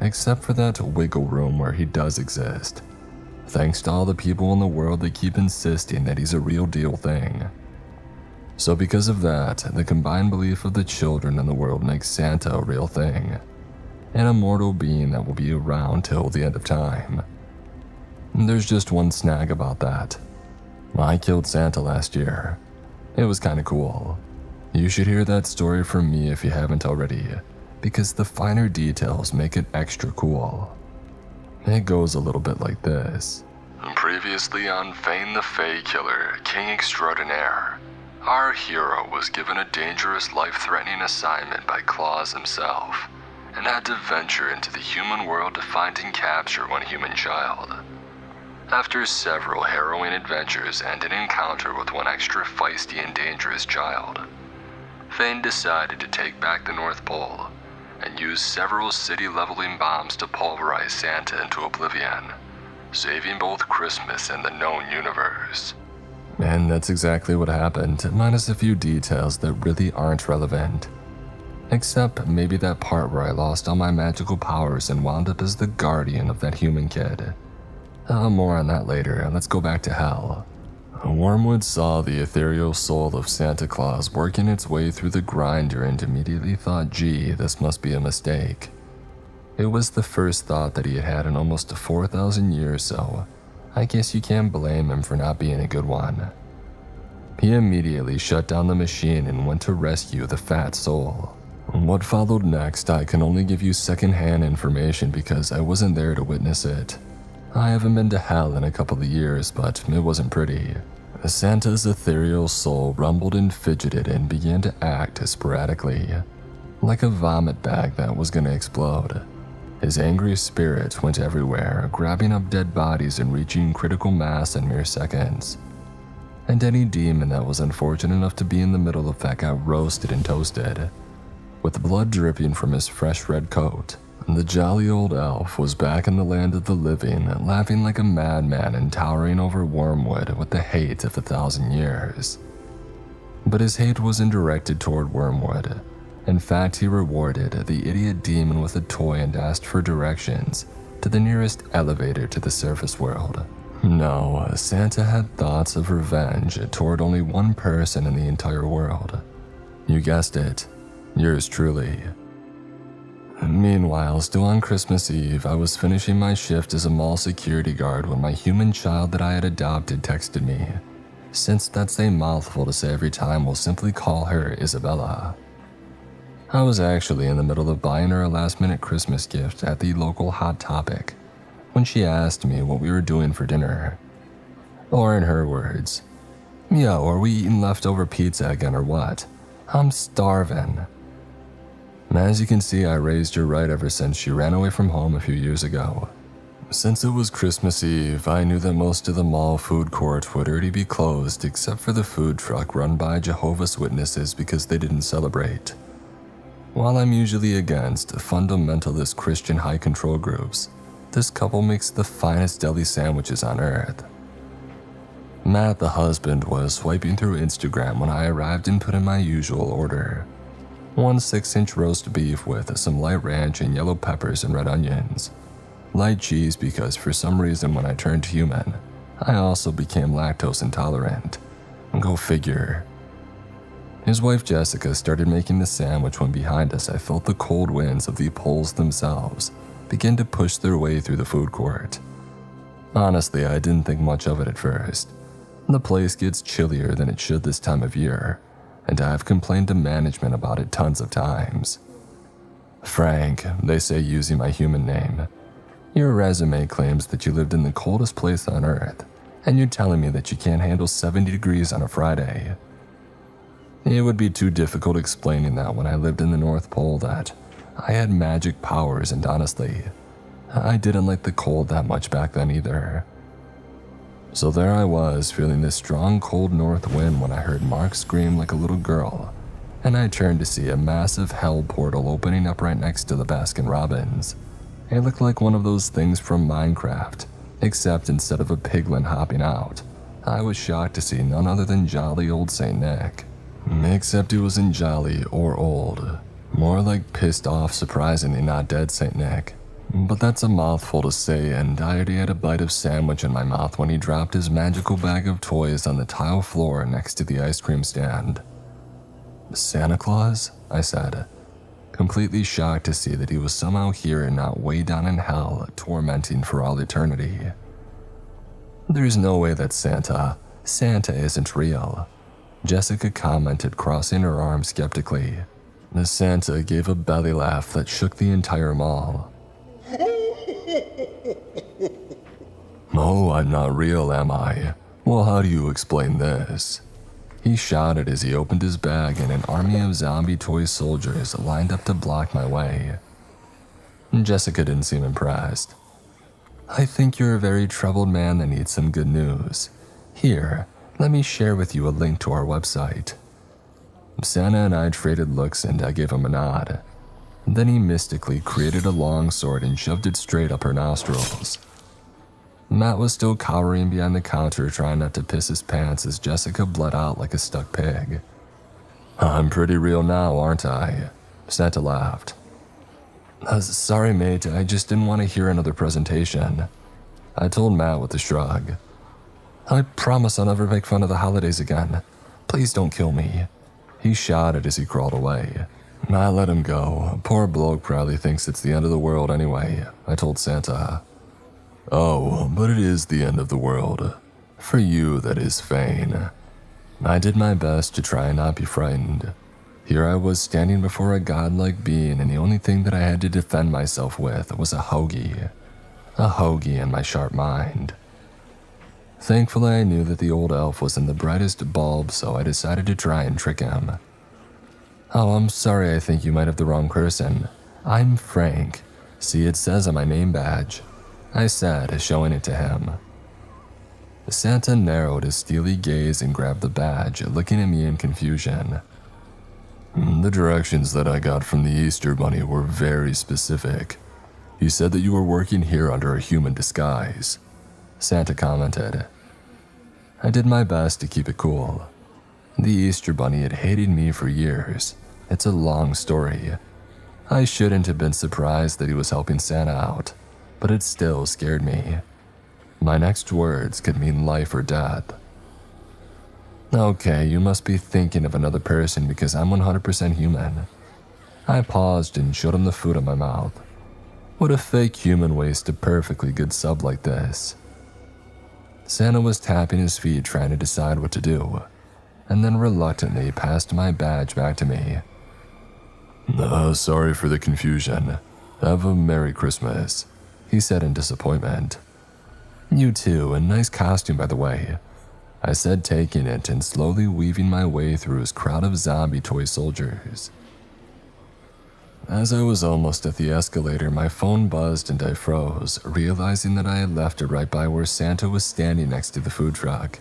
Speaker 1: except for that wiggle room where he does exist. Thanks to all the people in the world that keep insisting that he's a real deal thing. So because of that, the combined belief of the children in the world makes Santa a real thing, an immortal being that will be around till the end of time. There's just one snag about that. I killed Santa last year. It was kinda cool. You should hear that story from me if you haven't already, because the finer details make it extra cool. It goes a little bit like this. Previously on Fane the Fae Killer, King Extraordinaire, our hero was given a dangerous, life-threatening assignment by Claus himself, and had to venture into the human world to find and capture one human child. After several harrowing adventures and an encounter with one extra feisty and dangerous child, Fane decided to take back the North Pole and use several city-leveling bombs to pulverize Santa into oblivion, saving both Christmas and the known universe. And that's exactly what happened, minus a few details that really aren't relevant. Except maybe that part where I lost all my magical powers and wound up as the guardian of that human kid. More on that later, let's go back to hell. Wormwood saw the ethereal soul of Santa Claus working its way through the grinder and immediately thought, gee, this must be a mistake. It was the first thought that he had had in almost 4,000 years, so I guess you can't blame him for not being a good one. He immediately shut down the machine and went to rescue the fat soul. What followed next, I can only give you secondhand information because I wasn't there to witness it. I haven't been to hell in a couple of years, but it wasn't pretty. Santa's ethereal soul rumbled and fidgeted and began to act sporadically, like a vomit bag that was gonna explode. His angry spirit went everywhere, grabbing up dead bodies and reaching critical mass in mere seconds. And any demon that was unfortunate enough to be in the middle of that got roasted and toasted, with blood dripping from his fresh red coat. The jolly old elf was back in the land of the living, laughing like a madman and towering over Wormwood with the hate of 1,000 years. But his hate wasn't directed toward Wormwood. In fact, he rewarded the idiot demon with a toy and asked for directions to the nearest elevator to the surface world. No, Santa had thoughts of revenge toward only one person in the entire world. You guessed it, yours truly. Meanwhile, still on Christmas Eve, I was finishing my shift as a mall security guard when my human child that I had adopted texted me. Since that's a mouthful to say every time, we'll simply call her Isabella. I was actually in the middle of buying her a last-minute Christmas gift at the local Hot Topic when she asked me what we were doing for dinner. Or in her words, "Yo, are we eating leftover pizza again or what? I'm starving." As you can see, I raised her right ever since she ran away from home a few years ago. Since it was Christmas Eve, I knew that most of the mall food court would already be closed except for the food truck run by Jehovah's Witnesses because they didn't celebrate. While I'm usually against fundamentalist Christian high control groups, this couple makes the finest deli sandwiches on earth. Matt, the husband, was swiping through Instagram when I arrived and put in my usual order. 1 6-inch roast beef with some light ranch and yellow peppers and red onions. Light cheese because for some reason when I turned human, I also became lactose intolerant. Go figure. His wife Jessica started making the sandwich when behind us I felt the cold winds of the poles themselves begin to push their way through the food court. Honestly, I didn't think much of it at first. The place gets chillier than it should this time of year, and I've complained to management about it tons of times. Frank, they say using my human name, your resume claims that you lived in the coldest place on Earth, and you're telling me that you can't handle 70 degrees on a Friday. It would be too difficult explaining that when I lived in the North Pole that I had magic powers, and honestly, I didn't like the cold that much back then either. So there I was, feeling this strong cold north wind when I heard Mark scream like a little girl, and I turned to see a massive hell portal opening up right next to the Baskin-Robbins. It looked like one of those things from Minecraft, except instead of a piglin hopping out, I was shocked to see none other than jolly old St. Nick. Except he wasn't jolly or old, more like pissed off, surprisingly not dead St. Nick. But that's a mouthful to say, and I already had a bite of sandwich in my mouth when he dropped his magical bag of toys on the tile floor next to the ice cream stand. Santa Claus? I said, completely shocked to see that he was somehow here and not way down in hell, tormenting for all eternity. There's no way that Santa isn't real, Jessica commented, crossing her arms skeptically. The Santa gave a belly laugh that shook the entire mall. Oh, I'm not real, am I? Well, how do you explain this? He shouted as he opened his bag and an army of zombie toy soldiers lined up to block my way. Jessica didn't seem impressed. I think you're a very troubled man that needs some good news. Here, let me share with you a link to our website. Santa and I traded looks and I gave him a nod. Then he mystically created a long sword and shoved it straight up her nostrils. Matt was still cowering behind the counter trying not to piss his pants as Jessica bled out like a stuck pig. I'm pretty real now, aren't I? Santa laughed. Sorry, mate, I just didn't want to hear another presentation. I told Matt with a shrug. I promise I'll never make fun of the holidays again. Please don't kill me. He shouted as he crawled away. I let him go. Poor bloke probably thinks it's the end of the world anyway, I told Santa. Oh, but it is the end of the world. For you, that is, Fane. I did my best to try and not be frightened. Here I was standing before a godlike being, and the only thing that I had to defend myself with was a hoagie. A hoagie in my sharp mind. Thankfully, I knew that the old elf was in the brightest bulb, so I decided to try and trick him. Oh, I'm sorry, I think you might have the wrong person. I'm Frank. See, it says on my name badge, I said, showing it to him. Santa narrowed his steely gaze and grabbed the badge, looking at me in confusion. The directions that I got from the Easter Bunny were very specific. He said that you were working here under a human disguise, Santa commented. I did my best to keep it cool. The Easter Bunny had hated me for years. It's a long story. I shouldn't have been surprised that he was helping Santa out, but it still scared me. My next words could mean life or death. Okay, you must be thinking of another person because I'm 100% human. I paused and showed him the food in my mouth. Would a fake human waste a perfectly good sub like this? Santa was tapping his feet trying to decide what to do, and then reluctantly passed my badge back to me. Sorry for the confusion. Have a Merry Christmas, he said in disappointment. You too, a nice costume by the way, I said, taking it and slowly weaving my way through his crowd of zombie toy soldiers. As I was almost at the escalator, my phone buzzed and I froze, realizing that I had left it right by where Santa was standing next to the food truck.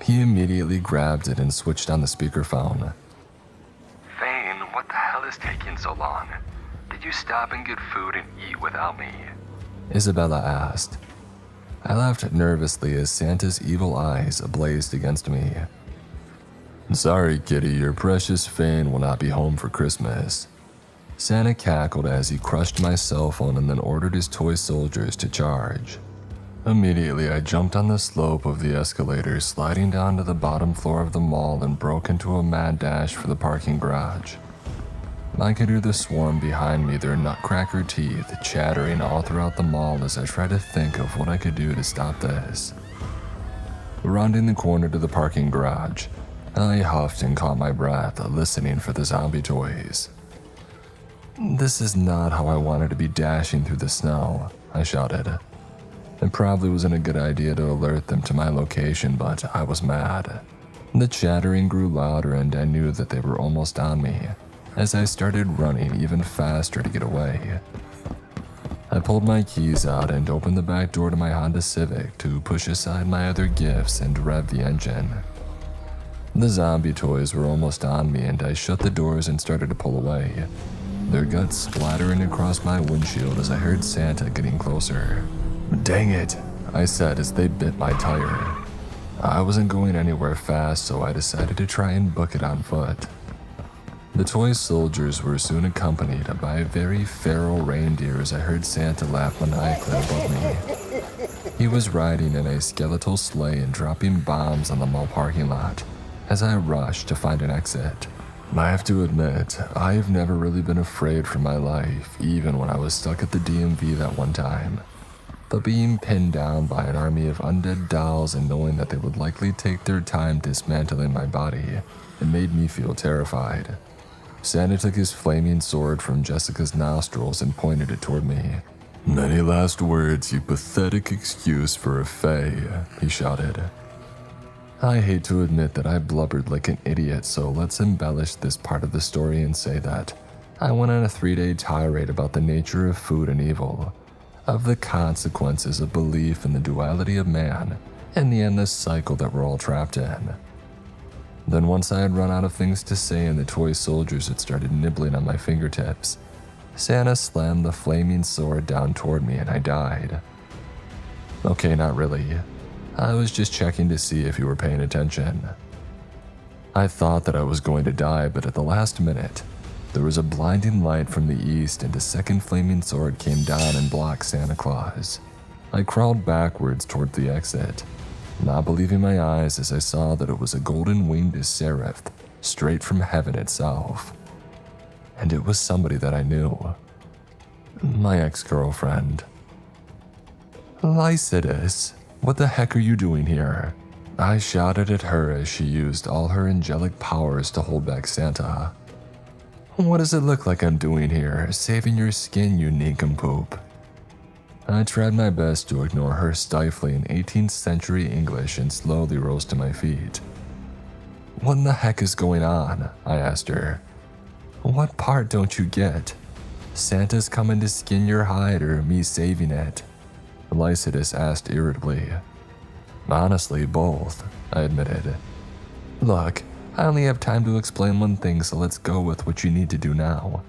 Speaker 1: He immediately grabbed it and switched on the speakerphone. Fane, what the hell is taking so long? Did you stop and get food and eat without me? Isabella asked. I laughed nervously as Santa's evil eyes blazed against me. Sorry, kitty, your precious Fane will not be home for Christmas. Santa cackled as he crushed my cell phone and then ordered his toy soldiers to charge. Immediately, I jumped on the slope of the escalator, sliding down to the bottom floor of the mall and broke into a mad dash for the parking garage. I could hear the swarm behind me, their nutcracker teeth chattering all throughout the mall as I tried to think of what I could do to stop this. Rounding the corner to the parking garage, I huffed and caught my breath, listening for the zombie toys. "This is not how I wanted to be dashing through the snow," I shouted. It probably wasn't a good idea to alert them to my location, but I was mad. The chattering grew louder and I knew that they were almost on me, as I started running even faster to get away. I pulled my keys out and opened the back door to my Honda Civic to push aside my other gifts and rev the engine. The zombie toys were almost on me and I shut the doors and started to pull away, their guts splattering across my windshield as I heard Santa getting closer. "Dang it," I said as they bit my tire. I wasn't going anywhere fast, so I decided to try and book it on foot. The toy soldiers were soon accompanied by a very feral reindeer as I heard Santa laugh maniacally above me. He was riding in a skeletal sleigh and dropping bombs on the mall parking lot as I rushed to find an exit. I have to admit, I've never really been afraid for my life, even when I was stuck at the DMV that one time. But being pinned down by an army of undead dolls and knowing that they would likely take their time dismantling my body, it made me feel terrified. Santa took his flaming sword from Jessica's nostrils and pointed it toward me. "Many last words, you pathetic excuse for a fae," he shouted. I hate to admit that I blubbered like an idiot, so let's embellish this part of the story and say that I went on a 3-day tirade about the nature of food and evil, of the consequences of belief in the duality of man, and the endless cycle that we're all trapped in. Then once I had run out of things to say and the toy soldiers had started nibbling on my fingertips, Santa slammed the flaming sword down toward me and I died. Okay, not really. I was just checking to see if you were paying attention. I thought that I was going to die, but at the last minute, there was a blinding light from the east and a second flaming sword came down and blocked Santa Claus. I crawled backwards toward the exit, not believing my eyes as I saw that it was a golden-winged seraph straight from heaven itself. And it was somebody that I knew. My ex-girlfriend. "Lycidas, what the heck are you doing here?" I shouted at her as she used all her angelic powers to hold back Santa. "What does it look like I'm doing here, saving your skin, you nincompoop?" I tried my best to ignore her stifling 18th century English and slowly rose to my feet. "What in the heck is going on?" I asked her. "What part don't you get? Santa's coming to skin your hide or me saving it?" Lycidas asked irritably. "Honestly, both," I admitted. "Look, I only have time to explain one thing, so let's go with what you need to do now.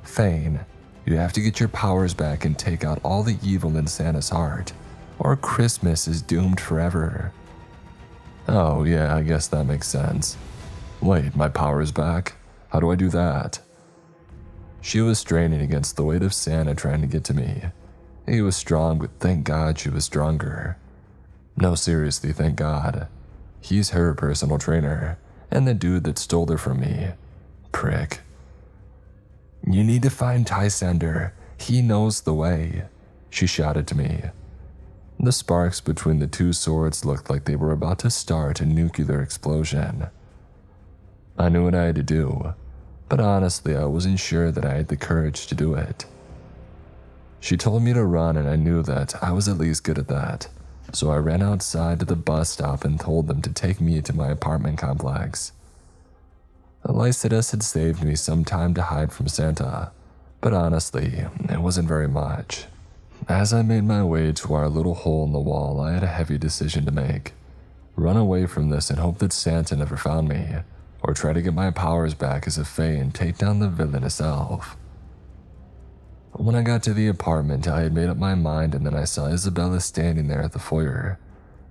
Speaker 1: Thane, you have to get your powers back and take out all the evil in Santa's heart, or Christmas is doomed forever." "Oh yeah, I guess that makes sense. Wait, my powers back? How do I do that?" She was straining against the weight of Santa trying to get to me. He was strong, but thank God she was stronger. No, seriously, thank God. He's her personal trainer, and the dude that stole her from me. Prick. "You need to find Tysander. He knows the way," she shouted to me. The sparks between the two swords looked like they were about to start a nuclear explosion. I knew what I had to do, but honestly, I wasn't sure that I had the courage to do it. She told me to run, and I knew that I was at least good at that, so I ran outside to the bus stop and told them to take me to my apartment complex. Lycidas had saved me some time to hide from Santa, but honestly, it wasn't very much. As I made my way to our little hole in the wall, I had a heavy decision to make. Run away from this and hope that Santa never found me, or try to get my powers back as a fae and take down the villainous elf. When I got to the apartment, I had made up my mind, and then I saw Isabella standing there at the foyer,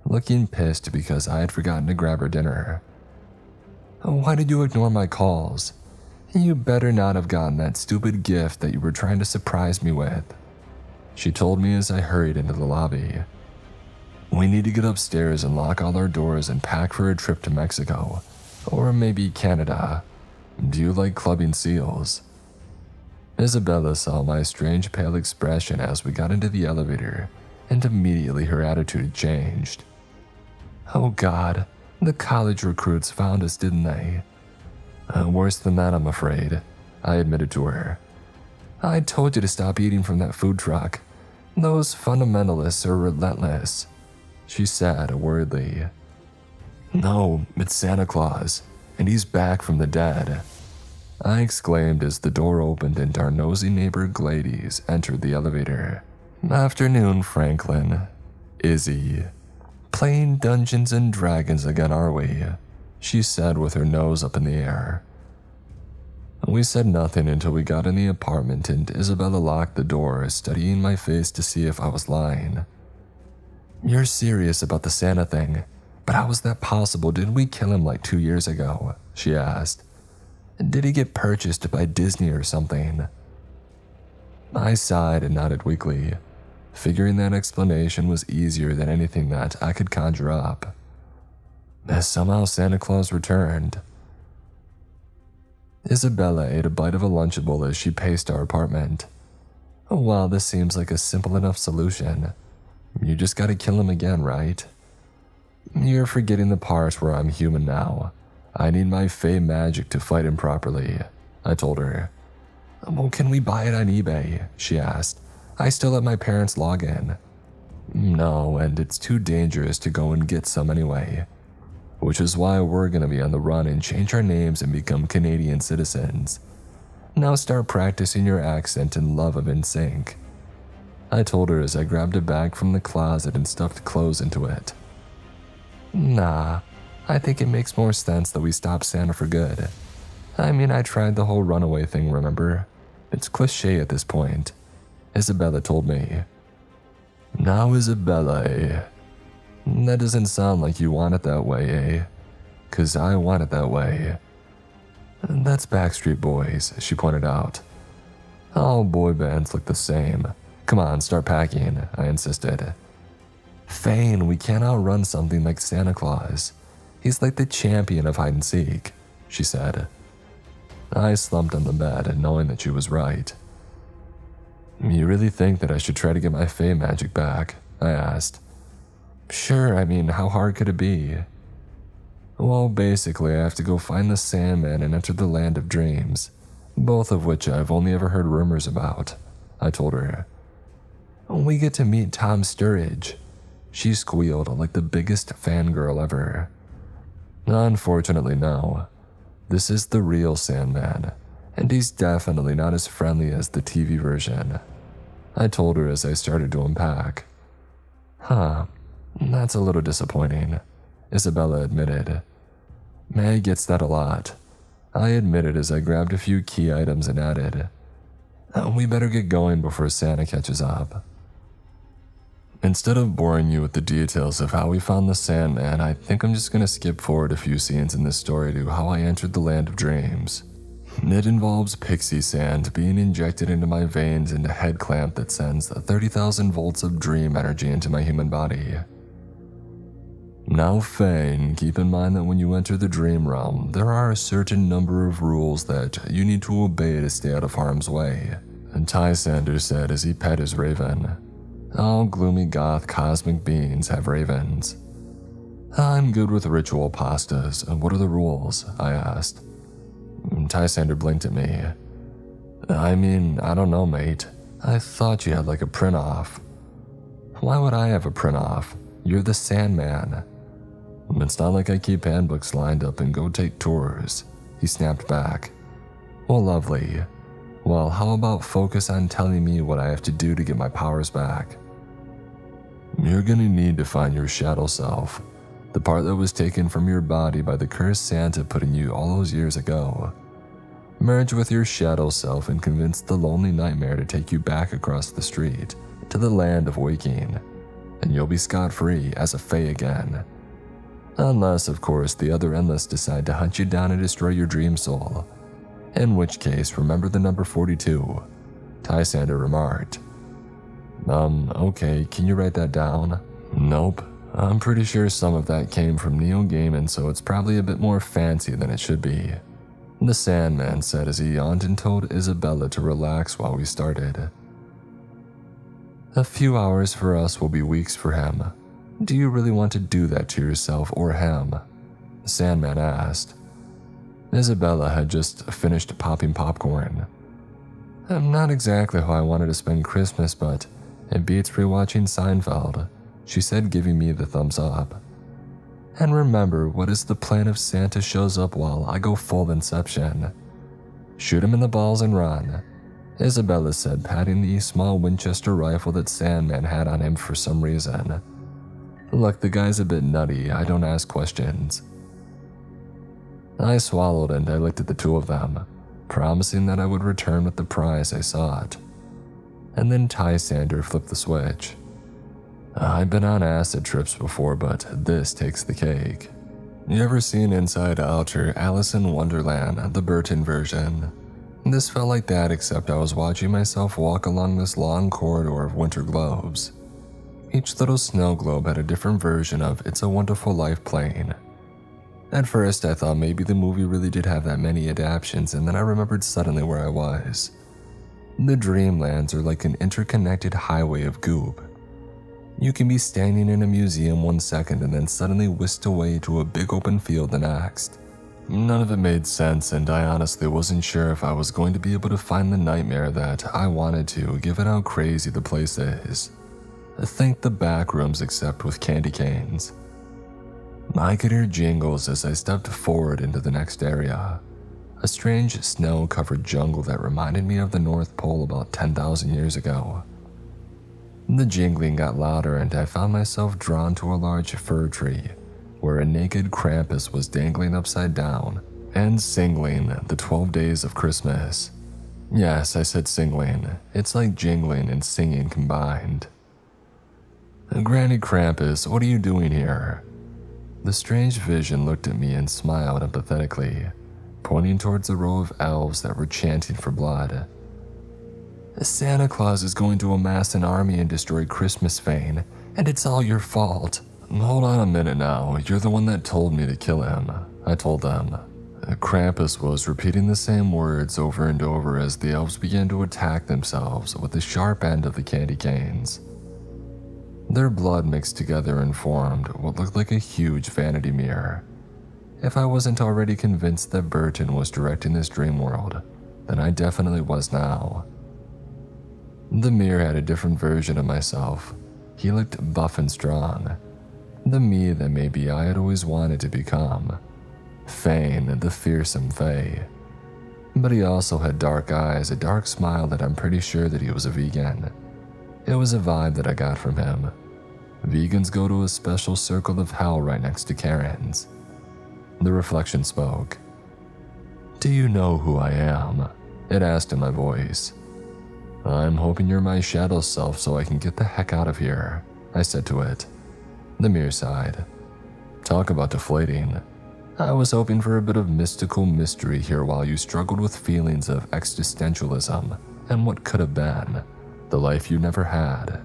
Speaker 1: looking pissed because I had forgotten to grab her dinner. "Why did you ignore my calls? You better not have gotten that stupid gift that you were trying to surprise me with," she told me as I hurried into the lobby. We need to get upstairs and lock all our doors and pack for a trip to Mexico. Or maybe Canada. Do you like clubbing seals? Isabella saw my strange pale expression as we got into the elevator, and immediately her attitude changed. Oh God, the college recruits found us, didn't they? Worse than that, I'm afraid, I admitted to her. I told you to stop eating from that food truck. Those fundamentalists are relentless, she said worriedly. No, it's Santa Claus, and he's back from the dead, I exclaimed as the door opened and our nosy neighbor Gladys entered the elevator. Afternoon, Franklin. Izzy. Playing Dungeons and Dragons again, are we? She said with her nose up in the air. We said nothing until we got in the apartment and Isabella locked the door, studying my face to see if I was lying. You're serious about the Santa thing, but how was that possible? Didn't we kill him like 2 years ago? She asked. Did he get purchased by Disney or something? I sighed and nodded weakly, figuring that explanation was easier than anything that I could conjure up. As somehow Santa Claus returned. Isabella ate a bite of a Lunchable as she paced our apartment. Well, this seems like a simple enough solution. You just gotta kill him again, right? You're forgetting the part where I'm human now. I need my fey magic to fight him properly, I told her. Well, can we buy it on eBay? She asked. I still have my parents' login. No, and it's too dangerous to go and get some anyway. Which is why we're gonna be on the run and change our names and become Canadian citizens. Now start practicing your accent and love of NSYNC, I told her as I grabbed a bag from the closet and stuffed clothes into it. Nah, I think it makes more sense that we stop Santa for good. I mean, I tried the whole runaway thing, remember? It's cliche at this point, Isabella told me. Now, Isabella, eh? That doesn't sound like you want it that way, eh? 'Cause I want it that way. That's Backstreet Boys, she pointed out. All boy bands look the same. Come on, start packing, I insisted. Fane, we can't outrun something like Santa Claus. He's like the champion of hide and seek, she said. I slumped on the bed, knowing that she was right. You really think that I should try to get my fey magic back? I asked. Sure, I mean, how hard could it be? Well, basically, I have to go find the Sandman and enter the Land of Dreams, both of which I've only ever heard rumors about, I told her. We get to meet Tom Sturridge, she squealed like the biggest fangirl ever. Unfortunately, no. This is the real Sandman, and he's definitely not as friendly as the TV version, I told her as I started to unpack. Huh, that's a little disappointing, Isabella admitted. May gets that a lot, I admitted as I grabbed a few key items and added, we better get going before Santa catches up. Instead of boring you with the details of how we found the Sandman, I think I'm just going to skip forward a few scenes in this story to how I entered the Land of Dreams. It involves pixie sand being injected into my veins and a head clamp that sends 30,000 volts of dream energy into my human body. Now, Fane, keep in mind that when you enter the dream realm, there are a certain number of rules that you need to obey to stay out of harm's way, and Tysander said as he pet his raven. All gloomy goth cosmic beings have ravens. I'm good with ritual pastas. What are the rules? I asked. Tysander blinked at me. I mean, I don't know, mate. I thought you had like a print-off. Why would I have a print-off? You're the Sandman. It's not like I keep handbooks lined up and go take tours, he snapped back. Well, lovely. Well, how about focus on telling me what I have to do to get my powers back? You're gonna need to find your shadow self, the part that was taken from your body by the cursed Santa put in you all those years ago. Merge with your shadow self and convince the lonely nightmare to take you back across the street to the land of waking, and you'll be scot-free as a fae again. Unless, of course, the other Endless decide to hunt you down and destroy your dream soul. In which case, remember the number 42, Tysander remarked. Okay, can you write that down? Nope, I'm pretty sure some of that came from Neo Gaiman, so it's probably a bit more fancy than it should be. The Sandman said as he yawned and told Isabella to relax while we started. A few hours for us will be weeks for him. Do you really want to do that to yourself or him? The Sandman asked. Isabella had just finished popping popcorn. Not exactly how I wanted to spend Christmas, but it beats rewatching Seinfeld, she said, giving me the thumbs up. And remember, what is the plan if Santa shows up while I go full Inception? Shoot him in the balls and run, Isabella said, patting the small Winchester rifle that Sandman had on him for some reason. Look, the guy's a bit nutty, I don't ask questions. I swallowed and I looked at the two of them, promising that I would return with the prize I sought. And then Tysander flipped the switch. I've been on acid trips before, but this takes the cake. You ever seen Inside Out or Alice in Wonderland, the Burton version? This felt like that, except I was watching myself walk along this long corridor of winter globes. Each little snow globe had a different version of It's a Wonderful Life playing. At first, I thought maybe the movie really did have that many adaptations, and then I remembered suddenly where I was. The Dreamlands are like an interconnected highway of goop. You can be standing in a museum 1 second and then suddenly whisked away to a big open field the next. None of it made sense, and I honestly wasn't sure if I was going to be able to find the nightmare that I wanted to, given how crazy the place is. Think the back rooms except with candy canes. I could hear jingles as I stepped forward into the next area. A strange snow-covered jungle that reminded me of the North Pole about 10,000 years ago. The jingling got louder and I found myself drawn to a large fir tree, where a naked Krampus was dangling upside down and singling the 12 days of Christmas. Yes, I said singling. It's like jingling and singing combined. Granny Krampus, what are you doing here? The strange vision looked at me and smiled empathetically, pointing towards a row of elves that were chanting for blood. Santa Claus is going to amass an army and destroy Christmas Fane, and it's all your fault. Hold on a minute now, you're the one that told me to kill him, I told them. Krampus was repeating the same words over and over as the elves began to attack themselves with the sharp end of the candy canes. Their blood mixed together and formed what looked like a huge vanity mirror. If I wasn't already convinced that Burton was directing this dream world, then I definitely was now. The mirror had a different version of myself. He looked buff and strong. The me that maybe I had always wanted to become. Fane, the fearsome Fae. But he also had dark eyes, a dark smile that I'm pretty sure that he was a vegan. It was a vibe that I got from him. Vegans go to a special circle of hell right next to Karen's. The reflection spoke. Do you know who I am? It asked in my voice. I'm hoping you're my shadow self so I can get the heck out of here, I said to it. The mirror sighed. Talk about deflating. I was hoping for a bit of mystical mystery here while you struggled with feelings of existentialism and what could have been, the life you never had.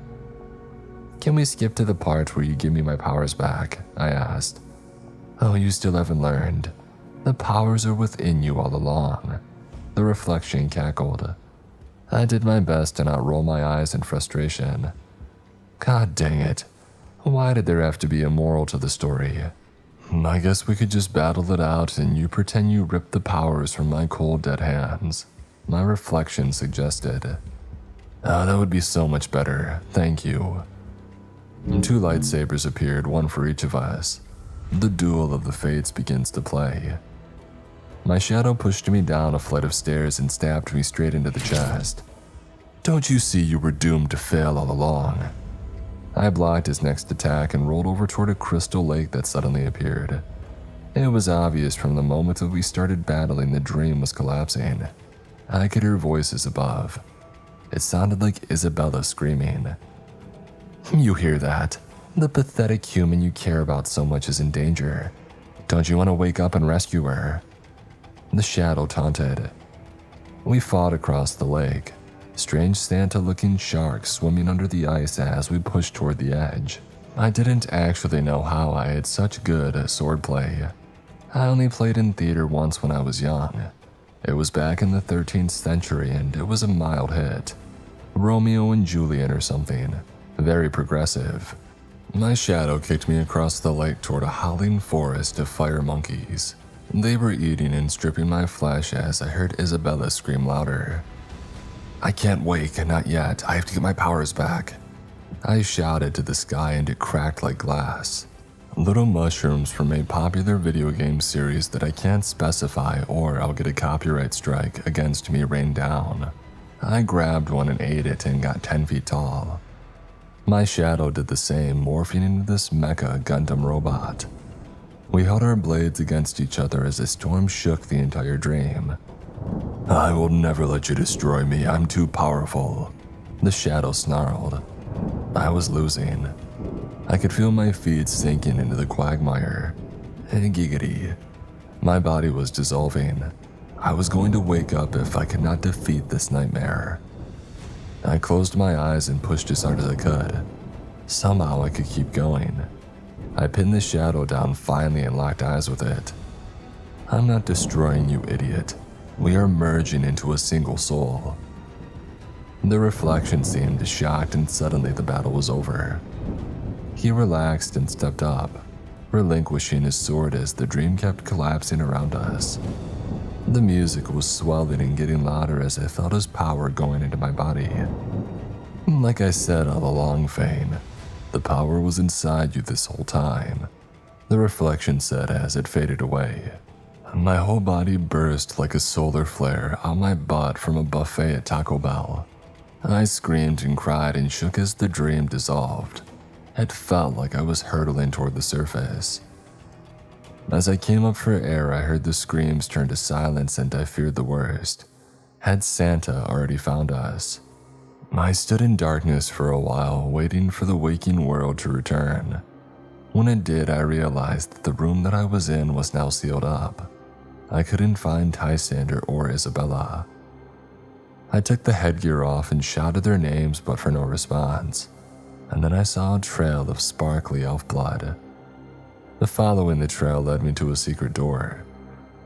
Speaker 1: Can we skip to the part where you give me my powers back? I asked. Oh, you still haven't learned. The powers are within you all along. The reflection cackled. I did my best to not roll my eyes in frustration. God dang it. Why did there have to be a moral to the story? I guess we could just battle it out and you pretend you ripped the powers from my cold dead hands. My reflection suggested. That would be so much better, thank you. 2 lightsabers appeared, one for each of us. The duel of the fates begins to play. My shadow pushed me down a flight of stairs and stabbed me straight into the chest. Don't you see you were doomed to fail all along? I blocked his next attack and rolled over toward a crystal lake that suddenly appeared. It was obvious from the moment that we started battling the dream was collapsing. I could hear voices above. It sounded like Isabella screaming. You hear that? The pathetic human you care about so much is in danger. Don't you want to wake up and rescue her? The shadow taunted. We fought across the lake. Strange Santa-looking sharks swimming under the ice as we pushed toward the edge. I didn't actually know how I had such good swordplay. I only played in theater once when I was young. It was back in the 13th century and it was a mild hit. Romeo and Juliet or something. Very progressive. My shadow kicked me across the lake toward a howling forest of fire monkeys. They were eating and stripping my flesh as I heard Isabella scream louder. "I can't wake, not yet. I have to get my powers back." I shouted to the sky and it cracked like glass. Little mushrooms from a popular video game series that I can't specify or I'll get a copyright strike against me rained down. I grabbed one and ate it and got 10 feet tall. My shadow did the same, morphing into this mecha Gundam robot. We held our blades against each other as a storm shook the entire dream. "I will never let you destroy me, I'm too powerful," the shadow snarled. I was losing. I could feel my feet sinking into the quagmire. Giggity. My body was dissolving. I was going to wake up if I could not defeat this nightmare. I closed my eyes and pushed as hard as I could. Somehow I could keep going. I pinned the shadow down finally and locked eyes with it. "I'm not destroying you, idiot. We are merging into a single soul." The reflection seemed shocked and suddenly the battle was over. He relaxed and stepped up, relinquishing his sword as the dream kept collapsing around us. The music was swelling and getting louder as I felt his power going into my body. Like I said all along, Fane, the power was inside you this whole time, the reflection said as it faded away. My whole body burst like a solar flare out my butt from a buffet at Taco Bell. I screamed and cried and shook as the dream dissolved. It felt like I was hurtling toward the surface. As I came up for air, I heard the screams turn to silence and I feared the worst. Had Santa already found us? I stood in darkness for a while, waiting for the waking world to return. When it did, I realized that the room that I was in was now sealed up. I couldn't find Tysander or Isabella. I took the headgear off and shouted their names, but for no response. And then I saw a trail of sparkly elf blood. Following the trail led me to a secret door.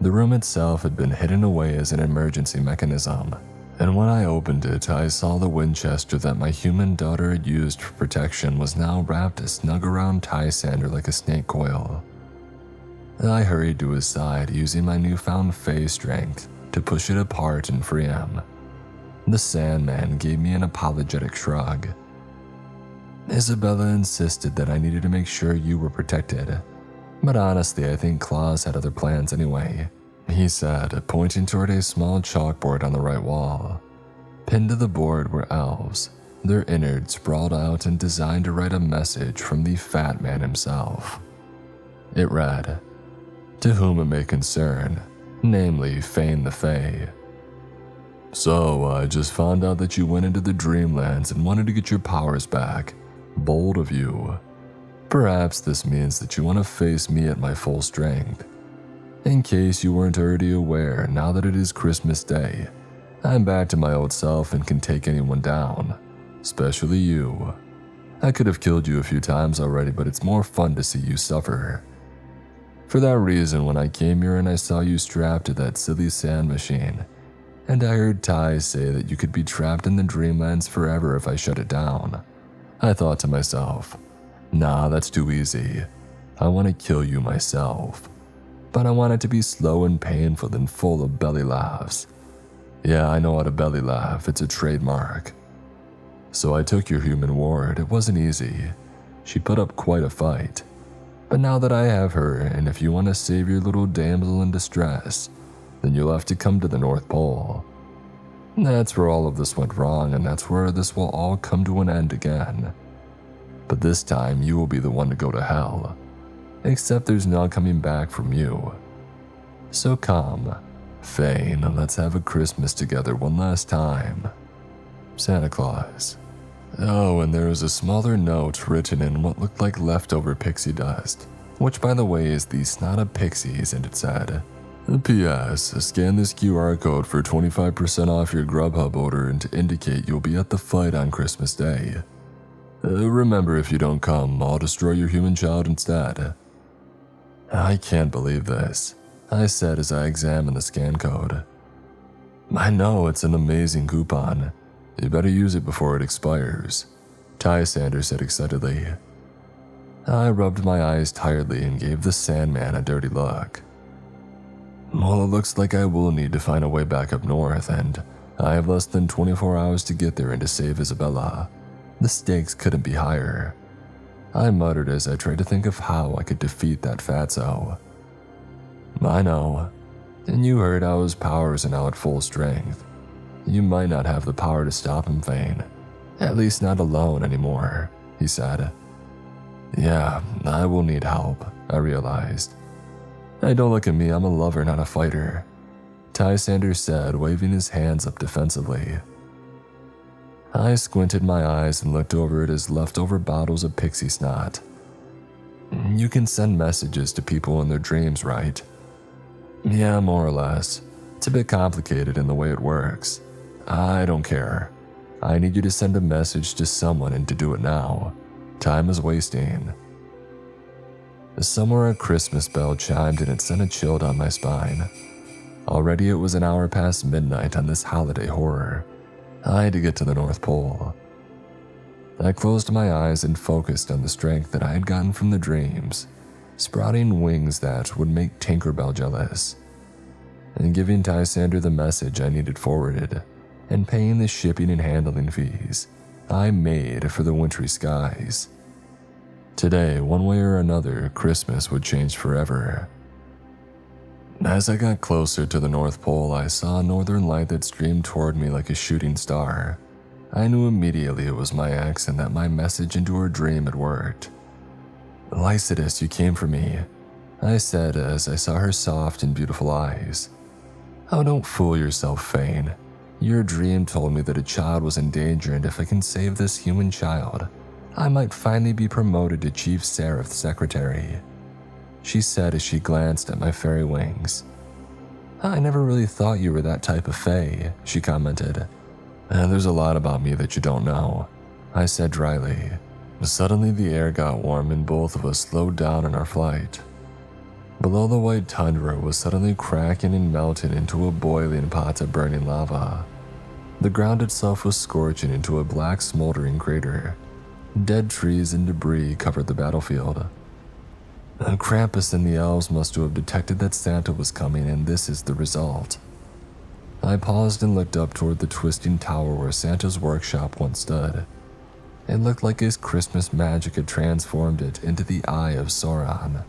Speaker 1: The room itself had been hidden away as an emergency mechanism, and when I opened it, I saw the Winchester that my human daughter had used for protection was now wrapped snug around Tysander like a snake coil. I hurried to his side, using my newfound Fey strength to push it apart and free him. The Sandman gave me an apologetic shrug. "Isabella insisted that I needed to make sure you were protected. But honestly, I think Claus had other plans anyway," he said, pointing toward a small chalkboard on the right wall. Pinned to the board were elves, their innards sprawled out and designed to write a message from the Fat Man himself. It read, "To whom it may concern, namely Fane the Fae. So, I just found out that you went into the Dreamlands and wanted to get your powers back. Bold of you. Perhaps this means that you want to face me at my full strength. In case you weren't already aware, now that it is Christmas Day, I'm back to my old self and can take anyone down, especially you. I could have killed you a few times already, but it's more fun to see you suffer. For that reason, when I came here and I saw you strapped to that silly sand machine, and I heard Ty say that you could be trapped in the Dreamlands forever if I shut it down, I thought to myself, nah, that's too easy. I want to kill you myself. But I want it to be slow and painful and full of belly laughs. Yeah, I know how to belly laugh, it's a trademark. So I took your human ward. It wasn't easy. She put up quite a fight. But now that I have her, and if you want to save your little damsel in distress, then you'll have to come to the North Pole. That's where all of this went wrong, and that's where this will all come to an end again. But this time, you will be the one to go to hell. Except there's no coming back from you. So come, Fane, let's have a Christmas together one last time. Santa Claus." Oh, and there was a smaller note written in what looked like leftover pixie dust, which by the way is the snot of pixies, and it said, "P.S. Scan this QR code for 25% off your Grubhub order and to indicate you'll be at the fight on Christmas Day." Remember, if you don't come, I'll destroy your human child instead." "I can't believe this," I said as I examined the scan code. "I know, it's an amazing coupon. You better use it before it expires," Tysander said excitedly. I rubbed my eyes tiredly and gave the Sandman a dirty look. "Well, it looks like I will need to find a way back up north, and I have less than 24 hours to get there and to save Isabella. The stakes couldn't be higher," I muttered as I tried to think of how I could defeat that fatso. "I know. And you heard how his powers are now at full strength. You might not have the power to stop him, Thane. At least not alone anymore," he said. "Yeah, I will need help," I realized. "Hey, don't look at me, I'm a lover, not a fighter," Tysander said, waving his hands up defensively. I squinted my eyes and looked over at his leftover bottles of pixie snot. "You can send messages to people in their dreams, right?" "Yeah, more or less. It's a bit complicated in the way it works. I don't care. I need you to send a message to someone and to do it now. Time is wasting." Somewhere a Christmas bell chimed and it sent a chill down my spine. Already it was an hour past midnight on this holiday horror. I had to get to the North Pole. I closed my eyes and focused on the strength that I had gotten from the dreams, sprouting wings that would make Tinkerbell jealous, and giving Tysander the message I needed forwarded, and paying the shipping and handling fees I made for the wintry skies. Today, one way or another, Christmas would change forever. As I got closer to the North Pole, I saw a northern light that streamed toward me like a shooting star. I knew immediately it was my ex and that my message into her dream had worked. "Lycidas, you came for me," I said as I saw her soft and beautiful eyes. "Oh, don't fool yourself, Fane. Your dream told me that a child was in danger, and if I can save this human child, I might finally be promoted to Chief Seraph's secretary," she said as she glanced at my fairy wings. "I never really thought you were that type of fae," she commented. "There's a lot about me that you don't know," I said dryly. Suddenly the air got warm and both of us slowed down in our flight. Below, the white tundra was suddenly cracking and melting into a boiling pot of burning lava. The ground itself was scorching into a black smoldering crater. Dead trees and debris covered the battlefield. Krampus and the elves must have detected that Santa was coming, and this is the result. I paused and looked up toward the twisting tower where Santa's workshop once stood. It looked like his Christmas magic had transformed it into the Eye of Sauron.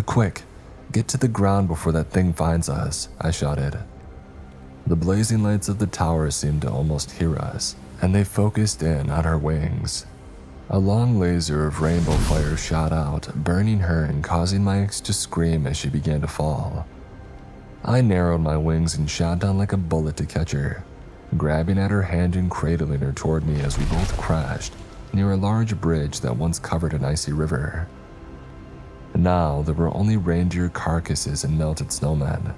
Speaker 1: Quick, get to the ground before that thing finds us," I shouted. The blazing lights of the tower seemed to almost hear us, and they focused in on her wings. A long laser of rainbow fire shot out, burning her and causing my ex to scream as she began to fall. I narrowed my wings and shot down like a bullet to catch her, grabbing at her hand and cradling her toward me as we both crashed near a large bridge that once covered an icy river. Now there were only reindeer carcasses and melted snowmen.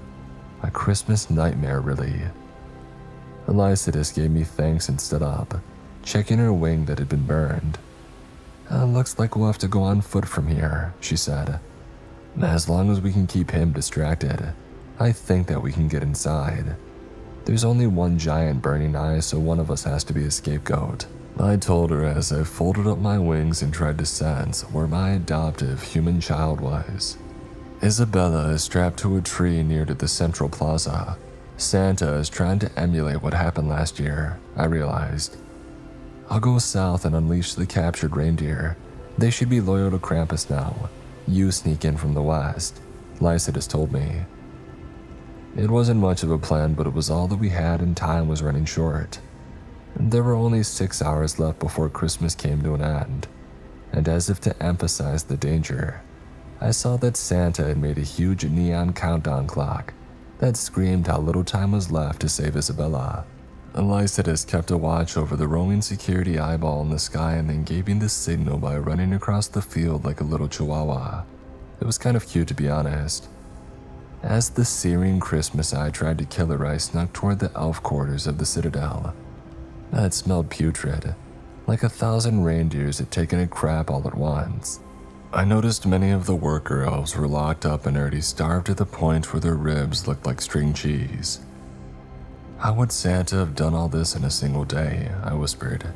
Speaker 1: A Christmas nightmare, really. Lycidas gave me thanks and stood up, checking her wing that had been burned. "Looks like we'll have to go on foot from here," she said. "As long as we can keep him distracted, I think that we can get inside. There's only one giant burning eye, so one of us has to be a scapegoat," I told her as I folded up my wings and tried to sense where my adoptive human child was. Isabella is strapped to a tree near to the central plaza. Santa is trying to emulate what happened last year, I realized. I'll go south and unleash the captured reindeer. They should be loyal to Krampus now. You sneak in from the west, Lycidas told me. It wasn't much of a plan, but it was all that we had and time was running short. There were only 6 hours left before Christmas came to an end, and as if to emphasize the danger, I saw that Santa had made a huge neon countdown clock that screamed how little time was left to save Isabella. Lycidas kept a watch over the roaming security eyeball in the sky and then gave me the signal by running across the field like a little chihuahua. It was kind of cute, to be honest. As the searing Christmas eye tried to kill her, I snuck toward the elf quarters of the citadel. It smelled putrid, like 1,000 reindeers had taken a crap all at once. I noticed many of the worker elves were locked up and already starved to the point where their ribs looked like string cheese. How would Santa have done all this in a single day? I whispered.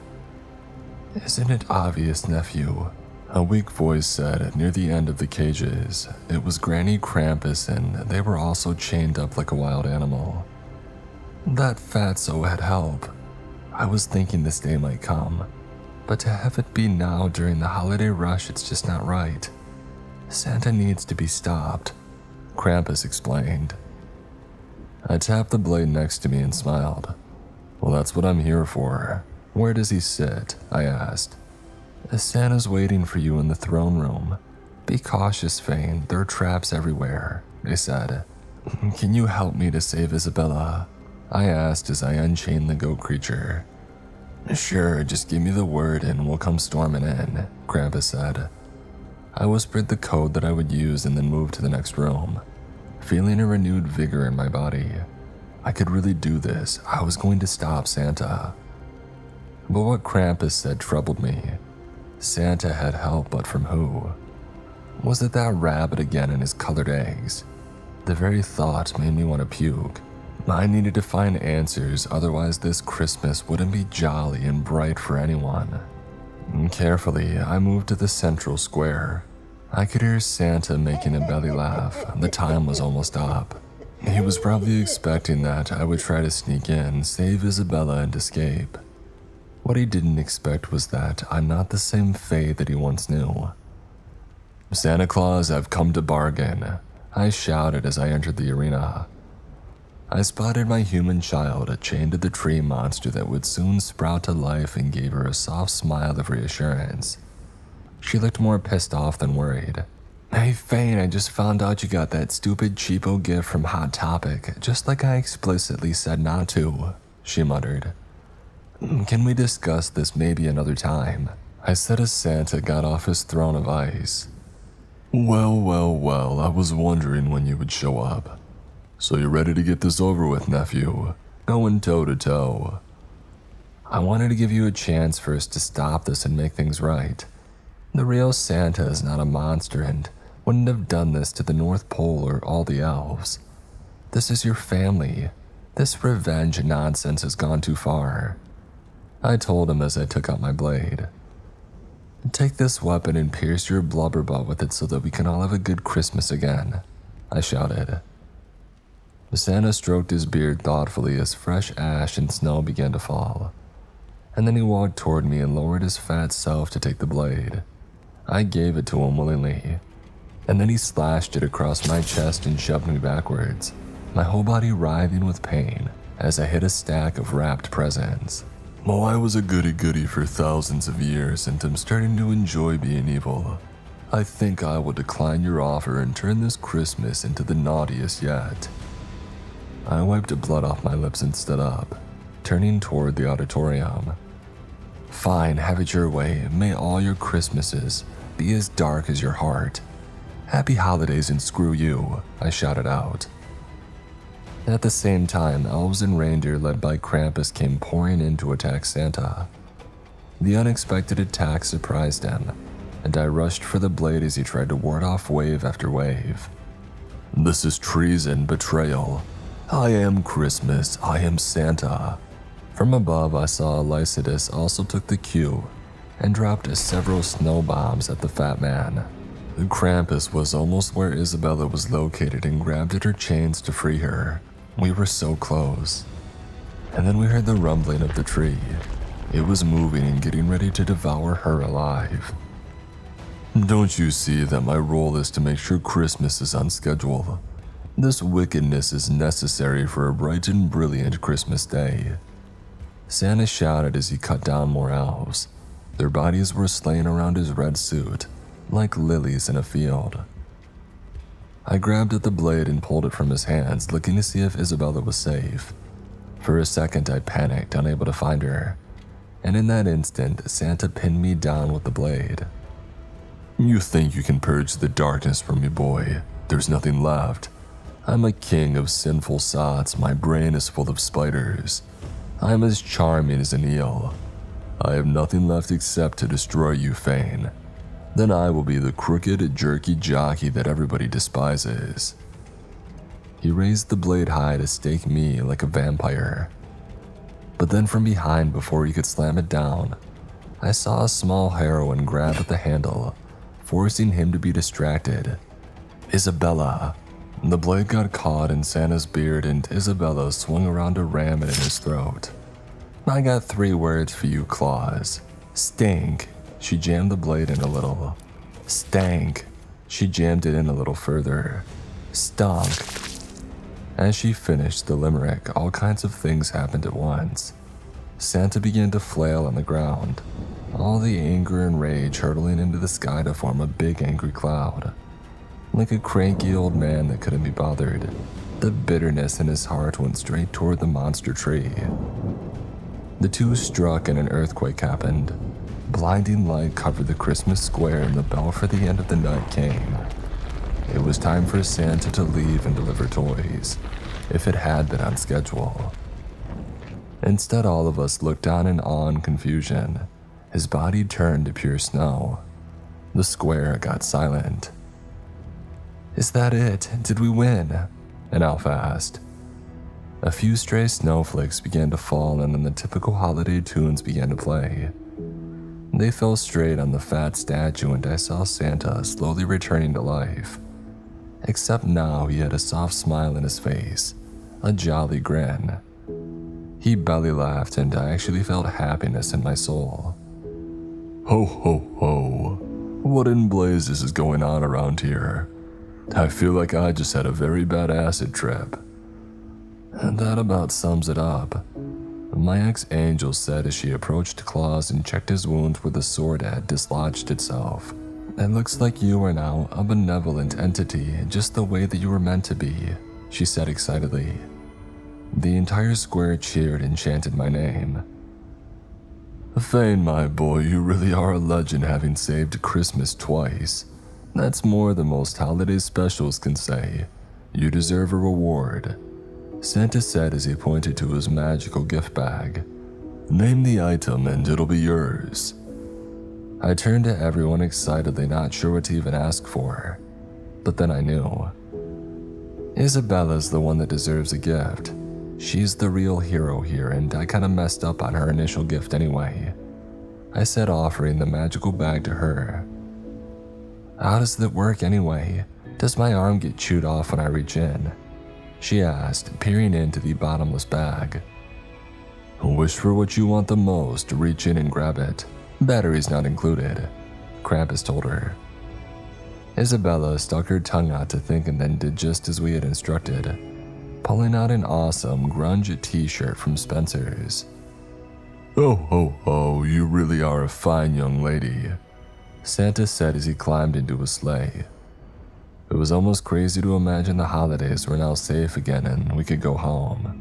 Speaker 1: Isn't it obvious, nephew? A weak voice said near the end of the cages. It was Granny Krampus, and they were also chained up like a wild animal. That fatso had help. I was thinking this day might come, but to have it be now during the holiday rush, it's just not right. Santa needs to be stopped, Krampus explained. I tapped the blade next to me and smiled. Well, that's what I'm here for. Where does he sit? I asked. Santa's waiting for you in the throne room. Be cautious, Fane. There are traps everywhere, they said. Can you help me to save Isabella? I asked as I unchained the goat creature. Sure, just give me the word and we'll come storming in, Krampus said. I whispered the code that I would use and then moved to the next room, feeling a renewed vigor in my body. I could really do this. I was going to stop Santa. But what Krampus said troubled me. Santa had help, but from who? Was it that rabbit again and his colored eggs? The very thought made me want to puke. I needed to find answers, otherwise this Christmas wouldn't be jolly and bright for anyone. Carefully, I moved to the central square. I could hear Santa making a belly laugh. The time was almost up. He was probably expecting that I would try to sneak in, save Isabella, and escape. What he didn't expect was that I'm not the same Faye that he once knew. Santa Claus, I've come to bargain, I shouted as I entered the arena. I spotted my human child chained to the tree monster that would soon sprout to life and gave her a soft smile of reassurance. She looked more pissed off than worried. Hey Fane, I just found out you got that stupid cheapo gift from Hot Topic, just like I explicitly said not to, she muttered. Can we discuss this maybe another time? I said as Santa got off his throne of ice. Well, I was wondering when you would show up. So you're ready to get this over with, nephew? Going toe to toe. I wanted to give you a chance first to stop this and make things right. The real Santa is not a monster and wouldn't have done this to the North Pole or all the elves. This is your family. This revenge nonsense has gone too far. I told him as I took out my blade. Take this weapon and pierce your blubber butt with it so that we can all have a good Christmas again, I shouted. Santa stroked his beard thoughtfully as fresh ash and snow began to fall. And then he walked toward me and lowered his fat self to take the blade. I gave it to him willingly. And then he slashed it across my chest and shoved me backwards, my whole body writhing with pain as I hit a stack of wrapped presents. Oh, I was a goody-goody for thousands of years and I'm starting to enjoy being evil. I think I will decline your offer and turn this Christmas into the naughtiest yet. I wiped blood off my lips and stood up, turning toward the auditorium. Fine, have it your way. May all your Christmases be as dark as your heart. Happy holidays and screw you, I shouted out. At the same time, elves and reindeer led by Krampus came pouring in to attack Santa. The unexpected attack surprised him, and I rushed for the blade as he tried to ward off wave after wave. This is treason, betrayal. I am Christmas, I am Santa. From above, I saw Lycidas also took the cue and dropped several snow bombs at the fat man. Krampus was almost where Isabella was located and grabbed at her chains to free her. We were so close. And then we heard the rumbling of the tree. It was moving and getting ready to devour her alive. Don't you see that my role is to make sure Christmas is on schedule? This wickedness is necessary for a bright and brilliant Christmas day. Santa shouted as he cut down more elves. Their bodies were slaying around his red suit, like lilies in a field. I grabbed at the blade and pulled it from his hands, looking to see if Isabella was safe. For a second I panicked, unable to find her, and in that instant, Santa pinned me down with the blade. You think you can purge the darkness from me, boy? There's nothing left. I'm a king of sinful sots, my brain is full of spiders. I'm as charming as an eel. I have nothing left except to destroy you, Fane. Then I will be the crooked, jerky jockey that everybody despises." He raised the blade high to stake me like a vampire. But then from behind, before he could slam it down, I saw a small heroine grab at the handle, forcing him to be distracted. Isabella. The blade got caught in Santa's beard and Isabella swung around to ram it in his throat. "I got 3 words for you, Claus. Stink." She jammed the blade in a little. "Stank." She jammed it in a little further. "Stunk." As she finished the limerick, all kinds of things happened at once. Santa began to flail on the ground, all the anger and rage hurtling into the sky to form a big angry cloud. Like a cranky old man that couldn't be bothered, the bitterness in his heart went straight toward the monster tree. The two struck and an earthquake happened. Blinding light covered the Christmas square and the bell for the end of the night came. It was time for Santa to leave and deliver toys, if it had been on schedule. Instead, all of us looked on in awe and confusion. His body turned to pure snow. The square got silent. "Is that it? Did we win?" An elf asked. A few stray snowflakes began to fall, and then the typical holiday tunes began to play. They fell straight on the fat statue, and I saw Santa slowly returning to life. Except now he had a soft smile in his face, a jolly grin. He belly laughed, and I actually felt happiness in my soul. "Ho ho ho, what in blazes is going on around here? I feel like I just had a very bad acid trip." And that about sums it up. My ex-angel said as she approached Claus and checked his wounds where the sword had dislodged itself. "It looks like you are now a benevolent entity, just the way that you were meant to be," she said excitedly. The entire square cheered and chanted my name. "Fane, my boy, you really are a legend, having saved Christmas twice. That's more than most holiday specials can say. You deserve a reward," Santa said as he pointed to his magical gift bag. "Name the item and it'll be yours." I turned to everyone excitedly, not sure what to even ask for. But then I knew. Isabella's the one that deserves a gift. She's the real hero here, and I kinda messed up on her initial gift anyway. I said, offering the magical bag to her. "How does that work anyway? Does my arm get chewed off when I reach in?" she asked, peering into the bottomless bag. "Wish for what you want the most, reach in and grab it. Batteries not included," Krampus told her. Isabella stuck her tongue out to think and then did just as we had instructed, pulling out an awesome grunge t-shirt from Spencer's. "Oh ho ho, you really are a fine young lady," Santa said as he climbed into a sleigh. It was almost crazy to imagine the holidays were now safe again and we could go home.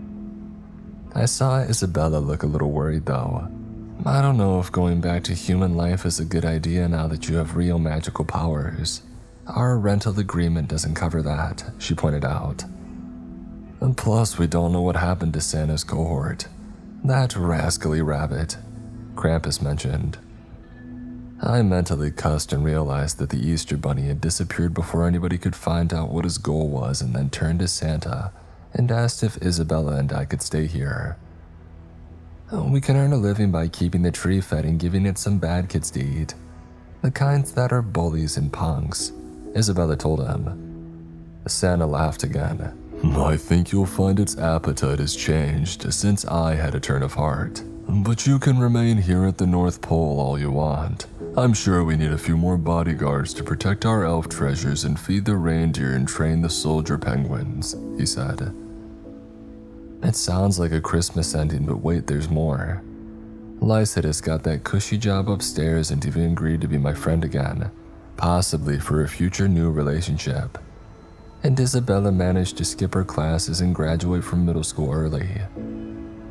Speaker 1: I saw Isabella look a little worried though. "I don't know if going back to human life is a good idea now that you have real magical powers. Our rental agreement doesn't cover that," she pointed out. "And plus, we don't know what happened to Santa's cohort. That rascally rabbit," Krampus mentioned. I mentally cussed and realized that the Easter Bunny had disappeared before anybody could find out what his goal was, and then turned to Santa and asked if Isabella and I could stay here. "We can earn a living by keeping the tree fed and giving it some bad kids to eat. The kinds that are bullies and punks," Isabella told him. Santa laughed again. "I think you'll find its appetite has changed since I had a turn of heart. But you can remain here at the North Pole all you want. I'm sure we need a few more bodyguards to protect our elf treasures and feed the reindeer and train the soldier penguins," he said. It sounds like a Christmas ending, but wait, there's more. Lycidas got that cushy job upstairs and even agreed to be my friend again, possibly for a future new relationship. And Isabella managed to skip her classes and graduate from middle school early.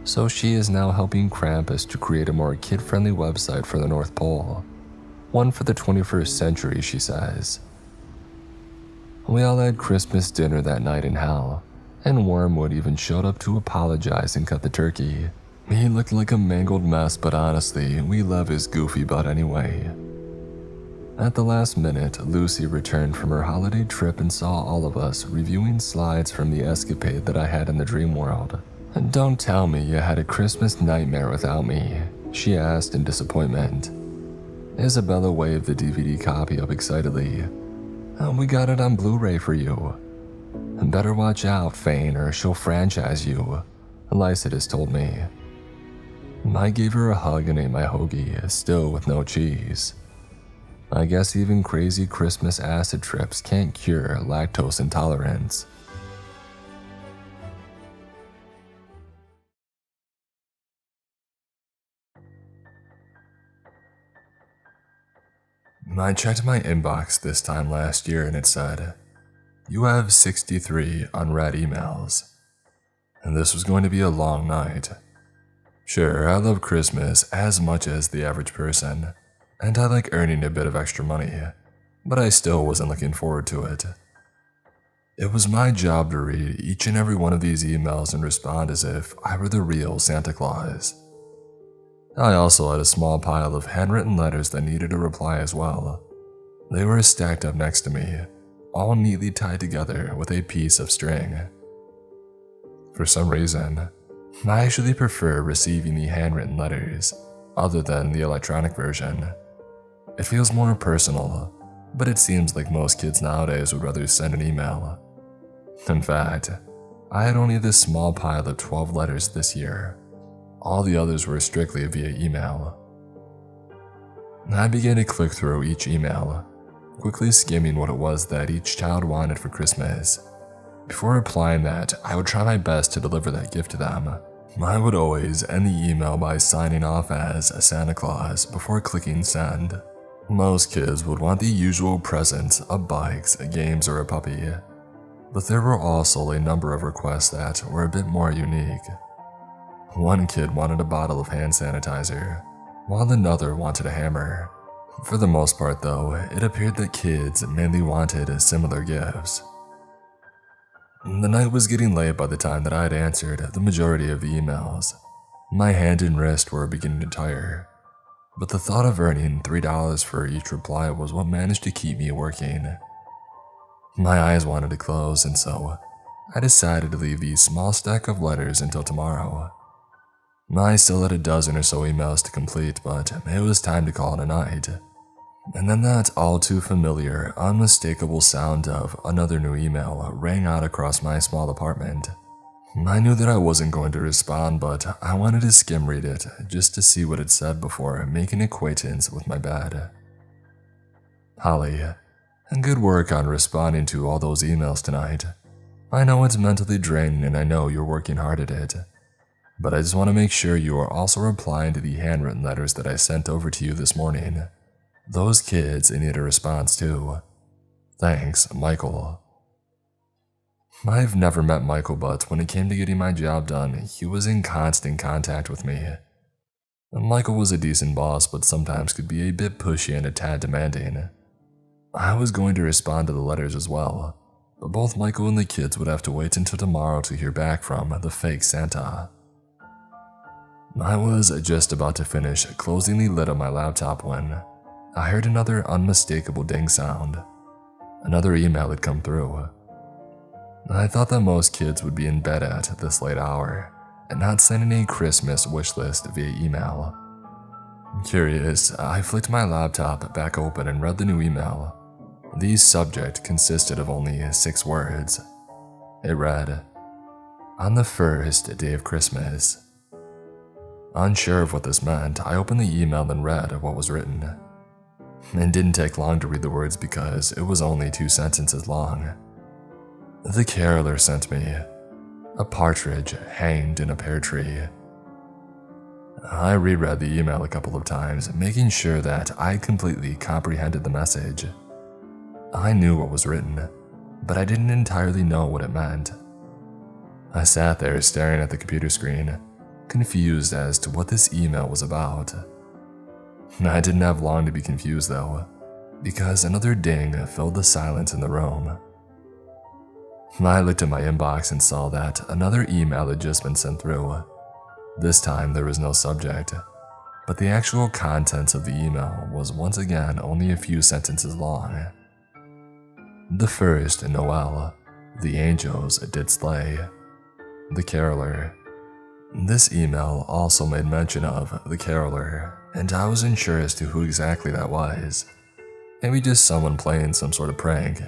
Speaker 1: So she is now helping Krampus to create a more kid-friendly website for the North Pole. One for the 21st century, she says. We all had Christmas dinner that night in hell, and Wormwood even showed up to apologize and cut the turkey. He looked like a mangled mess, but honestly, we love his goofy butt anyway. At the last minute, Lucy returned from her holiday trip and saw all of us reviewing slides from the escapade that I had in the dream world. "Don't tell me you had a Christmas nightmare without me," she asked in disappointment. Isabella waved the DVD copy up excitedly. "We got it on Blu-ray for you. Better watch out, Fane, or she'll franchise you," Lycidas told me. I gave her a hug and ate my hoagie, still with no cheese. I guess even crazy Christmas acid trips can't cure lactose intolerance. I checked my inbox this time last year and it said, "You have 63 unread emails." And this was going to be a long night. Sure, I love Christmas as much as the average person, and I like earning a bit of extra money, but I still wasn't looking forward to it. It was my job to read each and every one of these emails and respond as if I were the real Santa Claus. I also had a small pile of handwritten letters that needed a reply as well. They were stacked up next to me, all neatly tied together with a piece of string. For some reason, I actually prefer receiving the handwritten letters, other than the electronic version. It feels more personal, but it seems like most kids nowadays would rather send an email. In fact, I had only this small pile of 12 letters this year. All the others were strictly via email. I began to click through each email, quickly skimming what it was that each child wanted for Christmas. Before replying that, I would try my best to deliver that gift to them. I would always end the email by signing off as Santa Claus before clicking send. Most kids would want the usual presents of bikes, games, or a puppy, but there were also a number of requests that were a bit more unique. One kid wanted a bottle of hand sanitizer, while another wanted a hammer. For the most part though, it appeared that kids mainly wanted similar gifts. The night was getting late by the time that I had answered the majority of the emails. My hand and wrist were beginning to tire, but the thought of earning $3 for each reply was what managed to keep me working. My eyes wanted to close, and so I decided to leave the small stack of letters until tomorrow. I still had a dozen or so emails to complete, but it was time to call it a night. And then that all too familiar, unmistakable sound of another new email rang out across my small apartment. I knew that I wasn't going to respond, but I wanted to skim read it just to see what it said before making acquaintance with my bed. "Holly, good work on responding to all those emails tonight. I know it's mentally draining and I know you're working hard at it. But I just want to make sure you are also replying to the handwritten letters that I sent over to you this morning. Those kids need a response too. Thanks, Michael." I've never met Michael, but when it came to getting my job done, he was in constant contact with me. Michael was a decent boss, but sometimes could be a bit pushy and a tad demanding. I was going to respond to the letters as well, but both Michael and the kids would have to wait until tomorrow to hear back from the fake Santa. I was just about to finish closing the lid on my laptop when I heard another unmistakable ding sound. Another email had come through. I thought that most kids would be in bed at this late hour and not sending a Christmas wish list via email. Curious, I flicked my laptop back open and read the new email. The subject consisted of only 6 words. It read, "On the first day of Christmas." Unsure of what this meant, I opened the email and read what was written. It didn't take long to read the words because it was only 2 sentences long. The caroler sent me a partridge hanged in a pear tree. I reread the email a couple of times, making sure that I completely comprehended the message. I knew what was written, but I didn't entirely know what it meant. I sat there staring at the computer screen, confused as to what this email was about. I didn't have long to be confused though, because another ding filled the silence in the room. I looked at my inbox and saw that another email had just been sent through. This time there was no subject, but the actual contents of the email was once again only a few sentences long. The first, Noel, the angels did slay. The caroler. This email also made mention of the caroler, and I was unsure as to who exactly that was. Maybe just someone playing some sort of prank.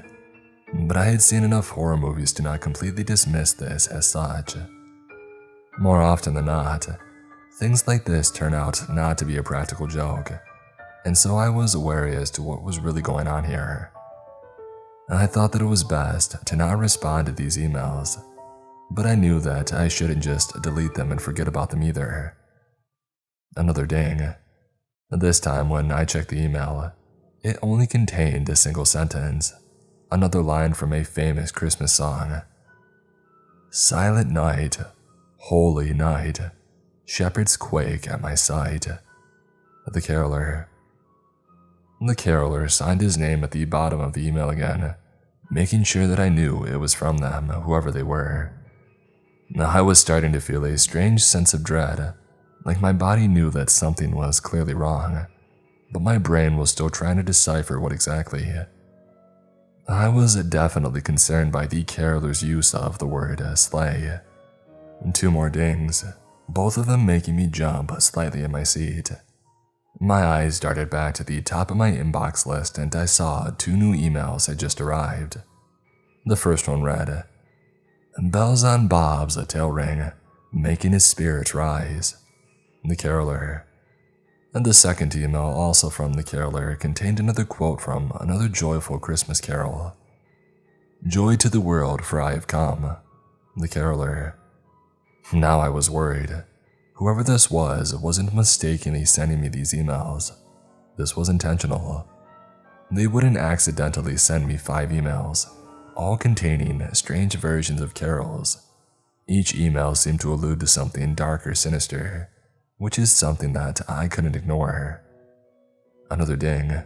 Speaker 1: But I had seen enough horror movies to not completely dismiss this as such. More often than not, things like this turn out not to be a practical joke, and so I was wary as to what was really going on here. I thought that it was best to not respond to these emails, but I knew that I shouldn't just delete them and forget about them either. Another ding. This time when I checked the email, it only contained a single sentence, another line from a famous Christmas song. Silent night, holy night, shepherds quake at my sight. The caroler. The caroler signed his name at the bottom of the email again, making sure that I knew it was from them, whoever they were. I was starting to feel a strange sense of dread, like my body knew that something was clearly wrong, but my brain was still trying to decipher what exactly. I was definitely concerned by the caroler's use of the word slay. 2 more dings, both of them making me jump slightly in my seat. My eyes darted back to the top of my inbox list and I saw 2 new emails had just arrived. The first one read, Bells on Bob's a tail ring, making his spirit rise. The caroler. And the second email, also from the caroler, contained another quote from another joyful Christmas carol. Joy to the world, for I have come. The caroler. Now I was worried. Whoever this wasn't mistakenly sending me these emails. This was intentional. They wouldn't accidentally send me 5 emails, all containing strange versions of carols. Each email seemed to allude to something dark or sinister, which is something that I couldn't ignore. Another ding.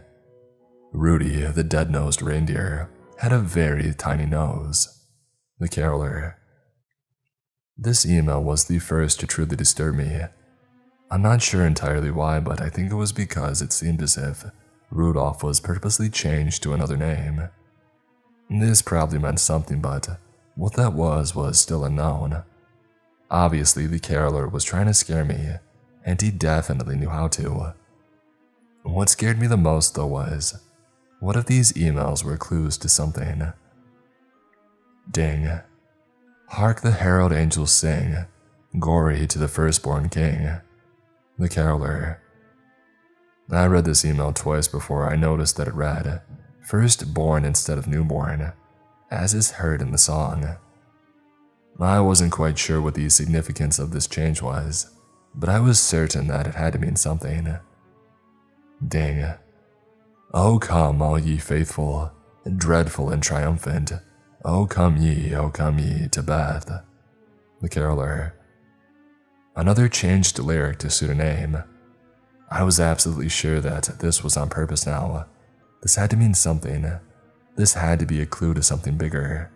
Speaker 1: Rudy, the dead-nosed reindeer, had a very tiny nose. The caroler. This email was the first to truly disturb me. I'm not sure entirely why, but I think it was because it seemed as if Rudolph was purposely changed to another name. This probably meant something, but what that was still unknown. Obviously, the caroler was trying to scare me, and he definitely knew how to. What scared me the most, though, was, what if these emails were clues to something? Ding. Hark the herald angels sing, glory to the firstborn king. The caroler. I read this email twice before I noticed that it read, firstborn instead of newborn, as is heard in the song. I wasn't quite sure what the significance of this change was, but I was certain that it had to mean something. Ding. O come, all ye faithful, dreadful and triumphant, O come ye, to Beth. The caroler. Another changed lyric to suit a name. I was absolutely sure that this was on purpose now. This had to mean something. This had to be a clue to something bigger.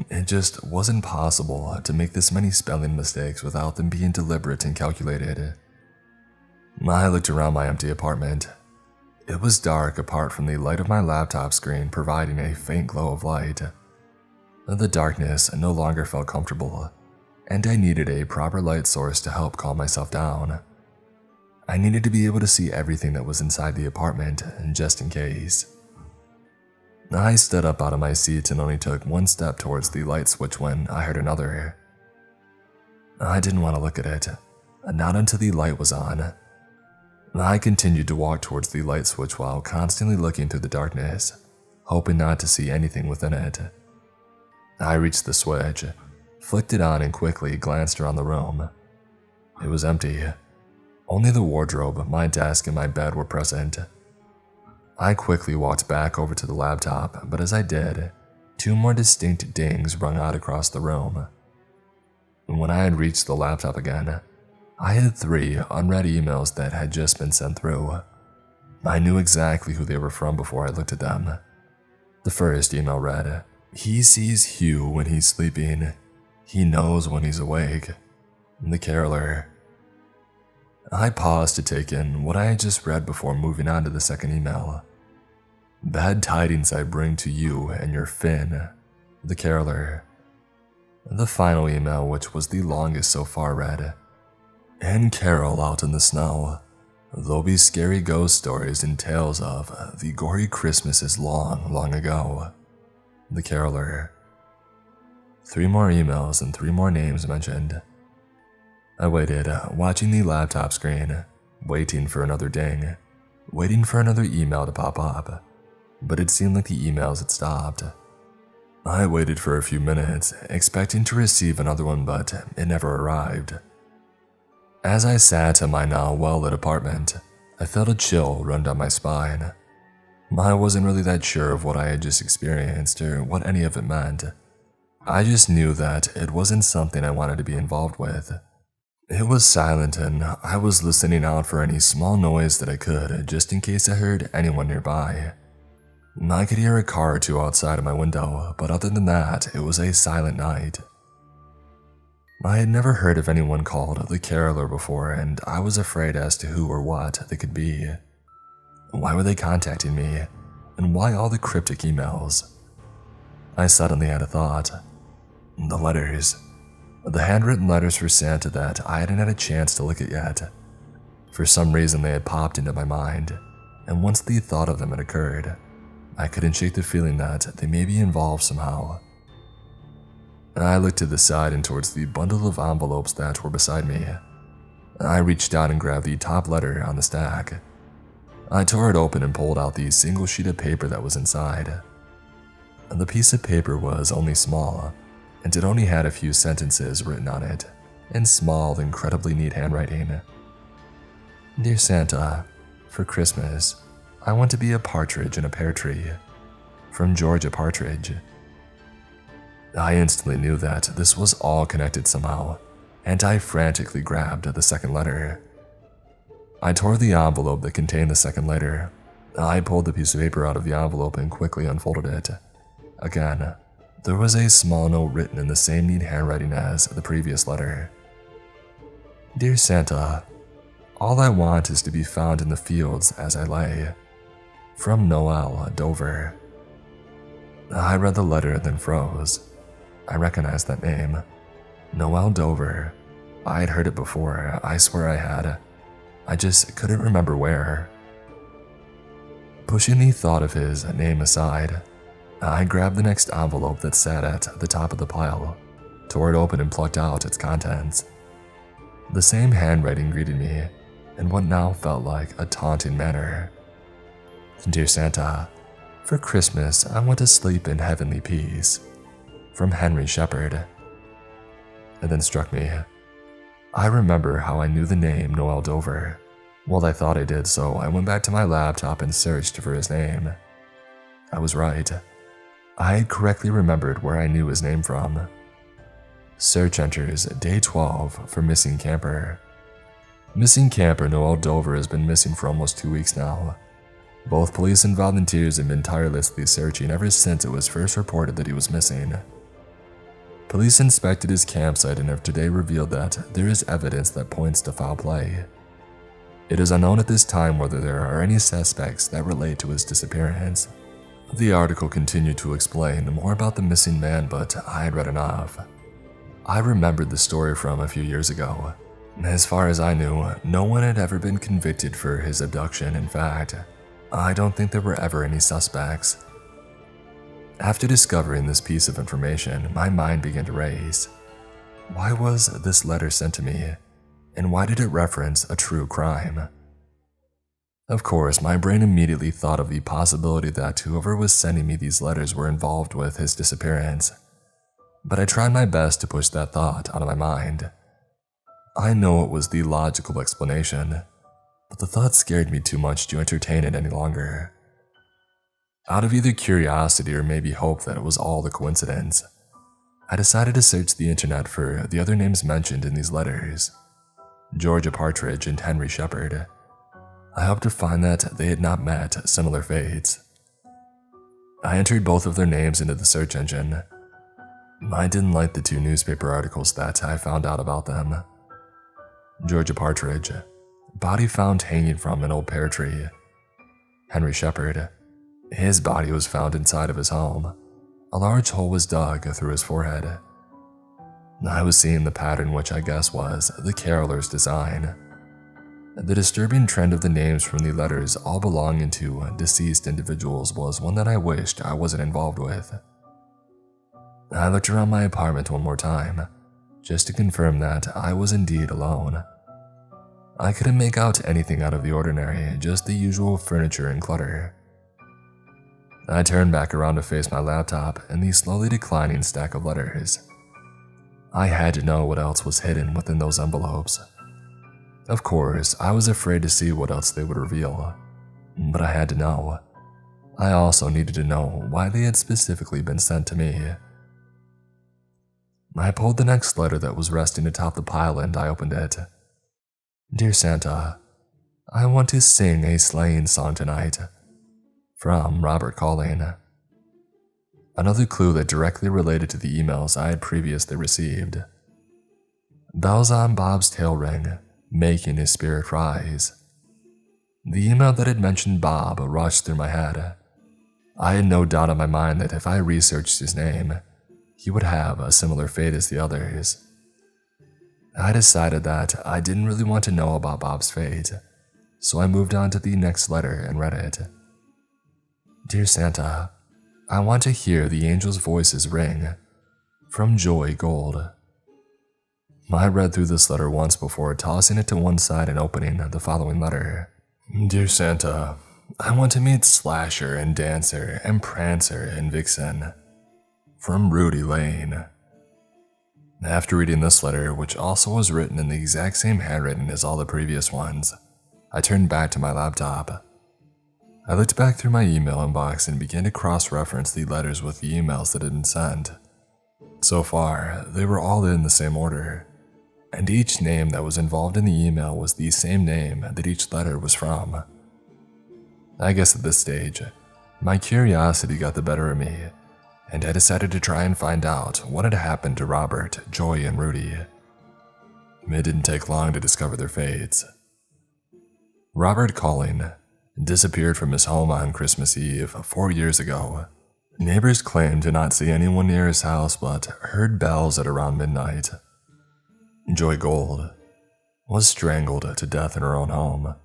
Speaker 1: It just wasn't possible to make this many spelling mistakes without them being deliberate and calculated. I looked around my empty apartment. It was dark apart from the light of my laptop screen providing a faint glow of light. The darkness no longer felt comfortable, and I needed a proper light source to help calm myself down. I needed to be able to see everything that was inside the apartment, just in case. I stood up out of my seat and only took 1 step towards the light switch when I heard another. I didn't want to look at it, not until the light was on. I continued to walk towards the light switch while constantly looking through the darkness, hoping not to see anything within it. I reached the switch, flicked it on and quickly glanced around the room. It was empty. Only the wardrobe, my desk, and my bed were present. I quickly walked back over to the laptop, but as I did, 2 more distinct dings rung out across the room. When I had reached the laptop again, I had 3 unread emails that had just been sent through. I knew exactly who they were from before I looked at them. The first email read, He sees Hugh when he's sleeping. He knows when he's awake. The caroler. I paused to take in what I had just read before moving on to the second email. Bad tidings I bring to you and your Finn, the caroler. The final email, which was the longest so far, read, and carol out in the snow. There'll be scary ghost stories and tales of the gory Christmases long, long ago. The caroler. 3 more emails and 3 more names mentioned. I waited, watching the laptop screen, waiting for another ding, waiting for another email to pop up, but it seemed like the emails had stopped. I waited for a few minutes, expecting to receive another one, but it never arrived. As I sat in my now well-lit apartment, I felt a chill run down my spine. I wasn't really that sure of what I had just experienced or what any of it meant. I just knew that it wasn't something I wanted to be involved with. It was silent and I was listening out for any small noise that I could just in case I heard anyone nearby. I could hear a car or two outside of my window, but other than that, it was a silent night. I had never heard of anyone called the caroler before, and I was afraid as to who or what they could be. Why were they contacting me, and why all the cryptic emails? I suddenly had a thought. The letters. The handwritten letters for Santa that I hadn't had a chance to look at yet. For some reason they had popped into my mind, and once the thought of them had occurred, I couldn't shake the feeling that they may be involved somehow. I looked to the side and towards the bundle of envelopes that were beside me. I reached down and grabbed the top letter on the stack. I tore it open and pulled out the single sheet of paper that was inside. The piece of paper was only small, and it only had a few sentences written on it, in small, incredibly neat handwriting. Dear Santa, for Christmas, I want to be a partridge in a pear tree. From Georgia Partridge. I instantly knew that this was all connected somehow, and I frantically grabbed the second letter. I tore the envelope that contained the second letter. I pulled the piece of paper out of the envelope and quickly unfolded it. Again, there was a small note written in the same neat handwriting as the previous letter. Dear Santa, all I want is to be found in the fields as I lay. From Noel, Dover. I read the letter and then froze. I recognized that name. Noel Dover. I had heard it before, I swear I had. I just couldn't remember where. Pushing the thought of his name aside, I grabbed the next envelope that sat at the top of the pile, tore it open and plucked out its contents. The same handwriting greeted me, in what now felt like a taunting manner. Dear Santa, for Christmas I want to sleep in heavenly peace. From Henry Shepherd. It then struck me. I remember how I knew the name Noel Dover. Well, I thought I did, so I went back to my laptop and searched for his name. I was right. I had correctly remembered where I knew his name from. Search enters day 12 for missing camper. Missing camper Noel Dover has been missing for almost 2 weeks now. Both police and volunteers have been tirelessly searching ever since it was first reported that he was missing. Police inspected his campsite and have today revealed that there is evidence that points to foul play. It is unknown at this time whether there are any suspects that relate to his disappearance. The article continued to explain more about the missing man, but I had read enough. I remembered the story from a few years ago. As far as I knew, no one had ever been convicted for his abduction. In fact, I don't think there were ever any suspects. After discovering this piece of information, my mind began to race. Why was this letter sent to me, and why did it reference a true crime? Of course, my brain immediately thought of the possibility that whoever was sending me these letters were involved with his disappearance, but I tried my best to push that thought out of my mind. I know it was the logical explanation, but the thought scared me too much to entertain it any longer. Out of either curiosity or maybe hope that it was all a coincidence, I decided to search the internet for the other names mentioned in these letters, Georgia Partridge and Henry Shepherd. I hoped to find that they had not met similar fates. I entered both of their names into the search engine. I didn't like the 2 newspaper articles that I found out about them. Georgia Partridge, Body found hanging from an old pear tree. Henry Shepherd. His body was found inside of his home. A large hole was dug through his forehead. I was seeing the pattern, which I guess was the caroler's design. The disturbing trend of the names from the letters all belonging to deceased individuals was one that I wished I wasn't involved with. I looked around my apartment one more time, just to confirm that I was indeed alone. I couldn't make out anything out of the ordinary, just the usual furniture and clutter. I turned back around to face my laptop and the slowly declining stack of letters. I had to know what else was hidden within those envelopes. Of course, I was afraid to see what else they would reveal, but I had to know. I also needed to know why they had specifically been sent to me. I pulled the next letter that was resting atop the pile and I opened it. Dear Santa, I want to sing a sleighing song tonight. From Robert Calling. Another clue that directly related to the emails I had previously received. Bells on Bob's tail ring, making his spirit rise. The email that had mentioned Bob rushed through my head. I had no doubt in my mind that if I researched his name, he would have a similar fate as the others. I decided that I didn't really want to know about Bob's fate, so I moved on to the next letter and read it. Dear Santa, I want to hear the angels' voices ring. From Joy Gold. I read through this letter once before tossing it to one side and opening the following letter. Dear Santa, I want to meet Slasher and Dancer and Prancer and Vixen. From Rudy Lane. After reading this letter, which also was written in the exact same handwriting as all the previous ones, I turned back to my laptop. I looked back through my email inbox and began to cross-reference the letters with the emails that had been sent. So far, they were all in the same order, and each name that was involved in the email was the same name that each letter was from. I guess at this stage, my curiosity got the better of me, and I decided to try and find out what had happened to Robert, Joy, and Rudy. It didn't take long to discover their fates. Robert Calling disappeared from his home on Christmas Eve 4 years ago. Neighbors claimed to not see anyone near his house but heard bells at around midnight. Joy Gold was strangled to death in her own home.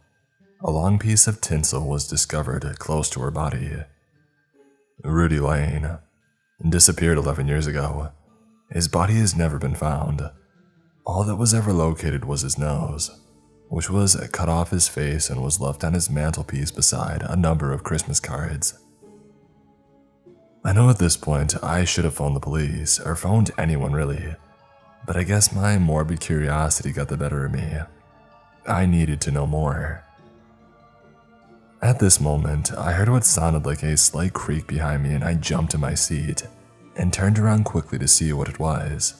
Speaker 1: A long piece of tinsel was discovered close to her body. Rudy Lane disappeared 11 years ago. His body has never been found. All that was ever located was his nose, which was cut off his face and was left on his mantelpiece beside a number of Christmas cards. I know at this point I should have phoned the police, or phoned anyone really, but I guess my morbid curiosity got the better of me. I needed to know more. At this moment, I heard what sounded like a slight creak behind me and I jumped in my seat and turned around quickly to see what it was.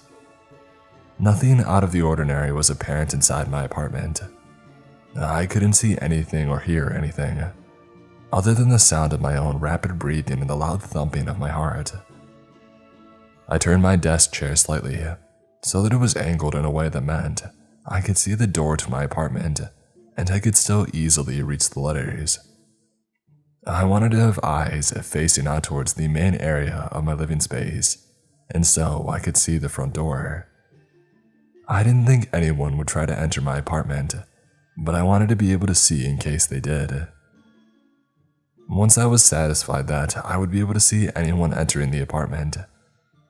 Speaker 1: Nothing out of the ordinary was apparent inside my apartment. I couldn't see anything or hear anything, other than the sound of my own rapid breathing and the loud thumping of my heart. I turned my desk chair slightly, so that it was angled in a way that meant I could see the door to my apartment, and I could still easily reach the letters. I wanted to have eyes facing out towards the main area of my living space, and so I could see the front door. I didn't think anyone would try to enter my apartment, but I wanted to be able to see in case they did. Once I was satisfied that I would be able to see anyone entering the apartment,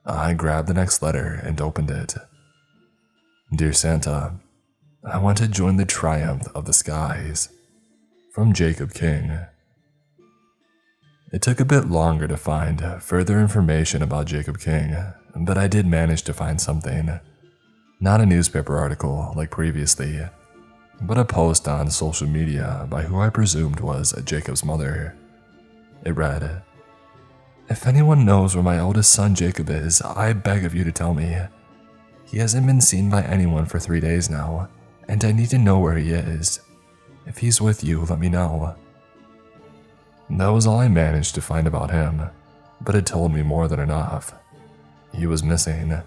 Speaker 1: I grabbed the next letter and opened it. Dear Santa, I want to join the triumph of the skies. From Jacob King. It took a bit longer to find further information about Jacob King, but I did manage to find something. Not a newspaper article like previously, but a post on social media by who I presumed was Jacob's mother. It read, If anyone knows where my oldest son Jacob is, I beg of you to tell me. He hasn't been seen by anyone for 3 days now, and I need to know where he is. If he's with you, let me know. That was all I managed to find about him, but it told me more than enough. He was missing.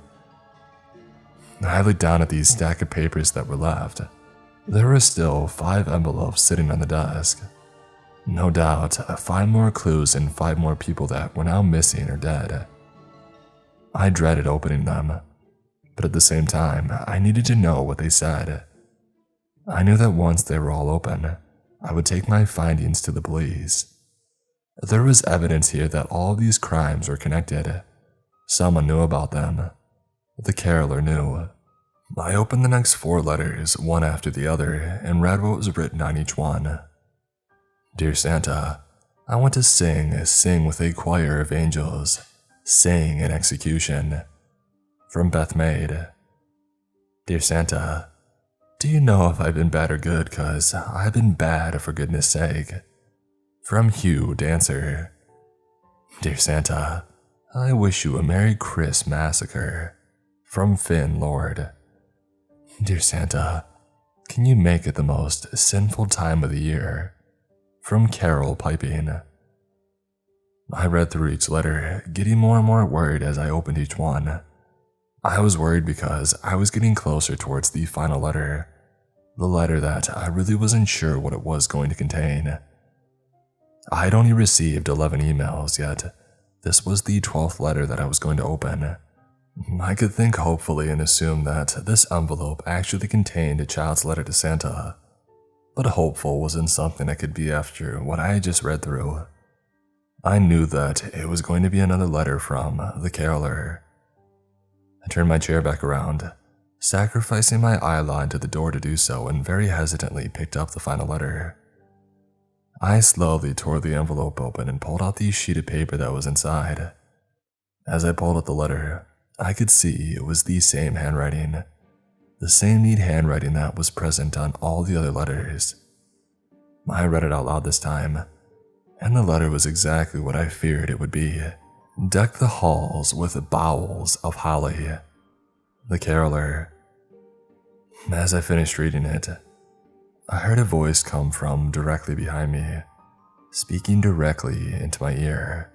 Speaker 1: I looked down at the stack of papers that were left. There were still 5 envelopes sitting on the desk. No doubt, 5 more clues and 5 more people that were now missing or dead. I dreaded opening them, but at the same time, I needed to know what they said. I knew that once they were all open, I would take my findings to the police. There was evidence here that all of these crimes were connected. Someone knew about them. The caroler knew. I opened the next 4 letters, one after the other, and read what was written on each one. Dear Santa, I want to sing with a choir of angels, sing in execution. From Beth Maid. Dear Santa, do you know if I've been bad or good, 'cause I've been bad for goodness sake. From Hugh, Dancer. Dear Santa, I wish you a Merry Chris Massacre. From Finn, Lord. Dear Santa, can you make it the most sinful time of the year? From Carol, Piping. I read through each letter, getting more and more worried as I opened each one. I was worried because I was getting closer towards the final letter, the letter that I really wasn't sure what it was going to contain. I had only received 11 emails, yet this was the 12th letter that I was going to open. I could think hopefully and assume that this envelope actually contained a child's letter to Santa, but hopeful wasn't something I could be after what I had just read through. I knew that it was going to be another letter from the caroler. I turned my chair back around, sacrificing my eye line to the door to do so, and very hesitantly picked up the final letter. I slowly tore the envelope open and pulled out the sheet of paper that was inside. As I pulled out the letter, I could see it was the same handwriting, the same neat handwriting that was present on all the other letters. I read it out loud this time, and the letter was exactly what I feared it would be. Deck the halls with boughs of holly. The caroler. As I finished reading it, I heard a voice come from directly behind me, speaking directly into my ear.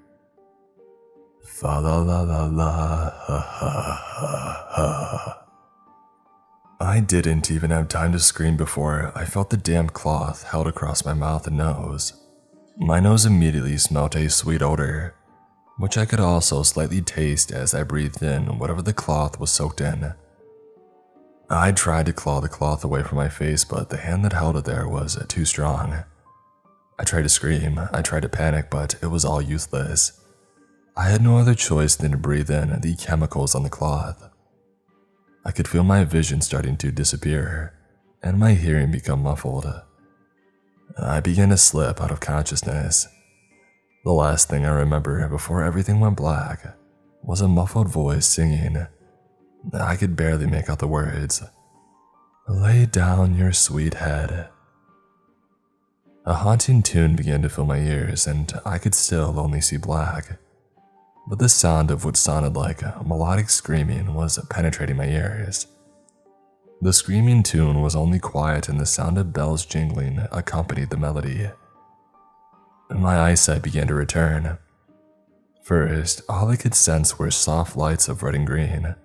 Speaker 1: Fa la la la la, ha ha ha ha. I didn't even have time to scream before I felt the damp cloth held across my mouth and nose. My nose immediately smelt a sweet odor, which I could also slightly taste as I breathed in whatever the cloth was soaked in. I tried to claw the cloth away from my face, but the hand that held it there was too strong. I tried to scream, I tried to panic, but it was all useless. I had no other choice than to breathe in the chemicals on the cloth. I could feel my vision starting to disappear, and my hearing become muffled. I began to slip out of consciousness. The last thing I remember before everything went black was a muffled voice singing. I could barely make out the words. Lay down your sweet head. A haunting tune began to fill my ears, and I could still only see black. But the sound of what sounded like melodic screaming was penetrating my ears. The screaming tune was only quiet, and the sound of bells jingling accompanied the melody. My eyesight began to return. First, all I could sense were soft lights of red and green.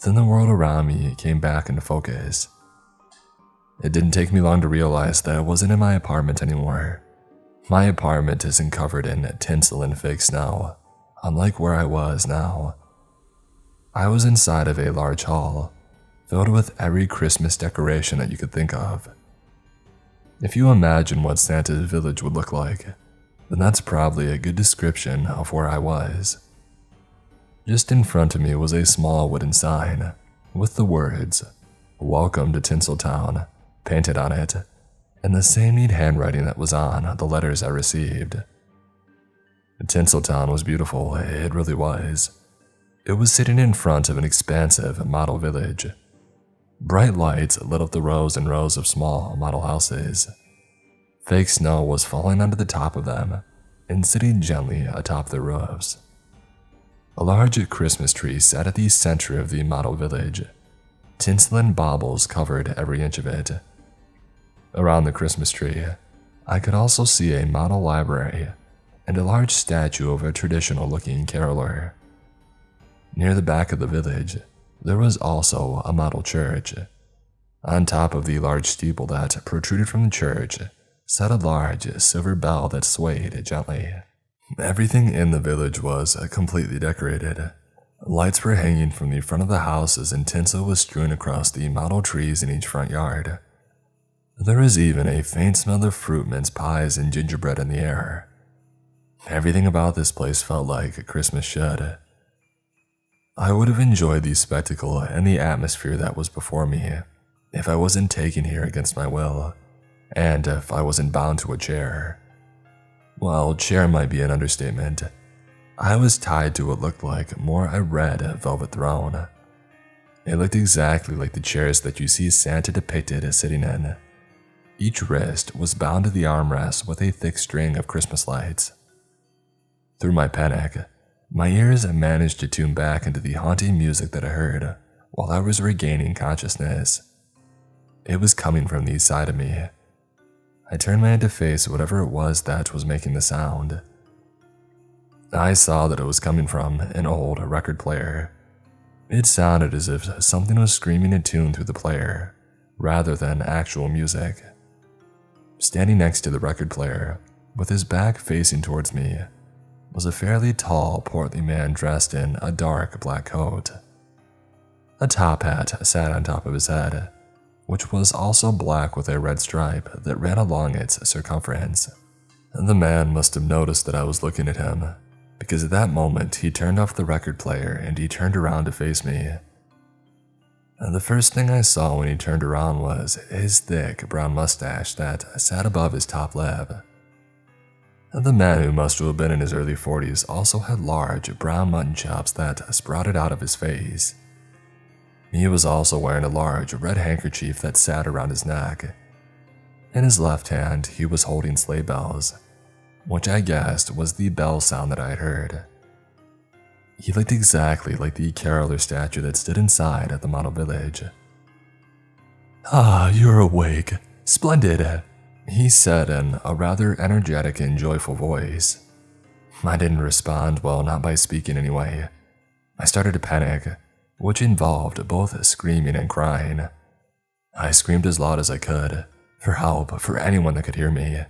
Speaker 1: Then the world around me came back into focus. It didn't take me long to realize that I wasn't in my apartment anymore. My apartment isn't covered in tinsel and fake snow, unlike where I was now. I was inside of a large hall, filled with every Christmas decoration that you could think of. If you imagine what Santa's village would look like, then that's probably a good description of where I was. Just in front of me was a small wooden sign with the words, "Welcome to Tinseltown," painted on it, and the same neat handwriting that was on the letters I received. Tinseltown was beautiful, it really was. It was sitting in front of an expansive model village. Bright lights lit up the rows and rows of small model houses. Fake snow was falling onto the top of them and sitting gently atop their roofs. A large Christmas tree sat at the center of the model village. Tinsel and baubles covered every inch of it. Around the Christmas tree, I could also see a model library and a large statue of a traditional-looking caroler. Near the back of the village, there was also a model church. On top of the large steeple that protruded from the church sat a large silver bell that swayed gently. Everything in the village was completely decorated. Lights were hanging from the front of the houses and tinsel was strewn across the model trees in each front yard. There was even a faint smell of fruit mince pies and gingerbread in the air. Everything about this place felt like Christmas should. I would have enjoyed the spectacle and the atmosphere that was before me if I wasn't taken here against my will, and if I wasn't bound to a chair. Well, chair might be an understatement. I was tied to what looked like more a red velvet throne. It looked exactly like the chairs that you see Santa depicted sitting in. Each wrist was bound to the armrest with a thick string of Christmas lights. Through my panic, my ears managed to tune back into the haunting music that I heard while I was regaining consciousness. It was coming from the side of me. I turned my head to face whatever it was that was making the sound. I saw that it was coming from an old record player. It sounded as if something was screaming a tune through the player, rather than actual music. Standing next to the record player, with his back facing towards me, was a fairly tall, portly man dressed in a dark black coat. A top hat sat on top of his head, which was also black with a red stripe that ran along its circumference. The man must have noticed that I was looking at him, because at that moment he turned off the record player and he turned around to face me. And the first thing I saw when he turned around was his thick brown mustache that sat above his top lip. The man, who must have been in his early 40s, also had large brown mutton chops that sprouted out of his face. He was also wearing a large red handkerchief that sat around his neck. In his left hand, he was holding sleigh bells, which I guessed was the bell sound that I had heard. He looked exactly like the caroler statue that stood inside at the model village. "Ah, you're awake. Splendid," he said in a rather energetic and joyful voice. I didn't respond, well, not by speaking anyway. I started to panic, which involved both screaming and crying. I screamed as loud as I could, for help, for anyone that could hear me.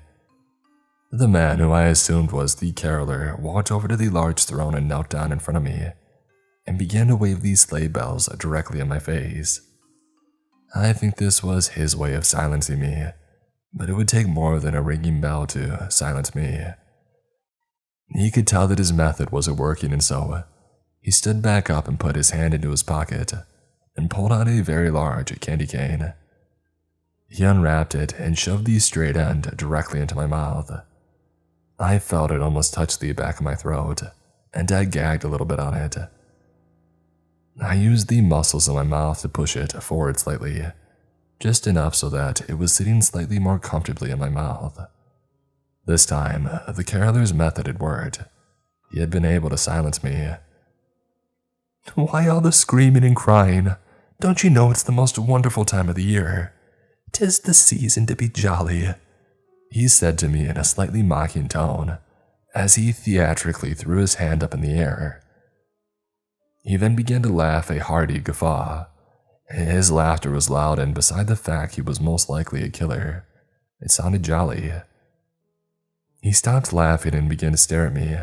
Speaker 1: The man, who I assumed was the caroler, walked over to the large throne and knelt down in front of me, and began to wave these sleigh bells directly in my face. I think this was his way of silencing me, but it would take more than a ringing bell to silence me. He could tell that his method wasn't working, and so he stood back up and put his hand into his pocket and pulled out a very large candy cane. He unwrapped it and shoved the straight end directly into my mouth. I felt it almost touch the back of my throat, and I gagged a little bit on it. I used the muscles in my mouth to push it forward slightly, just enough so that it was sitting slightly more comfortably in my mouth. This time, the caroler's method had worked. He had been able to silence me. "Why all the screaming and crying? Don't you know it's the most wonderful time of the year? 'Tis the season to be jolly," he said to me in a slightly mocking tone, as he theatrically threw his hand up in the air. He then began to laugh a hearty guffaw. His laughter was loud, and beside the fact he was most likely a killer, it sounded jolly. He stopped laughing and began to stare at me,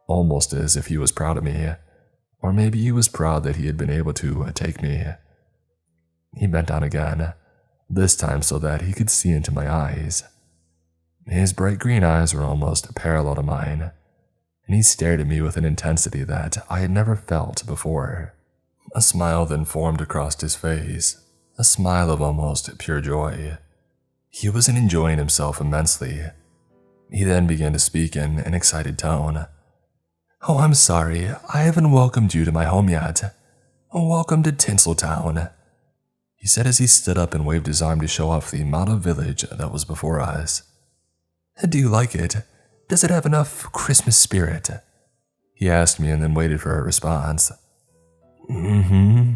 Speaker 1: almost as if he was proud of me, or maybe he was proud that he had been able to take me. He bent down again, this time so that he could see into my eyes. His bright green eyes were almost parallel to mine, and he stared at me with an intensity that I had never felt before. A smile then formed across his face, a smile of almost pure joy. He was enjoying himself immensely. He then began to speak in an excited tone. "Oh, I'm sorry, I haven't welcomed you to my home yet. Welcome to Tinseltown," he said as he stood up and waved his arm to show off the model village that was before us. "Do you like it? Does it have enough Christmas spirit?" he asked me, and then waited for a response. "Mm-hmm,"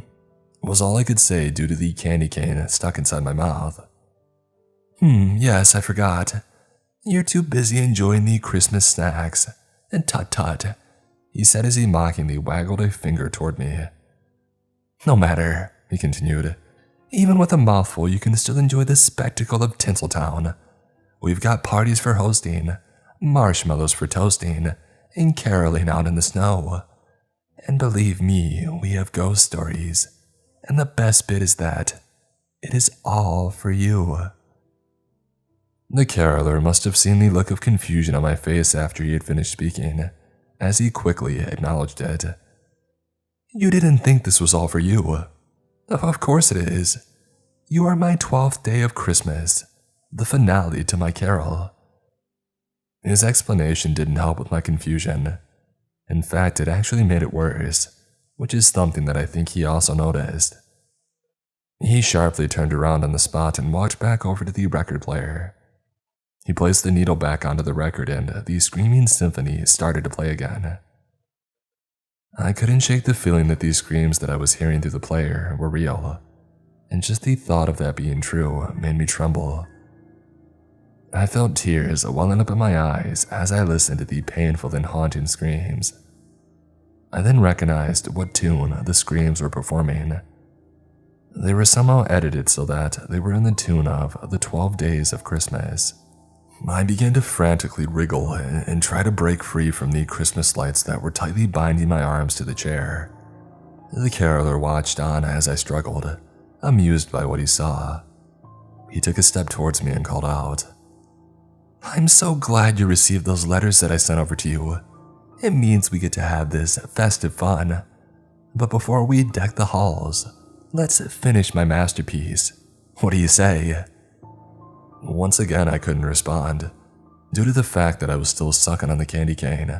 Speaker 1: was all I could say due to the candy cane stuck inside my mouth. Yes, I forgot. You're too busy enjoying the Christmas snacks. And tut-tut," he said as he mockingly waggled a finger toward me. "No matter," he continued. Even with a mouthful, you can still enjoy the spectacle of Tinseltown. We've got parties for hosting, marshmallows for toasting, and caroling out in the snow. And believe me, we have ghost stories. And the best bit is that it is all for you." The caroler must have seen the look of confusion on my face after he had finished speaking, as he quickly acknowledged it. "You didn't think this was all for you? Of course it is. You are my 12th day of Christmas, the finale to my carol." His explanation didn't help with my confusion. In fact, it actually made it worse, which is something that I think he also noticed. He sharply turned around on the spot and walked back over to the record player. He placed the needle back onto the record and the screaming symphony started to play again. I couldn't shake the feeling that these screams that I was hearing through the player were real, and just the thought of that being true made me tremble. I felt tears welling up in my eyes as I listened to the painful and haunting screams. I then recognized what tune the screams were performing. They were somehow edited so that they were in the tune of the 12 Days of Christmas. I began to frantically wriggle and try to break free from the Christmas lights that were tightly binding my arms to the chair. The caroler watched on as I struggled, amused by what he saw. He took a step towards me and called out, "I'm so glad you received those letters that I sent over to you. It means we get to have this festive fun. But before we deck the halls, let's finish my masterpiece. What do you say?" Once again, I couldn't respond, due to the fact that I was still sucking on the candy cane.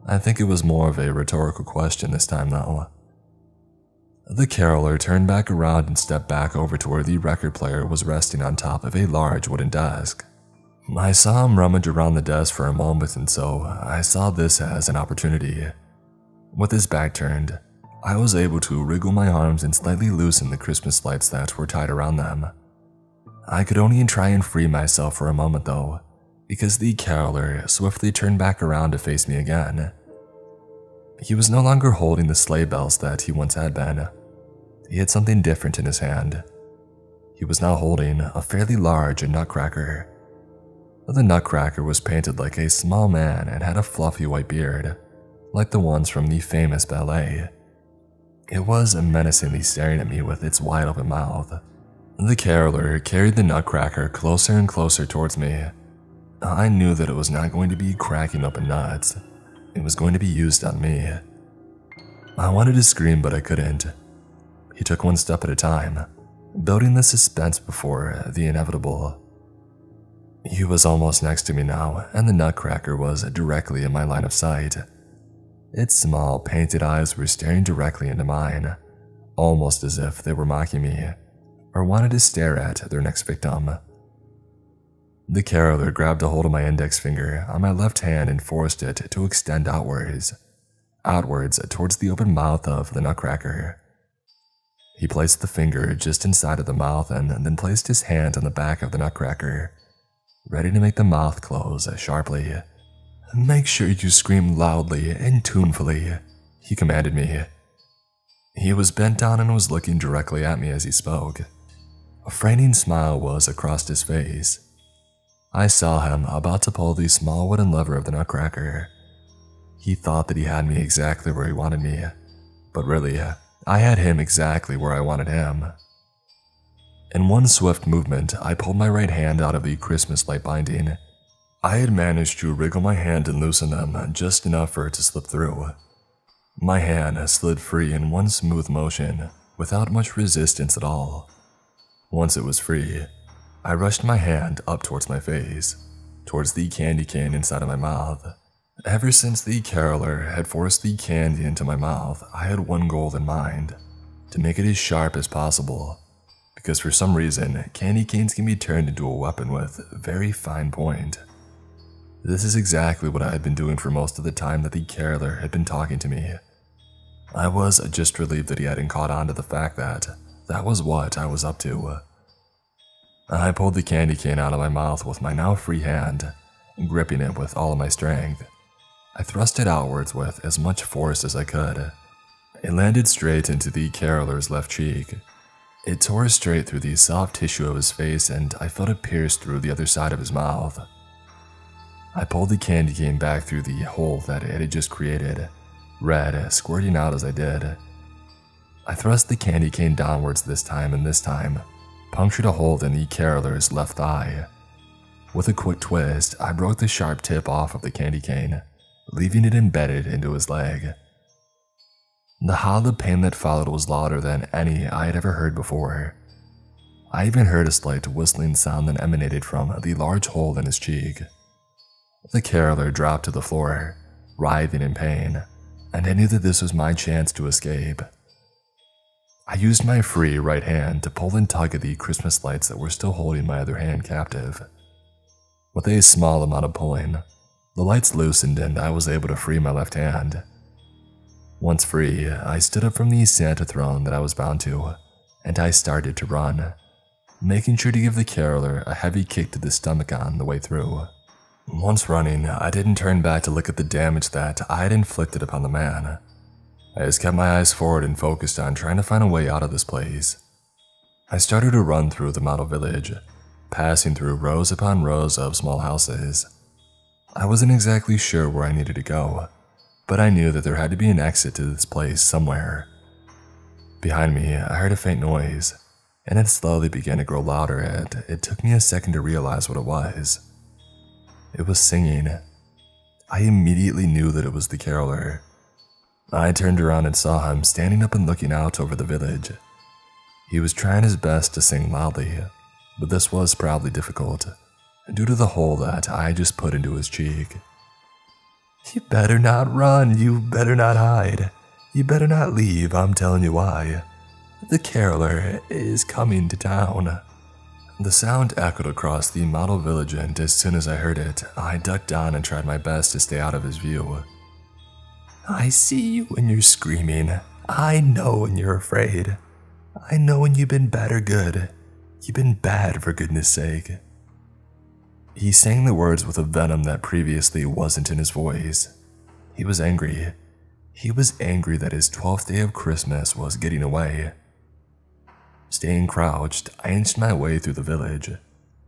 Speaker 1: I think it was more of a rhetorical question this time, though. The caroler turned back around and stepped back over to where the record player was resting on top of a large wooden desk. I saw him rummage around the desk for a moment, and so I saw this as an opportunity. With his back turned, I was able to wriggle my arms and slightly loosen the Christmas lights that were tied around them. I could only try and free myself for a moment though, because the caroler swiftly turned back around to face me again. He was no longer holding the sleigh bells that he once had been. He had something different in his hand. He was now holding a fairly large nutcracker. The nutcracker was painted like a small man and had a fluffy white beard, like the ones from the famous ballet. It was menacingly staring at me with its wide open mouth. The caroler carried the nutcracker closer and closer towards me. I knew that it was not going to be cracking open nuts. It was going to be used on me. I wanted to scream, but I couldn't. He took one step at a time, building the suspense before the inevitable. He was almost next to me now, and the nutcracker was directly in my line of sight. Its small, painted eyes were staring directly into mine, almost as if they were mocking me, or wanted to stare at their next victim. The caroler grabbed a hold of my index finger on my left hand and forced it to extend outwards towards the open mouth of the nutcracker. He placed the finger just inside of the mouth and then placed his hand on the back of the nutcracker, ready to make the mouth close sharply. "Make sure you scream loudly and tunefully," he commanded me. He was bent down and was looking directly at me as he spoke. A frightening smile was across his face. I saw him about to pull the small wooden lever of the nutcracker. He thought that he had me exactly where he wanted me, but really, I had him exactly where I wanted him. In one swift movement, I pulled my right hand out of the Christmas light binding. I had managed to wriggle my hand and loosen them just enough for it to slip through. My hand slid free in one smooth motion, without much resistance at all. Once it was free, I rushed my hand up towards my face, towards the candy cane inside of my mouth. Ever since the caroler had forced the candy into my mouth, I had one goal in mind: to make it as sharp as possible, because for some reason, candy canes can be turned into a weapon with a very fine point. This is exactly what I had been doing for most of the time that the caroler had been talking to me. I was just relieved that he hadn't caught on to the fact that that was what I was up to. I pulled the candy cane out of my mouth with my now free hand, gripping it with all of my strength. I thrust it outwards with as much force as I could. It landed straight into the caroler's left cheek. It tore straight through the soft tissue of his face, and I felt it pierce through the other side of his mouth. I pulled the candy cane back through the hole that it had just created, red squirting out as I did. I thrust the candy cane downwards this time, and this time punctured a hole in the caroler's left thigh. With a quick twist, I broke the sharp tip off of the candy cane, leaving it embedded into his leg. The howl of pain that followed was louder than any I had ever heard before. I even heard a slight whistling sound that emanated from the large hole in his cheek. The caroler dropped to the floor, writhing in pain, and I knew that this was my chance to escape. I used my free right hand to pull and tug at the Christmas lights that were still holding my other hand captive. With a small amount of pulling, the lights loosened and I was able to free my left hand. Once free, I stood up from the Santa throne that I was bound to, and I started to run, making sure to give the caroler a heavy kick to the stomach on the way through. Once running, I didn't turn back to look at the damage that I had inflicted upon the man. I just kept my eyes forward and focused on trying to find a way out of this place. I started to run through the model village, passing through rows upon rows of small houses. I wasn't exactly sure where I needed to go, but I knew that there had to be an exit to this place somewhere. Behind me, I heard a faint noise, and it slowly began to grow louder, and it took me a second to realize what it was. It was singing. I immediately knew that it was the caroler. I turned around and saw him standing up and looking out over the village. He was trying his best to sing loudly, but this was probably difficult, due to the hole that I just put into his cheek. "You better not run, you better not hide, you better not leave, I'm telling you why. The caroler is coming to town." The sound echoed across the model village, and as soon as I heard it, I ducked down and tried my best to stay out of his view. "I see you when you're screaming. I know when you're afraid. I know when you've been bad or good. You've been bad, for goodness sake." He sang the words with a venom that previously wasn't in his voice. He was angry. He was angry that his 12th day of Christmas was getting away. Staying crouched, I inched my way through the village,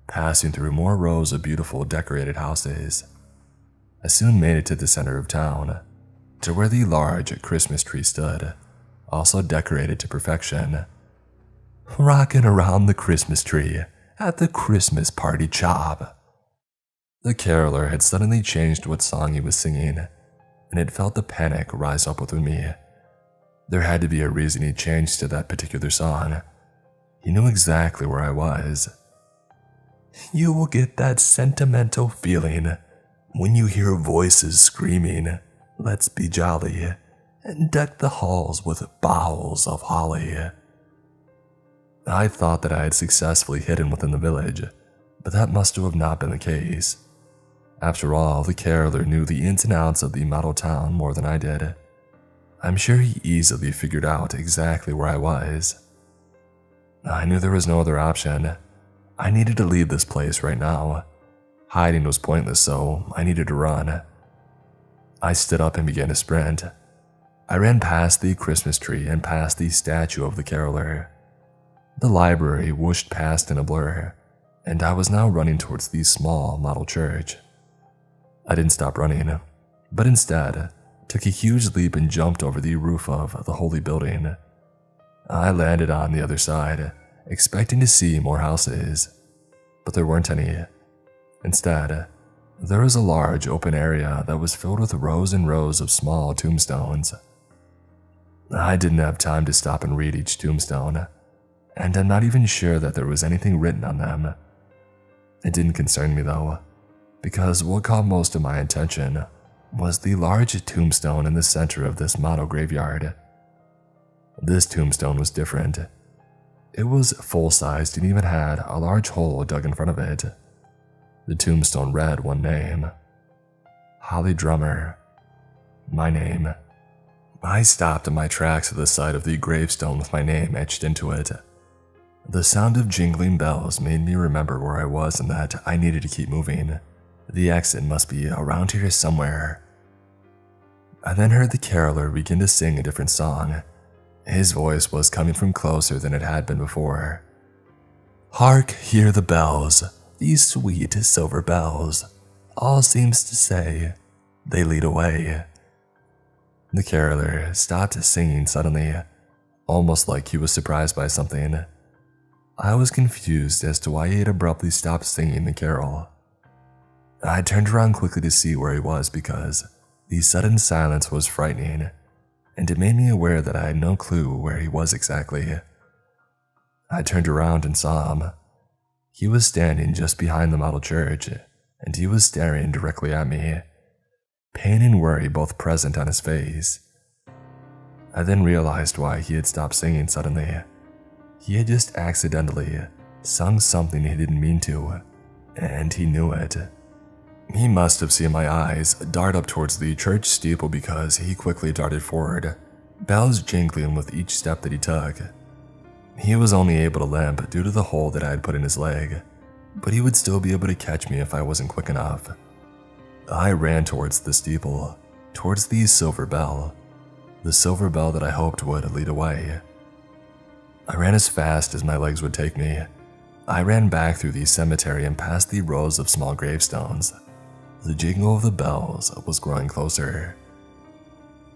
Speaker 1: passing through more rows of beautiful decorated houses. I soon made it to the center of town, to where the large Christmas tree stood, also decorated to perfection. "Rocking around the Christmas tree at the Christmas party chop." The caroler had suddenly changed what song he was singing, and it felt the panic rise up within me. There had to be a reason he changed to that particular song. He knew exactly where I was. "You will get that sentimental feeling when you hear voices screaming, 'Let's be jolly, and deck the halls with boughs of holly.'" I thought that I had successfully hidden within the village, but that must have not been the case. After all, the caroler knew the ins and outs of the model town more than I did. I'm sure he easily figured out exactly where I was. I knew there was no other option. I needed to leave this place right now. Hiding was pointless, so I needed to run. I stood up and began to sprint. I ran past the Christmas tree and past the statue of the caroler. The library whooshed past in a blur, and I was now running towards the small model church. I didn't stop running, but instead took a huge leap and jumped over the roof of the holy building. I landed on the other side, expecting to see more houses, but there weren't any. Instead, there was a large open area that was filled with rows and rows of small tombstones. I didn't have time to stop and read each tombstone, and I'm not even sure that there was anything written on them. It didn't concern me though, because what caught most of my attention was the large tombstone in the center of this model graveyard. This tombstone was different. It was full-sized and even had a large hole dug in front of it. The tombstone read one name: Holly Drummer. My name. I stopped in my tracks at the sight of the gravestone with my name etched into it. The sound of jingling bells made me remember where I was and that I needed to keep moving. The exit must be around here somewhere. I then heard the caroler begin to sing a different song, His voice was coming from closer than it had been before. "Hark, hear the bells, these sweet silver bells. All seems to say, they lead away." The caroler stopped singing suddenly, almost like he was surprised by something. I was confused as to why he had abruptly stopped singing the carol. I turned around quickly to see where he was because the sudden silence was frightening, and it made me aware that I had no clue where he was exactly. I turned around and saw him. He was standing just behind the model church, and he was staring directly at me, pain and worry both present on his face. I then realized why he had stopped singing suddenly. He had just accidentally sung something he didn't mean to, and he knew it. He must have seen my eyes dart up towards the church steeple because he quickly darted forward, bells jingling with each step that he took. He was only able to limp due to the hole that I had put in his leg, but he would still be able to catch me if I wasn't quick enough. I ran towards the steeple, towards the silver bell that I hoped would lead away. I ran as fast as my legs would take me. I ran back through the cemetery and past the rows of small gravestones. The jingle of the bells was growing closer.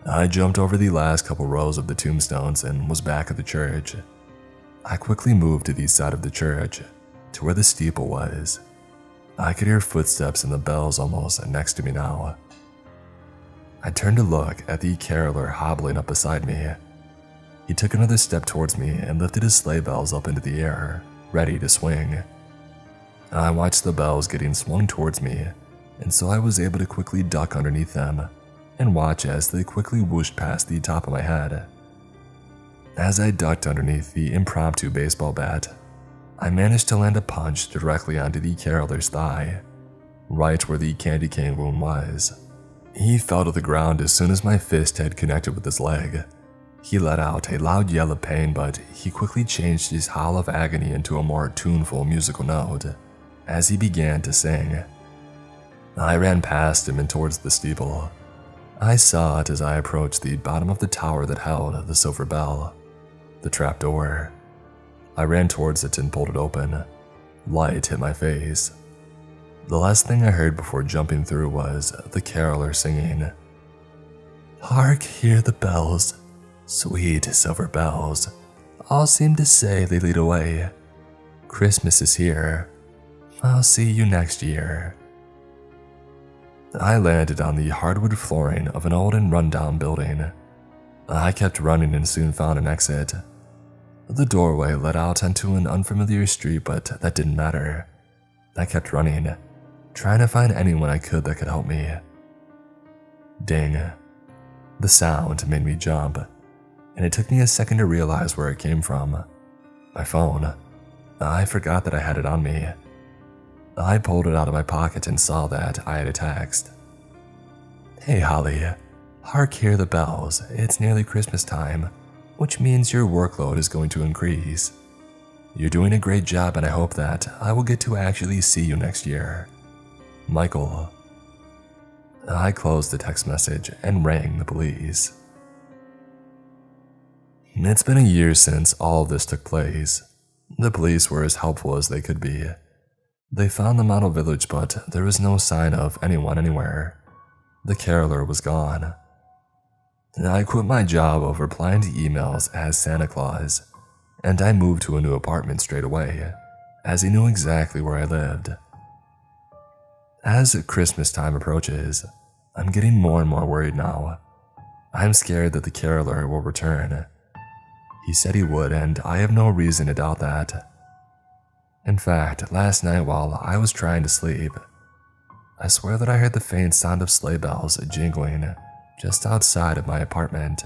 Speaker 1: I jumped over the last couple rows of the tombstones and was back at the church. I quickly moved to the side of the church, to where the steeple was. I could hear footsteps and the bells almost next to me now. I turned to look at the caroler hobbling up beside me. He took another step towards me and lifted his sleigh bells up into the air, ready to swing. I watched the bells getting swung towards me, and so I was able to quickly duck underneath them and watch as they quickly whooshed past the top of my head. As I ducked underneath the impromptu baseball bat, I managed to land a punch directly onto the caroler's thigh, right where the candy cane wound was. He fell to the ground as soon as my fist had connected with his leg. He let out a loud yell of pain, but he quickly changed his howl of agony into a more tuneful musical note as he began to sing. I ran past him and towards the steeple. I saw it as I approached the bottom of the tower that held the silver bell, the trapdoor. I ran towards it and pulled it open. Light hit my face. The last thing I heard before jumping through was the caroler singing, "Hark, hear the bells, sweet silver bells, all seem to say they lead away. Christmas is here, I'll see you next year." I landed on the hardwood flooring of an old and run-down building. I kept running and soon found an exit. The doorway led out onto an unfamiliar street, but that didn't matter. I kept running, trying to find anyone I could that could help me. Ding. The sound made me jump, and it took me a second to realize where it came from. My phone. I forgot that I had it on me. I pulled it out of my pocket and saw that I had a text. "Hey Holly, hark hear the bells, it's nearly Christmas time, which means your workload is going to increase. You're doing a great job and I hope that I will get to actually see you next year. Michael." I closed the text message and rang the police. It's been a year since all of this took place. The police were as helpful as they could be. They found the model village, but there was no sign of anyone anywhere. The caroler was gone. I quit my job of replying to emails as Santa Claus, and I moved to a new apartment straight away, as he knew exactly where I lived. As Christmas time approaches, I'm getting more and more worried now. I'm scared that the caroler will return. He said he would, and I have no reason to doubt that. In fact, last night while I was trying to sleep, I swear that I heard the faint sound of sleigh bells jingling just outside of my apartment.